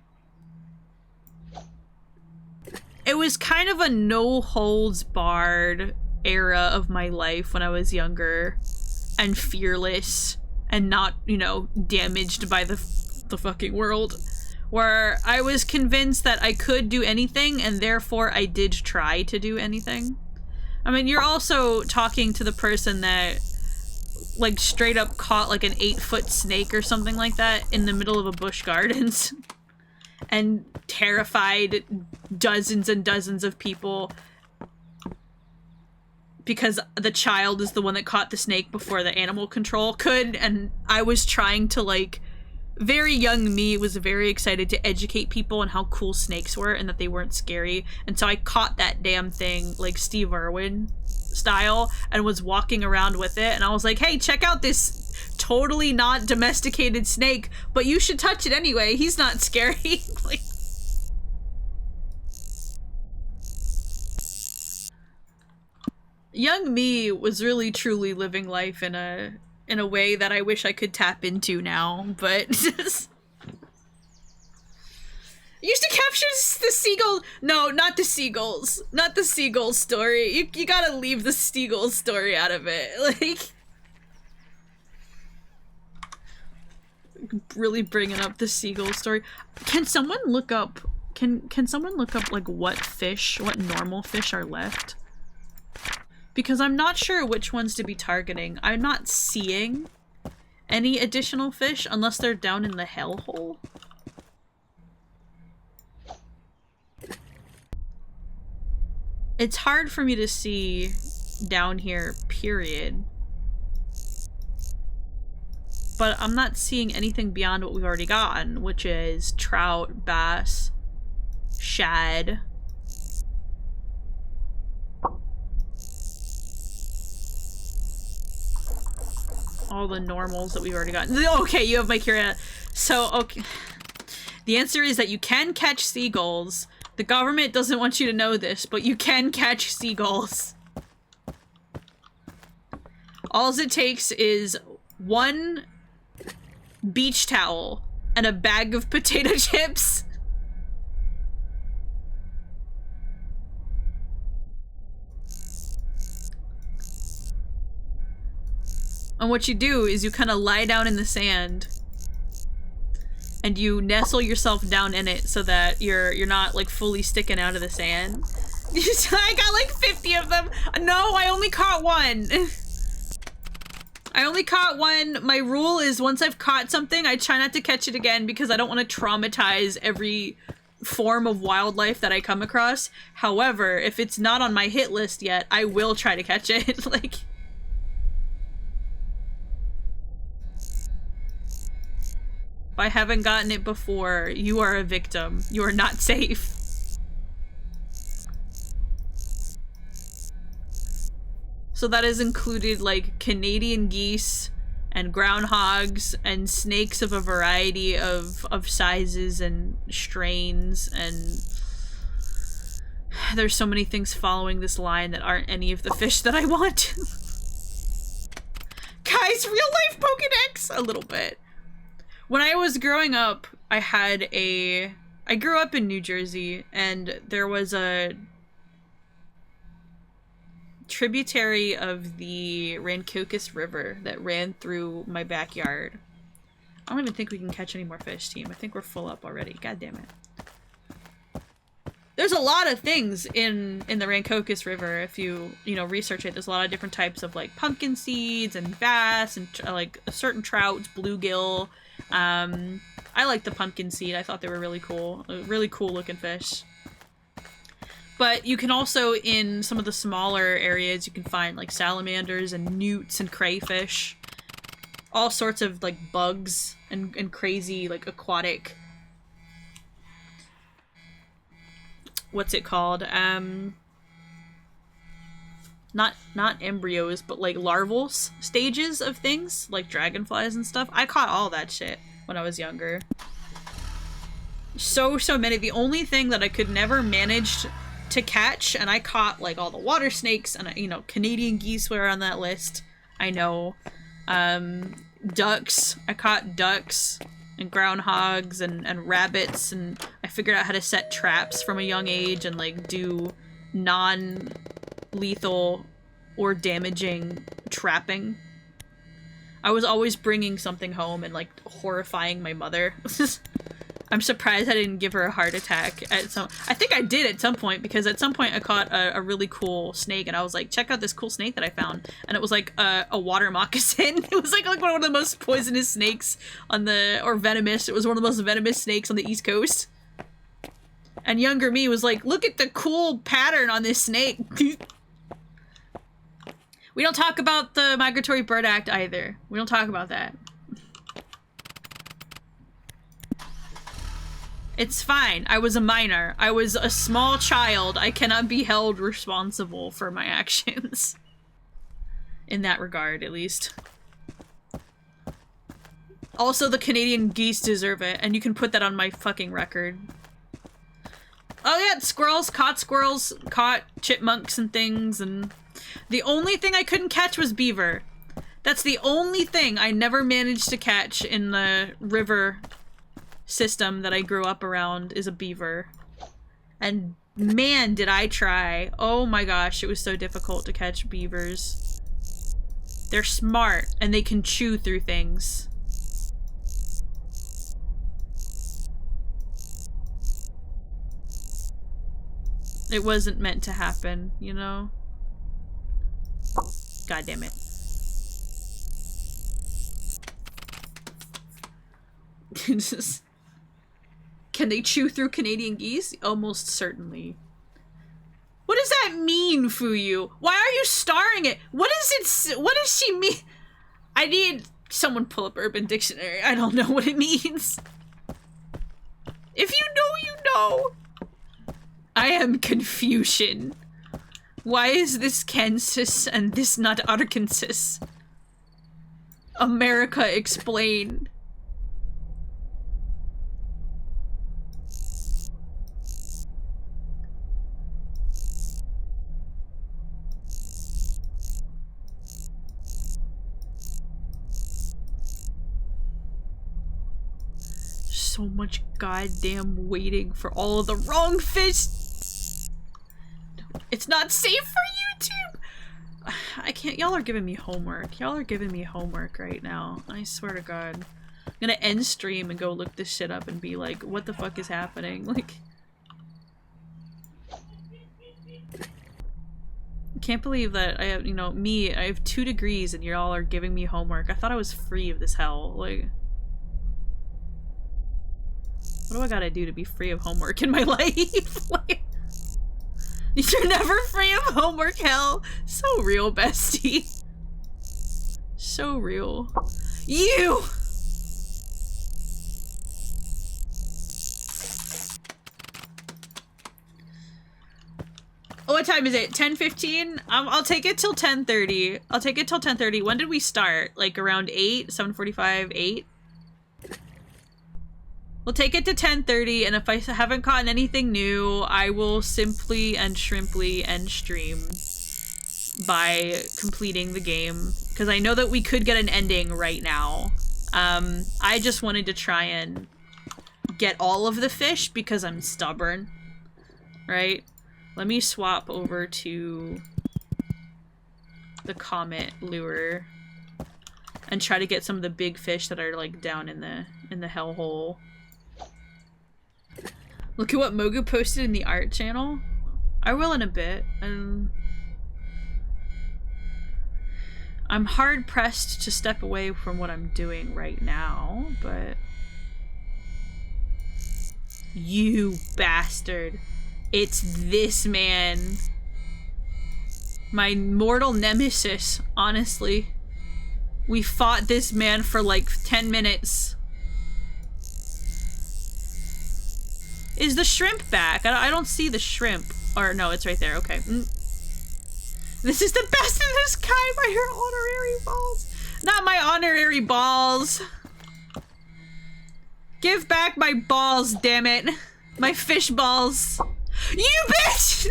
It was kind of a no-holds-barred era of my life when I was younger and fearless and not, you know, damaged by the fucking world, where I was convinced that I could do anything and therefore I did try to do anything. I mean, you're also talking to the person that like straight up caught like an 8-foot snake or something like that in the middle of a busch gardens and terrified dozens and dozens of people because the child is the one that caught the snake before the animal control could, and I was trying to like, very young me was very excited to educate people on how cool snakes were and that they weren't scary, and so I caught that damn thing like Steve Irwin style and was walking around with it, and I was like, hey, check out this totally not domesticated snake, but you should touch it anyway, he's not scary. Like, young me was really truly living life in a way that I wish I could tap into now, but just used to capture the seagull. No, not the seagulls. Not the seagull story. You gotta leave the seagull story out of it. Like, really bringing up the seagull story. Can someone look up? Can someone look up like what normal fish are left? Because I'm not sure which ones to be targeting. I'm not seeing any additional fish unless they're down in the hellhole. It's hard for me to see down here, period. But I'm not seeing anything beyond what we've already gotten, which is trout, bass, shad. All the normals that we've already gotten. Okay, you have my curiosity. So, okay. The answer is that you can catch seagulls. The government doesn't want you to know this, but you can catch seagulls. All it takes is 1 beach towel and a bag of potato chips. And what you do is you kind of lie down in the sand and you nestle yourself down in it so that you're not like fully sticking out of the sand. I got like 50 of them. No, I only caught one. I only caught one. My rule is once I've caught something, I try not to catch it again because I don't want to traumatize every form of wildlife that I come across. However, if it's not on my hit list yet, I will try to catch it. Like, if I haven't gotten it before, you are a victim. You are not safe. So that has included like Canadian geese and groundhogs and snakes of a variety of sizes and strains, and there's so many things following this line that aren't any of the fish that I want. Guys, real life Pokedex! A little bit. When I was growing up, I grew up in New Jersey, and there was a tributary of the Rancocas River that ran through my backyard. I don't even think we can catch any more fish, team. I think we're full up already. God damn it. There's a lot of things in the Rancocas River. If you research it, there's a lot of different types of like pumpkin seeds and bass and like certain trouts, bluegill. I like the pumpkin seed. I thought they were really cool. Really cool looking fish. But you can also, in some of the smaller areas, you can find like salamanders and newts and crayfish. All sorts of like bugs and crazy like aquatic, what's it called? Not embryos, but like larval stages of things, like dragonflies and stuff. I caught all that shit when I was younger. So many. The only thing that I could never manage to catch, and I caught like all the water snakes, and Canadian geese were on that list. I know. Ducks. I caught ducks and groundhogs and rabbits, and I figured out how to set traps from a young age and like do non-lethal or damaging trapping. I was always bringing something home and like horrifying my mother. I'm surprised I didn't give her a heart attack at some. I think I did at some point, because at some point I caught a really cool snake, and I was like, check out this cool snake that I found, and it was like a water moccasin. It was like one of the most poisonous snakes on or venomous. It was one of the most venomous snakes on the East Coast. And younger me was like, look at the cool pattern on this snake. We don't talk about the Migratory Bird Act either. We don't talk about that. It's fine. I was a minor. I was a small child. I cannot be held responsible for my actions. In that regard, at least. Also, the Canadian geese deserve it, and you can put that on my fucking record. Oh yeah, squirrels, caught chipmunks and things, and the only thing I couldn't catch was beaver. That's the only thing I never managed to catch in the river system that I grew up around, is a beaver. And man, did I try. Oh my gosh, it was so difficult to catch beavers. They're smart, and they can chew through things. It wasn't meant to happen, you know? God damn it. Can they chew through Canadian geese? Almost certainly. What does that mean, Fuyu? Why are you starring it? What does she mean? I need someone pull up Urban Dictionary. I don't know what it means. If you know, you know. I am Confucian. Why is this Kansas and this not Arkansas? America, explain. So much goddamn waiting for all of the wrong fish. It's not safe for YouTube. I can't. Y'all are giving me homework. Y'all are giving me homework right now. I swear to God. I'm gonna end stream and go look this shit up and be like, what the fuck is happening? Like, I can't believe that I have, you know, I have 2 degrees and y'all are giving me homework. I thought I was free of this hell. Like, what do I gotta do to be free of homework in my life? Like, you're never free of homework, hell. So real, bestie. So real. You! Oh, what time is it? 10:15? I'll take it till 10:30. I'll take it till 10:30. When did we start? Like around 8? 7:45? 8? We'll take it to 10:30, and if I haven't caught anything new, I will simply and shrimply end stream by completing the game. Because I know that we could get an ending right now. I just wanted to try and get all of the fish because I'm stubborn. Right? Let me swap over to the comet lure and try to get some of the big fish that are like down in the hellhole. Look at what Mogu posted in the art channel. I will in a bit. I'm hard pressed to step away from what I'm doing right now, but you bastard. It's this man. My mortal nemesis, honestly. We fought this man for like 10 minutes. Is the shrimp back? I don't see the shrimp. Or no, it's right there. Okay. This is the best in the sky by your honorary balls. Not my honorary balls. Give back my balls, damn it. My fish balls. You bitch!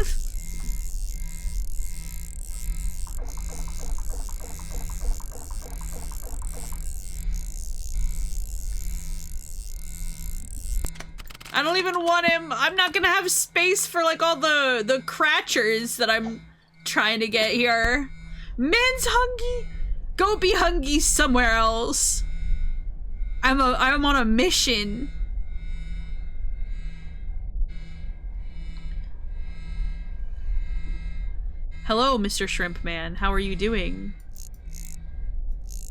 I don't even want him. I'm not gonna have space for like all the cratchers that I'm trying to get here. Man's hungry. Go be hungry somewhere else. I'm on a mission. Hello, Mr. Shrimp Man. How are you doing?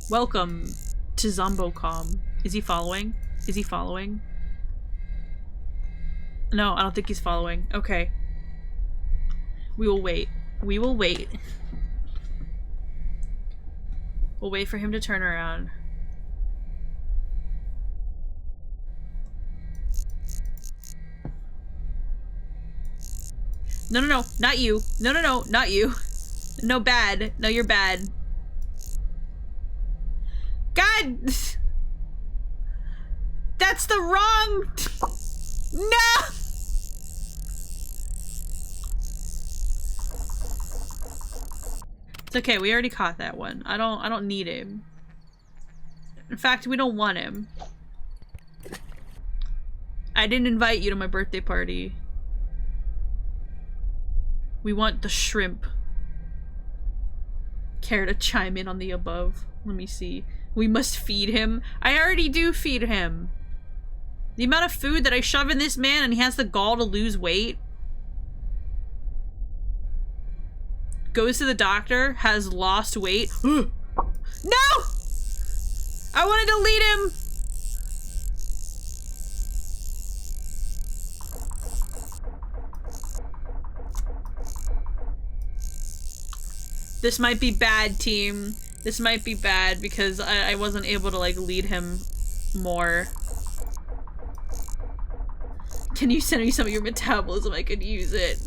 Welcome to Zombocom. Is he following? Is he following? No, I don't think he's following. Okay. We will wait. We will wait. We'll wait for him to turn around. No, no, no, not you. No, no, no, not you. No, bad. No, you're bad. God! That's the wrong... No! It's okay, we already caught that one. I don't need him. In fact, we don't want him. I didn't invite you to my birthday party. We want the shrimp. Care to chime in on the above? Let me see. We must feed him. I already do feed him. The amount of food that I shove in this man and he has the gall to lose weight. Goes to the doctor, has lost weight. No! I wanted to lead him! This might be bad, team. This might be bad because I wasn't able to like lead him more. Can you send me some of your metabolism? I could use it.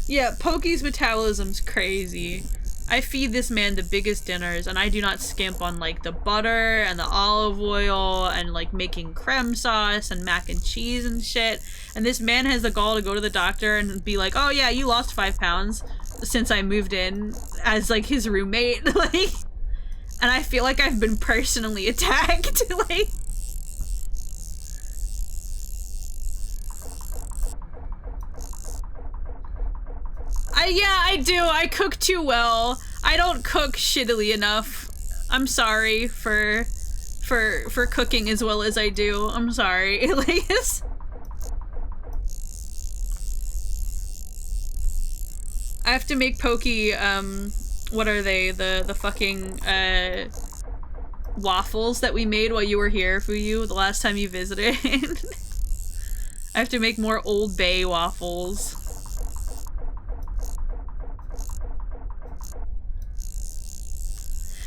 Yeah, Pokey's metabolism's crazy. I feed this man the biggest dinners and I do not skimp on like the butter and the olive oil and like making creme sauce and mac and cheese and shit. And this man has the gall to go to the doctor and be like, oh yeah, you lost 5 pounds since I moved in as like his roommate. Like, and I feel like I've been personally attacked. Like, yeah, I do. I cook too well. I don't cook shittily enough. I'm sorry for cooking as well as I do. I'm sorry. Like, it's... I have to make Pokey, what are they? The fucking, waffles that we made while you were here, Fuyu, the last time you visited. I have to make more Old Bay waffles.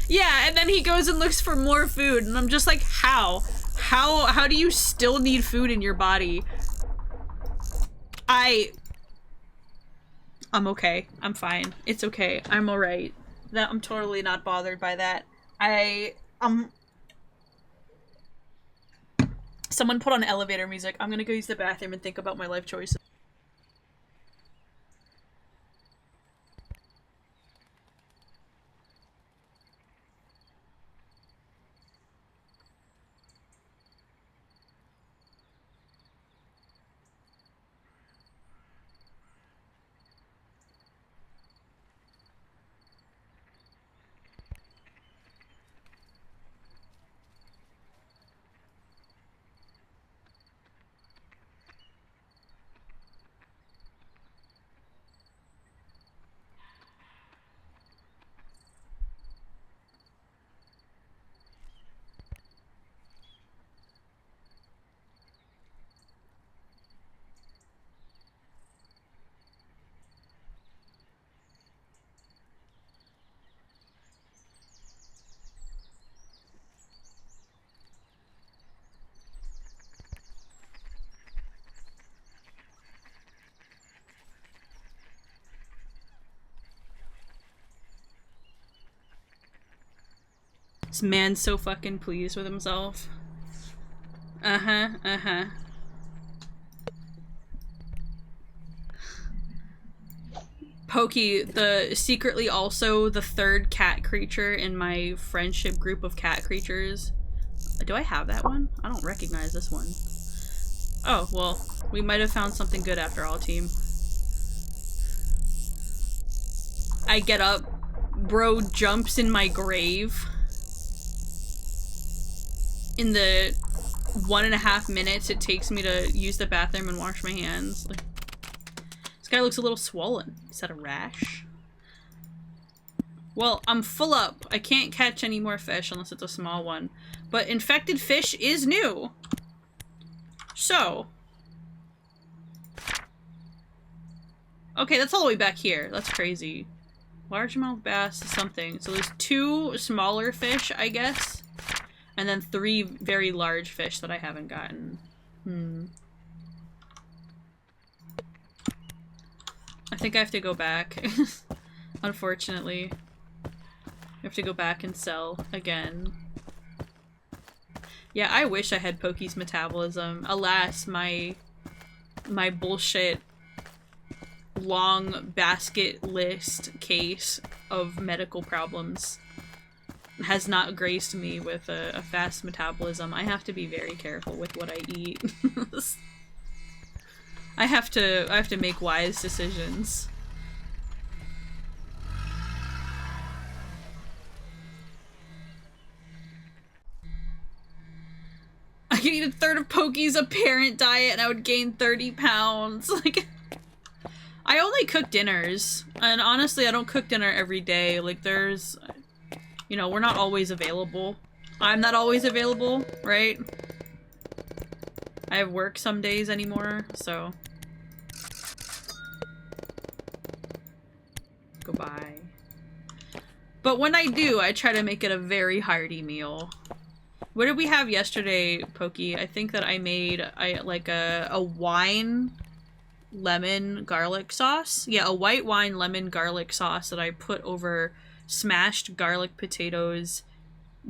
Yeah, and then he goes and looks for more food, and I'm just like, how? How do you still need food in your body? I'm okay. I'm fine. It's okay. I'm alright. I'm totally not bothered by that. Someone put on elevator music. I'm gonna go use the bathroom and think about my life choices. This man's so fucking pleased with himself. Uh-huh, uh-huh. Pokey, secretly also the third cat creature in my friendship group of cat creatures. Do I have that one? I don't recognize this one. Oh, well, we might have found something good after all, team. I get up, bro jumps in my grave. In the 1.5 minutes it takes me to use the bathroom and wash my hands. Like, this guy looks a little swollen. Is that a rash? Well, I'm full up. I can't catch any more fish unless it's a small one. But infected fish is new. So. Okay, that's all the way back here. That's crazy. Largemouth bass is something. So there's 2 smaller fish, I guess. And then 3 very large fish that I haven't gotten. I think I have to go back. Unfortunately. I have to go back and sell again. Yeah, I wish I had Pokey's metabolism. Alas, my bullshit long basket list case of medical problems has not graced me with a fast metabolism. I have to be very careful with what I eat. I have to make wise decisions. I could eat a third of Pokey's apparent diet and I would gain 30 pounds. Like, I only cook dinners, and honestly I don't cook dinner every day. Like, there's, you know, we're not always available. I'm not always available, right? I have work some days anymore, so. Goodbye. But when I do, I try to make it a very hearty meal. What did we have yesterday, Pokey? I think that I made like a wine lemon garlic sauce. Yeah, a white wine lemon garlic sauce that I put over smashed garlic potatoes,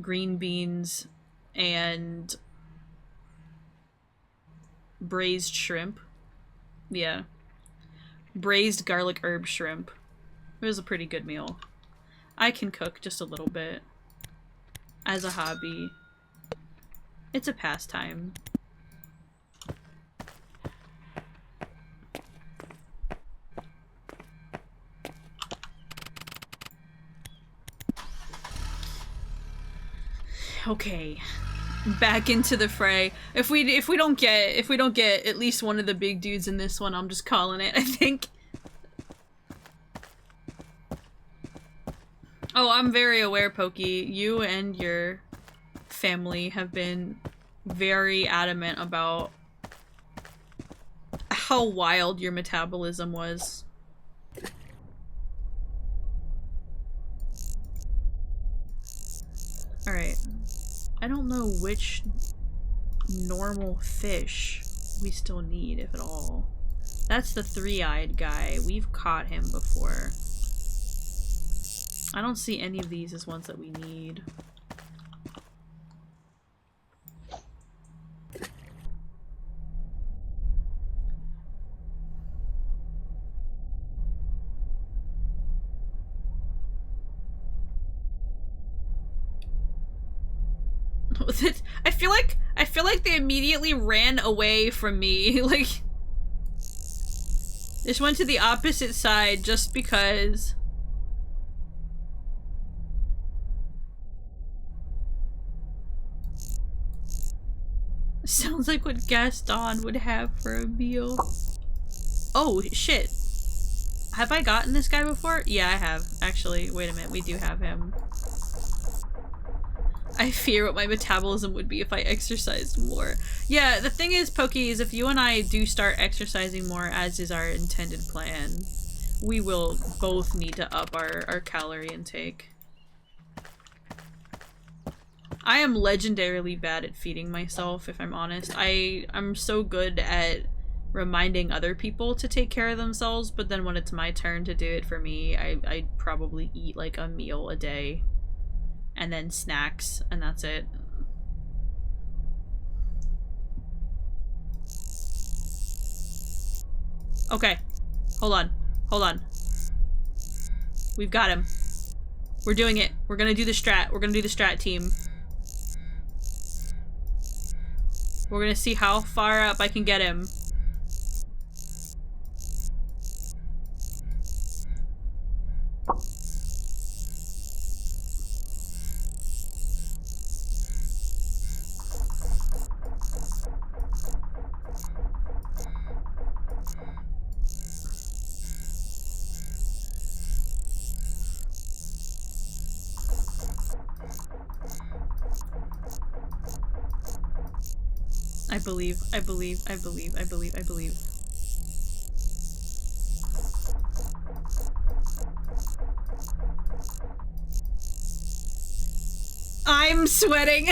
green beans, and braised shrimp. Yeah. Braised garlic herb shrimp. It was a pretty good meal. I can cook just a little bit. As a hobby. It's a pastime. Okay. Back into the fray. If we don't get at least one of the big dudes in this one, I'm just calling it, I think. Oh, I'm very aware, Pokey. You and your family have been very adamant about how wild your metabolism was. Alright. I don't know which normal fish we still need, if at all. That's the three-eyed guy. We've caught him before. I don't see any of these as ones that we need. I feel like they immediately ran away from me. Like, just went to the opposite side just because. Sounds like what Gaston would have for a meal. Oh, shit. Have I gotten this guy before? Yeah, I have. Actually, wait a minute. We do have him. I fear what my metabolism would be if I exercised more. Yeah, the thing is, Pokey, is if you and I do start exercising more, as is our intended plan, we will both need to up our calorie intake. I am legendarily bad at feeding myself, if I'm honest. I'm so good at reminding other people to take care of themselves, but then when it's my turn to do it for me, I probably eat like a meal a day. And then snacks, and that's it. Okay. Hold on. Hold on. We've got him. We're doing it. We're gonna do the strat. We're gonna do the strat team. We're gonna see how far up I can get him. I believe. I'm sweating.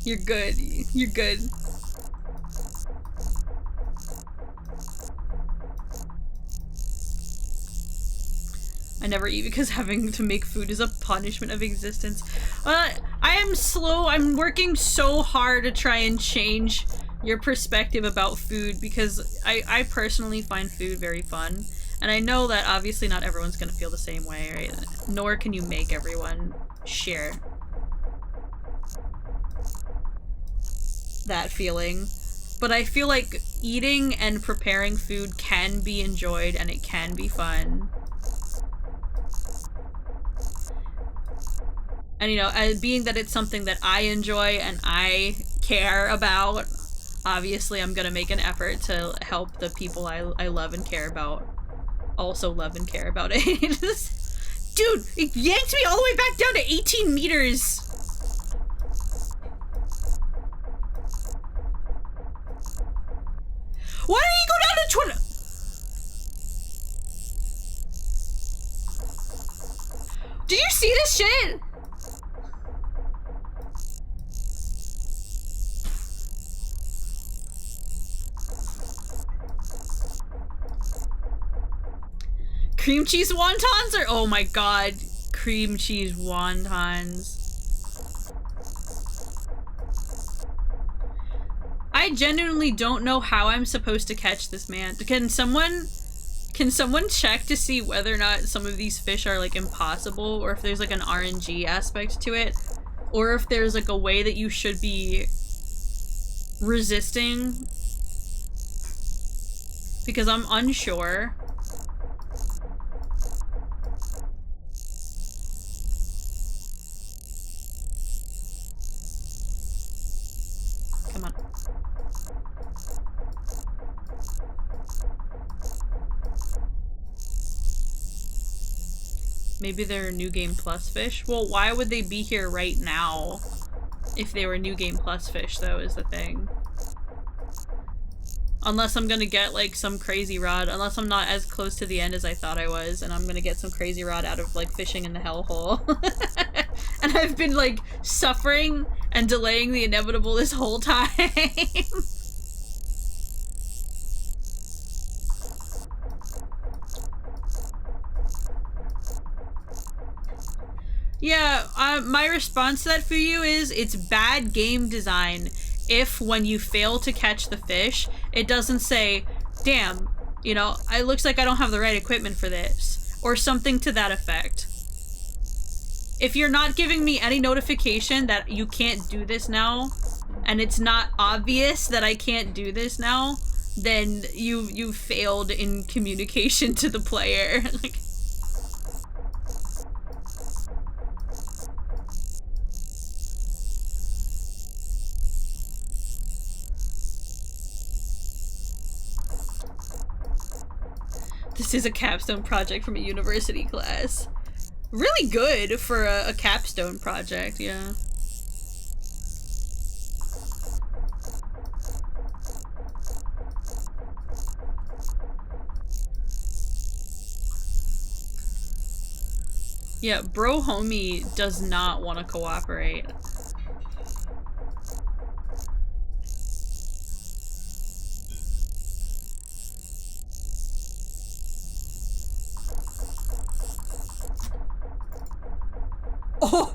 You're good. You're good. I never eat because having to make food is a punishment of existence. I am slow. I'm working so hard to try and change your perspective about food because I personally find food very fun. And I know that obviously not everyone's gonna feel the same way, right? Nor can you make everyone share that feeling. But I feel like eating and preparing food can be enjoyed and it can be fun. And, you know, being that it's something that I enjoy and I care about, obviously I'm gonna make an effort to help the people I love and care about also love and care about it. Dude, it yanked me all the way back down to 18 meters! Why did he go down to 20? Did you see this shit? Cream cheese wontons are— oh my god, cream cheese wontons. I genuinely don't know how I'm supposed to catch this man. Can someone check to see whether or not some of these fish are like impossible, or if there's like an RNG aspect to it, or if there's like a way that you should be resisting? Because I'm unsure. Maybe they're New Game Plus fish? Well, why would they be here right now if they were New Game Plus fish, though, is the thing. Unless I'm gonna get, like, some crazy rod. Unless I'm not as close to the end as I thought I was, and I'm gonna get some crazy rod out of, like, fishing in the hellhole. And I've been, like, suffering and delaying the inevitable this whole time. Yeah, my response to that for you is it's bad game design if when you fail to catch the fish, it doesn't say, damn, you know, it looks like I don't have the right equipment for this, or something to that effect. If you're not giving me any notification that you can't do this now, and it's not obvious that I can't do this now, then you failed in communication to the player. Like, this is a capstone project from a university class. Really good for a capstone project, yeah. Yeah, bro homie does not want to cooperate. Oh!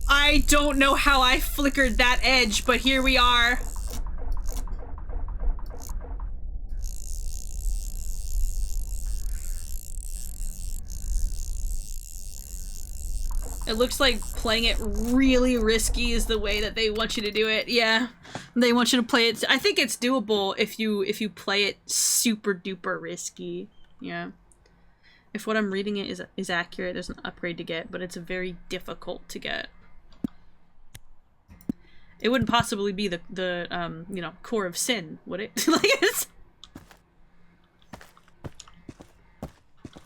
I don't know how I flickered that edge, but here we are. It looks like playing it really risky is the way that they want you to do it. Yeah, they want you to play it. I think it's doable if you play it super duper risky. Yeah. If what I'm reading it is accurate, there's an upgrade to get, but it's very difficult to get. It wouldn't possibly be the you know, core of sin, would it? Like, it's...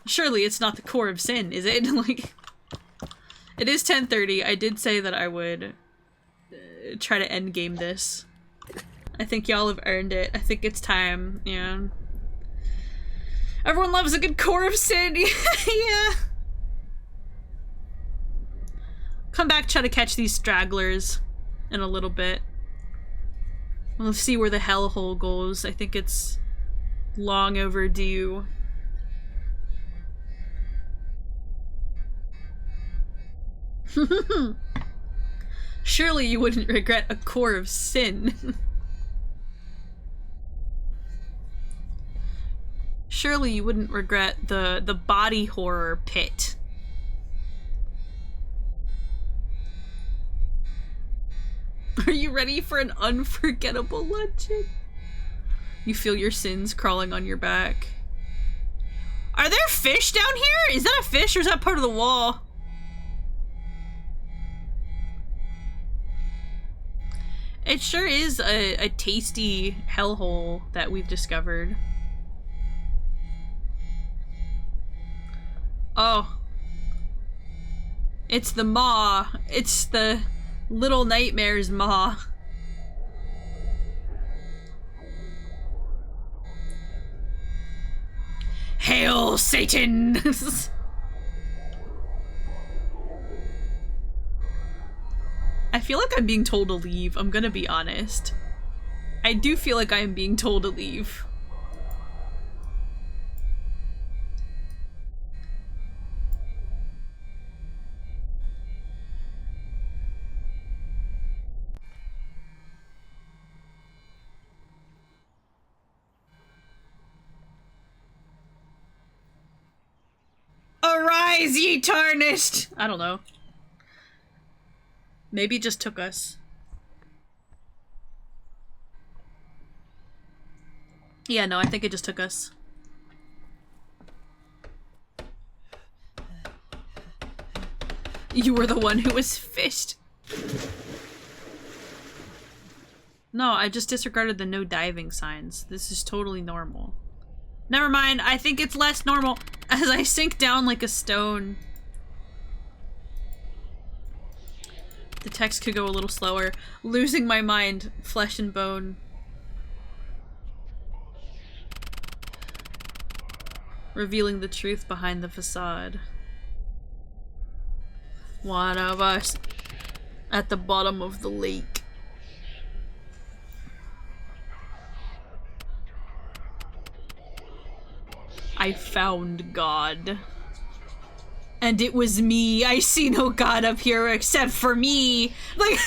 Surely it's not the core of sin, is it? Like, it is 10:30. I did say that I would try to end game this. I think y'all have earned it. I think it's time, yeah. Everyone loves a good core of sin. Yeah. Come back, try to catch these stragglers in a little bit. We'll see where the hellhole goes. I think it's long overdue. Surely you wouldn't regret a core of sin. Surely you wouldn't regret the body horror pit. Are you ready for an unforgettable luncheon? You feel your sins crawling on your back. Are there fish down here? Is that a fish or is that part of the wall? It sure is a tasty hellhole that we've discovered. Oh. It's the maw. It's the Little Nightmares maw. Hail, Satan! I feel like I'm being told to leave, I'm gonna be honest. I do feel like I am being told to leave. Arise, ye tarnished! I don't know. Maybe it just took us. Yeah, no, I think it just took us. You were the one who was fished. No, I just disregarded the no diving signs. This is totally normal. Never mind, I think it's less normal as I sink down like a stone. The text could go a little slower. Losing my mind, flesh and bone. Revealing the truth behind the facade. One of us at the bottom of the lake. I found God. And it was me. I see no God up here except for me. Like,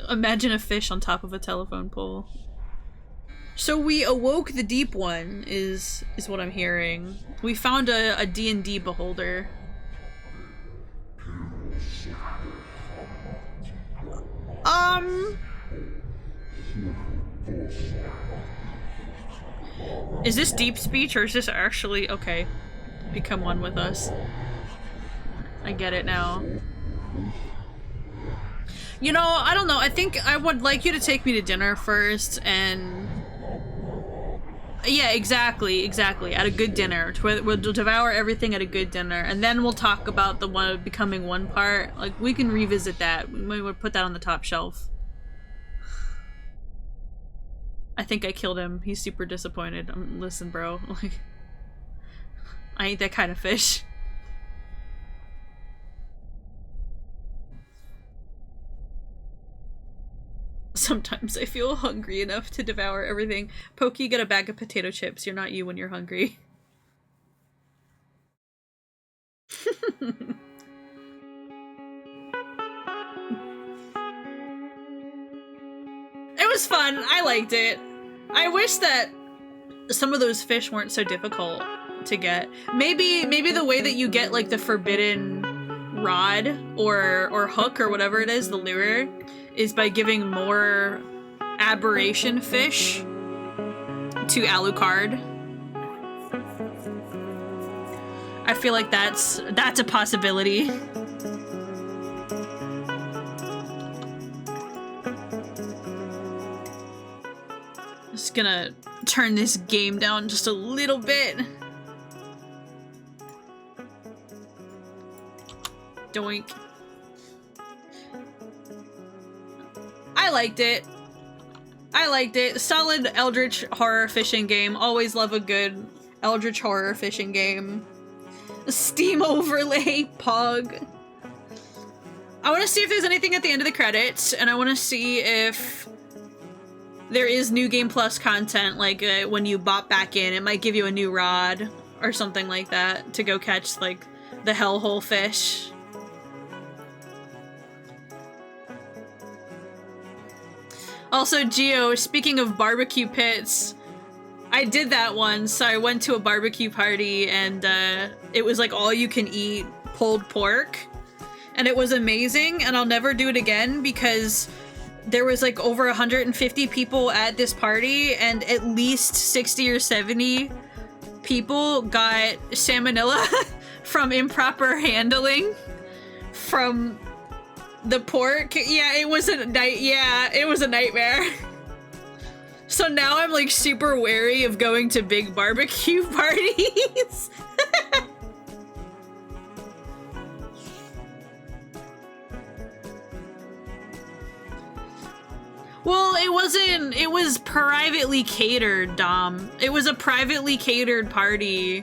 imagine a fish on top of a telephone pole. So we awoke the deep one, is what I'm hearing. We found a D&D beholder. Is this deep speech or is this actually okay? Become one with us. I get it now. You know, I don't know. I think I would like you to take me to dinner first and... Yeah, exactly. At a good dinner. We'll devour everything at a good dinner. And then we'll talk about the one becoming one part. Like, we can revisit that. We would put that on the top shelf. I think I killed him. He's super disappointed. Listen, bro. Like, I ain't that kind of fish. Sometimes I feel hungry enough to devour everything. Pokey, get a bag of potato chips. You're not you when you're hungry. It was fun. I liked it. I wish that some of those fish weren't so difficult to get. Maybe the way that you get like the forbidden rod or hook or whatever it is, the lure, is by giving more aberration fish to Alucard. I feel like that's a possibility. Just gonna turn this game down just a little bit. Doink. I liked it. Solid Eldritch horror fishing game. Always love a good Eldritch horror fishing game. Steam overlay, Pog. I want to see if there's anything at the end of the credits, and I want to see if there is New Game Plus content, like when you bop back in, it might give you a new rod or something like that to go catch, like, the hellhole fish. Also, Geo, speaking of barbecue pits, I did that once. So I went to a barbecue party and it was like all you can eat pulled pork. And it was amazing, and I'll never do it again because there was like over 150 people at this party and at least 60 or 70 people got salmonella from improper handling from the pork. Yeah, it was a nightmare. So now I'm like super wary of going to big barbecue parties. Well, it was privately catered, Dom. It was a privately catered party,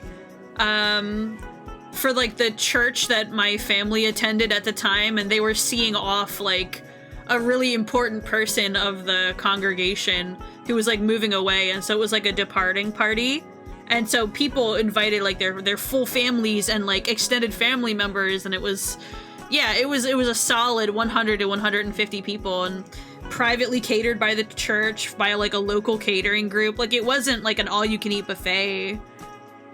for like the church that my family attended at the time, and they were seeing off like a really important person of the congregation who was like moving away, and so it was like a departing party. And so people invited like their full families and like extended family members, and it was a solid 100 to 150 people, and privately catered by the church, by like a local catering group. Like, it wasn't like an all-you-can-eat buffet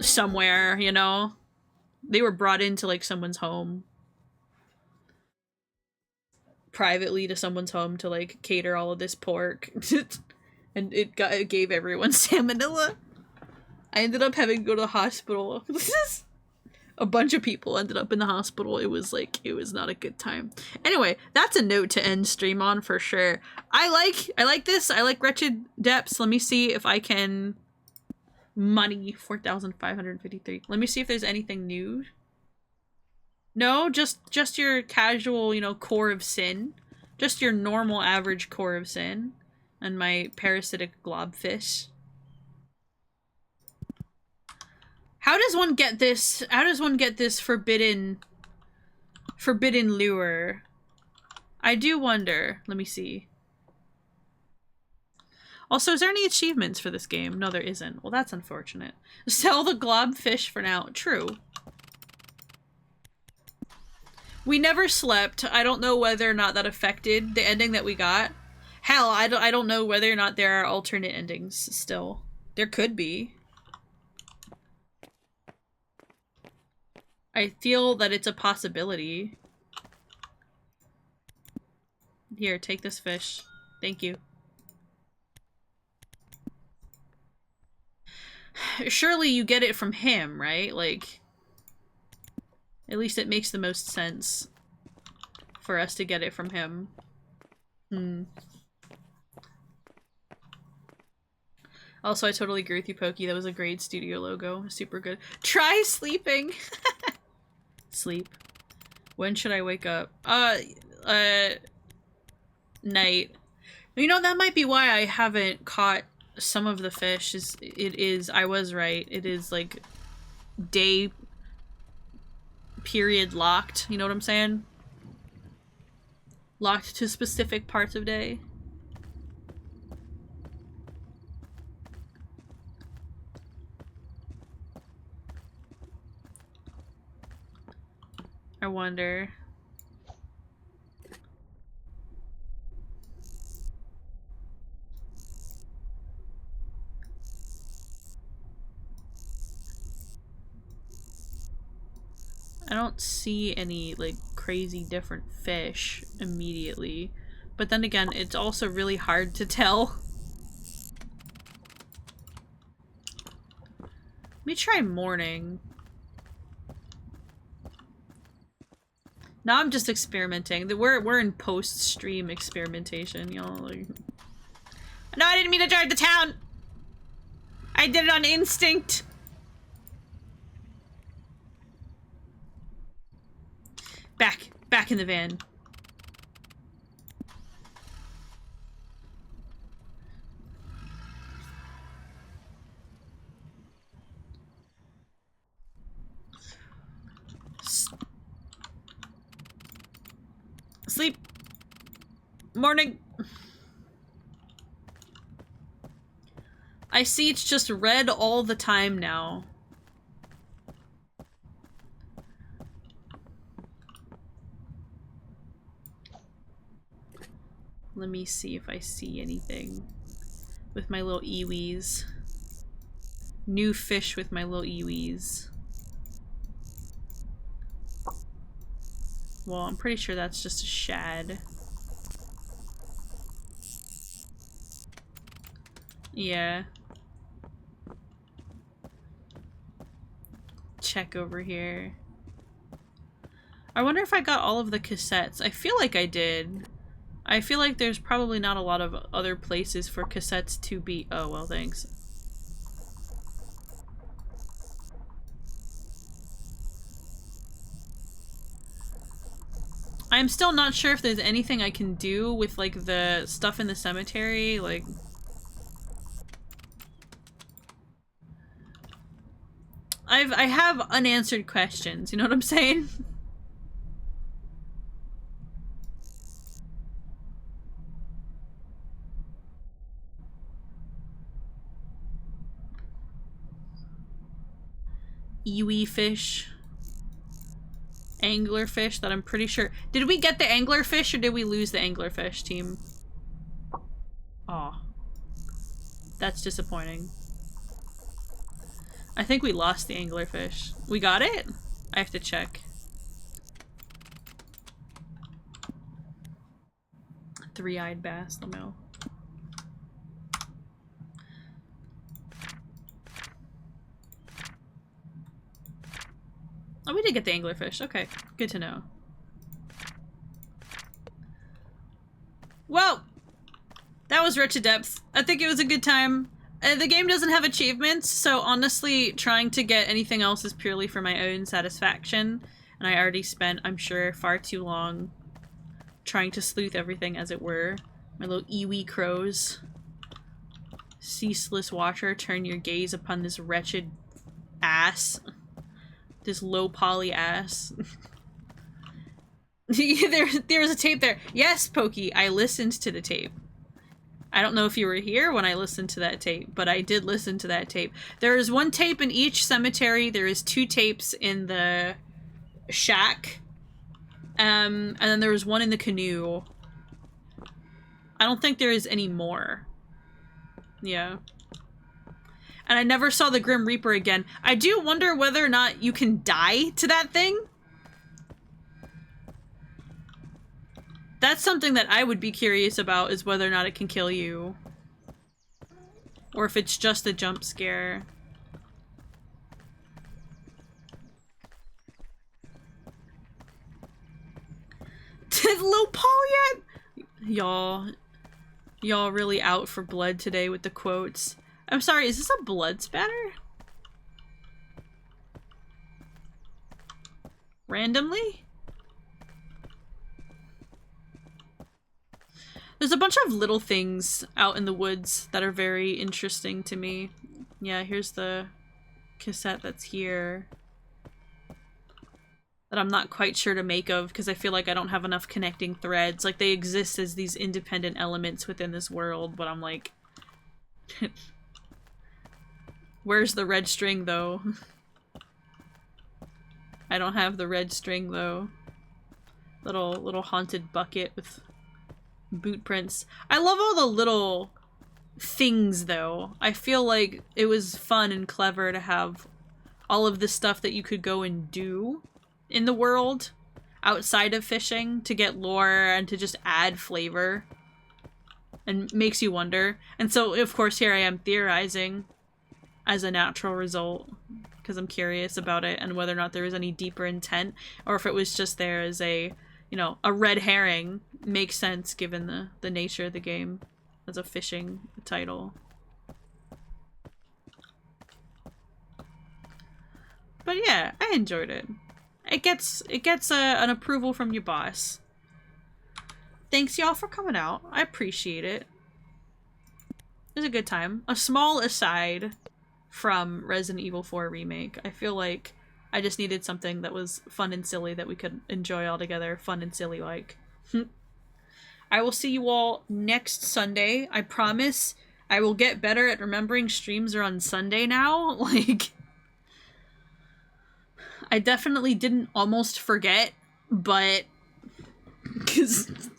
somewhere, you know? They were brought into like someone's home. Privately to someone's home to like cater all of this pork. And it gave everyone salmonella. I ended up having to go to the hospital. A bunch of people ended up in the hospital. It was like, it was not a good time. Anyway, that's a note to end stream on for sure. I like this. I like Wretched Depths. Let me see if I can money 4,553. Let me see if there's anything new. No, just your casual, you know, core of sin. Just your normal average core of sin. And my parasitic globfish. How does one get this? How does one get this forbidden lure? I do wonder. Let me see. Also, is there any achievements for this game? No, there isn't. Well, that's unfortunate. Sell the globfish for now. True. We never slept. I don't know whether or not that affected the ending that we got. Hell, I don't know whether or not there are alternate endings still. There could be. I feel that it's a possibility. Here, take this fish. Thank you. Surely you get it from him, right? Like, at least it makes the most sense for us to get it from him. Also, I totally agree with you, Pokey. That was a great studio logo. Super good. Try sleeping! Sleep. When should I wake up? Night. You know, that might be why I haven't caught some of the fish. I was right. It is, like, day period locked. You know what I'm saying? Locked to specific parts of day. I wonder. I don't see any, like, crazy different fish immediately. But then again, it's also really hard to tell. Let me try morning. Now I'm just experimenting. We're in post-stream experimentation, y'all. Like... No, I didn't mean to drive to town! I did it on instinct! Back in the van. Sleep. Morning. I see it's just red all the time now. Let me see if I see anything with my little eewees. New fish with my little eewees. Well, I'm pretty sure that's just a shad. Yeah. Check over here. I wonder if I got all of the cassettes. I feel like I did. I feel like there's probably not a lot of other places for cassettes to be- oh, well, thanks. I'm still not sure if there's anything I can do with, like, the stuff in the cemetery, like... I have unanswered questions, you know what I'm saying? Iwi fish. Anglerfish that I'm pretty sure... Did we get the anglerfish or did we lose the anglerfish, team? Aw. That's disappointing. I think we lost the anglerfish. We got it? I have to check. Three-eyed bass, no. Oh, we did get the anglerfish. Okay, good to know. Well, that was Wretched Depth. I think it was a good time. The game doesn't have achievements, so honestly, trying to get anything else is purely for my own satisfaction. And I already spent, I'm sure, far too long trying to sleuth everything, as it were. My little iwi crows. Ceaseless watcher, turn your gaze upon this wretched ass. This low poly ass. There's a tape there. Yes, Pokey, I listened to the tape. I don't know if you were here when I listened to that tape, but I did listen to that tape. There is one tape in each cemetery. There is 2 tapes in the shack. And then there was one in the canoe. I don't think there is any more. Yeah. And I never saw the Grim Reaper again. I do wonder whether or not you can die to that thing. That's something that I would be curious about, is whether or not it can kill you. Or if it's just a jump scare. Did Lil Paul yet? Y'all really out for blood today with the quotes. I'm sorry, is this a blood spatter? Randomly? There's a bunch of little things out in the woods that are very interesting to me. Yeah, here's the cassette that's here. That I'm not quite sure to make of, because I feel like I don't have enough connecting threads. Like, they exist as these independent elements within this world, but I'm like... Where's the red string, though? I don't have the red string, though. Little haunted bucket with boot prints. I love all the little things, though. I feel like it was fun and clever to have all of the stuff that you could go and do in the world outside of fishing to get lore and to just add flavor and makes you wonder. And so, of course, here I am theorizing as a natural result because I'm curious about it and whether or not there was any deeper intent, or if it was just there as a, you know, a red herring. Makes sense given the nature of the game as a fishing title. But yeah, I enjoyed it. It gets an approval from your boss. Thanks y'all for coming out. I appreciate it. It was a good time. A small aside from Resident Evil 4 Remake. I feel like I just needed something that was fun and silly that we could enjoy all together. Fun and silly like. I will see you all next Sunday. I promise I will get better at remembering streams are on Sunday now. Like, I definitely didn't almost forget, but because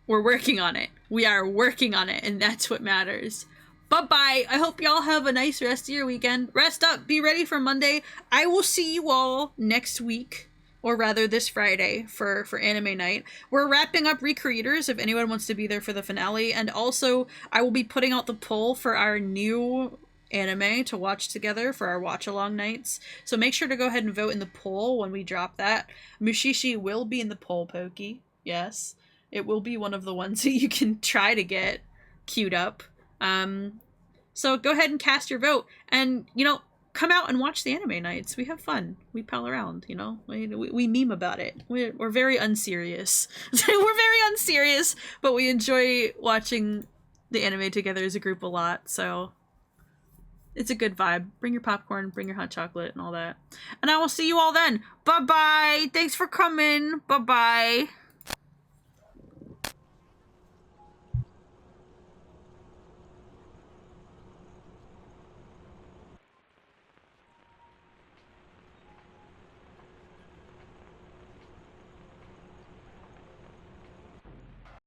we're working on it. We are working on it, and that's what matters. Bye-bye. I hope y'all have a nice rest of your weekend. Rest up. Be ready for Monday. I will see you all next week. Or rather this Friday for anime night. We're wrapping up Recreators if anyone wants to be there for the finale. And also, I will be putting out the poll for our new anime to watch together for our watch-along nights. So make sure to go ahead and vote in the poll when we drop that. Mushishi will be in the poll, Pokey. Yes. It will be one of the ones that you can try to get queued up. So go ahead and cast your vote. And, you know, come out and watch the anime nights. We have fun. We pal around, you know? We meme about it. We're very unserious. We're very unserious, but we enjoy watching the anime together as a group a lot, so it's a good vibe. Bring your popcorn, bring your hot chocolate, and all that. And I will see you all then. Bye-bye! Thanks for coming! Bye-bye!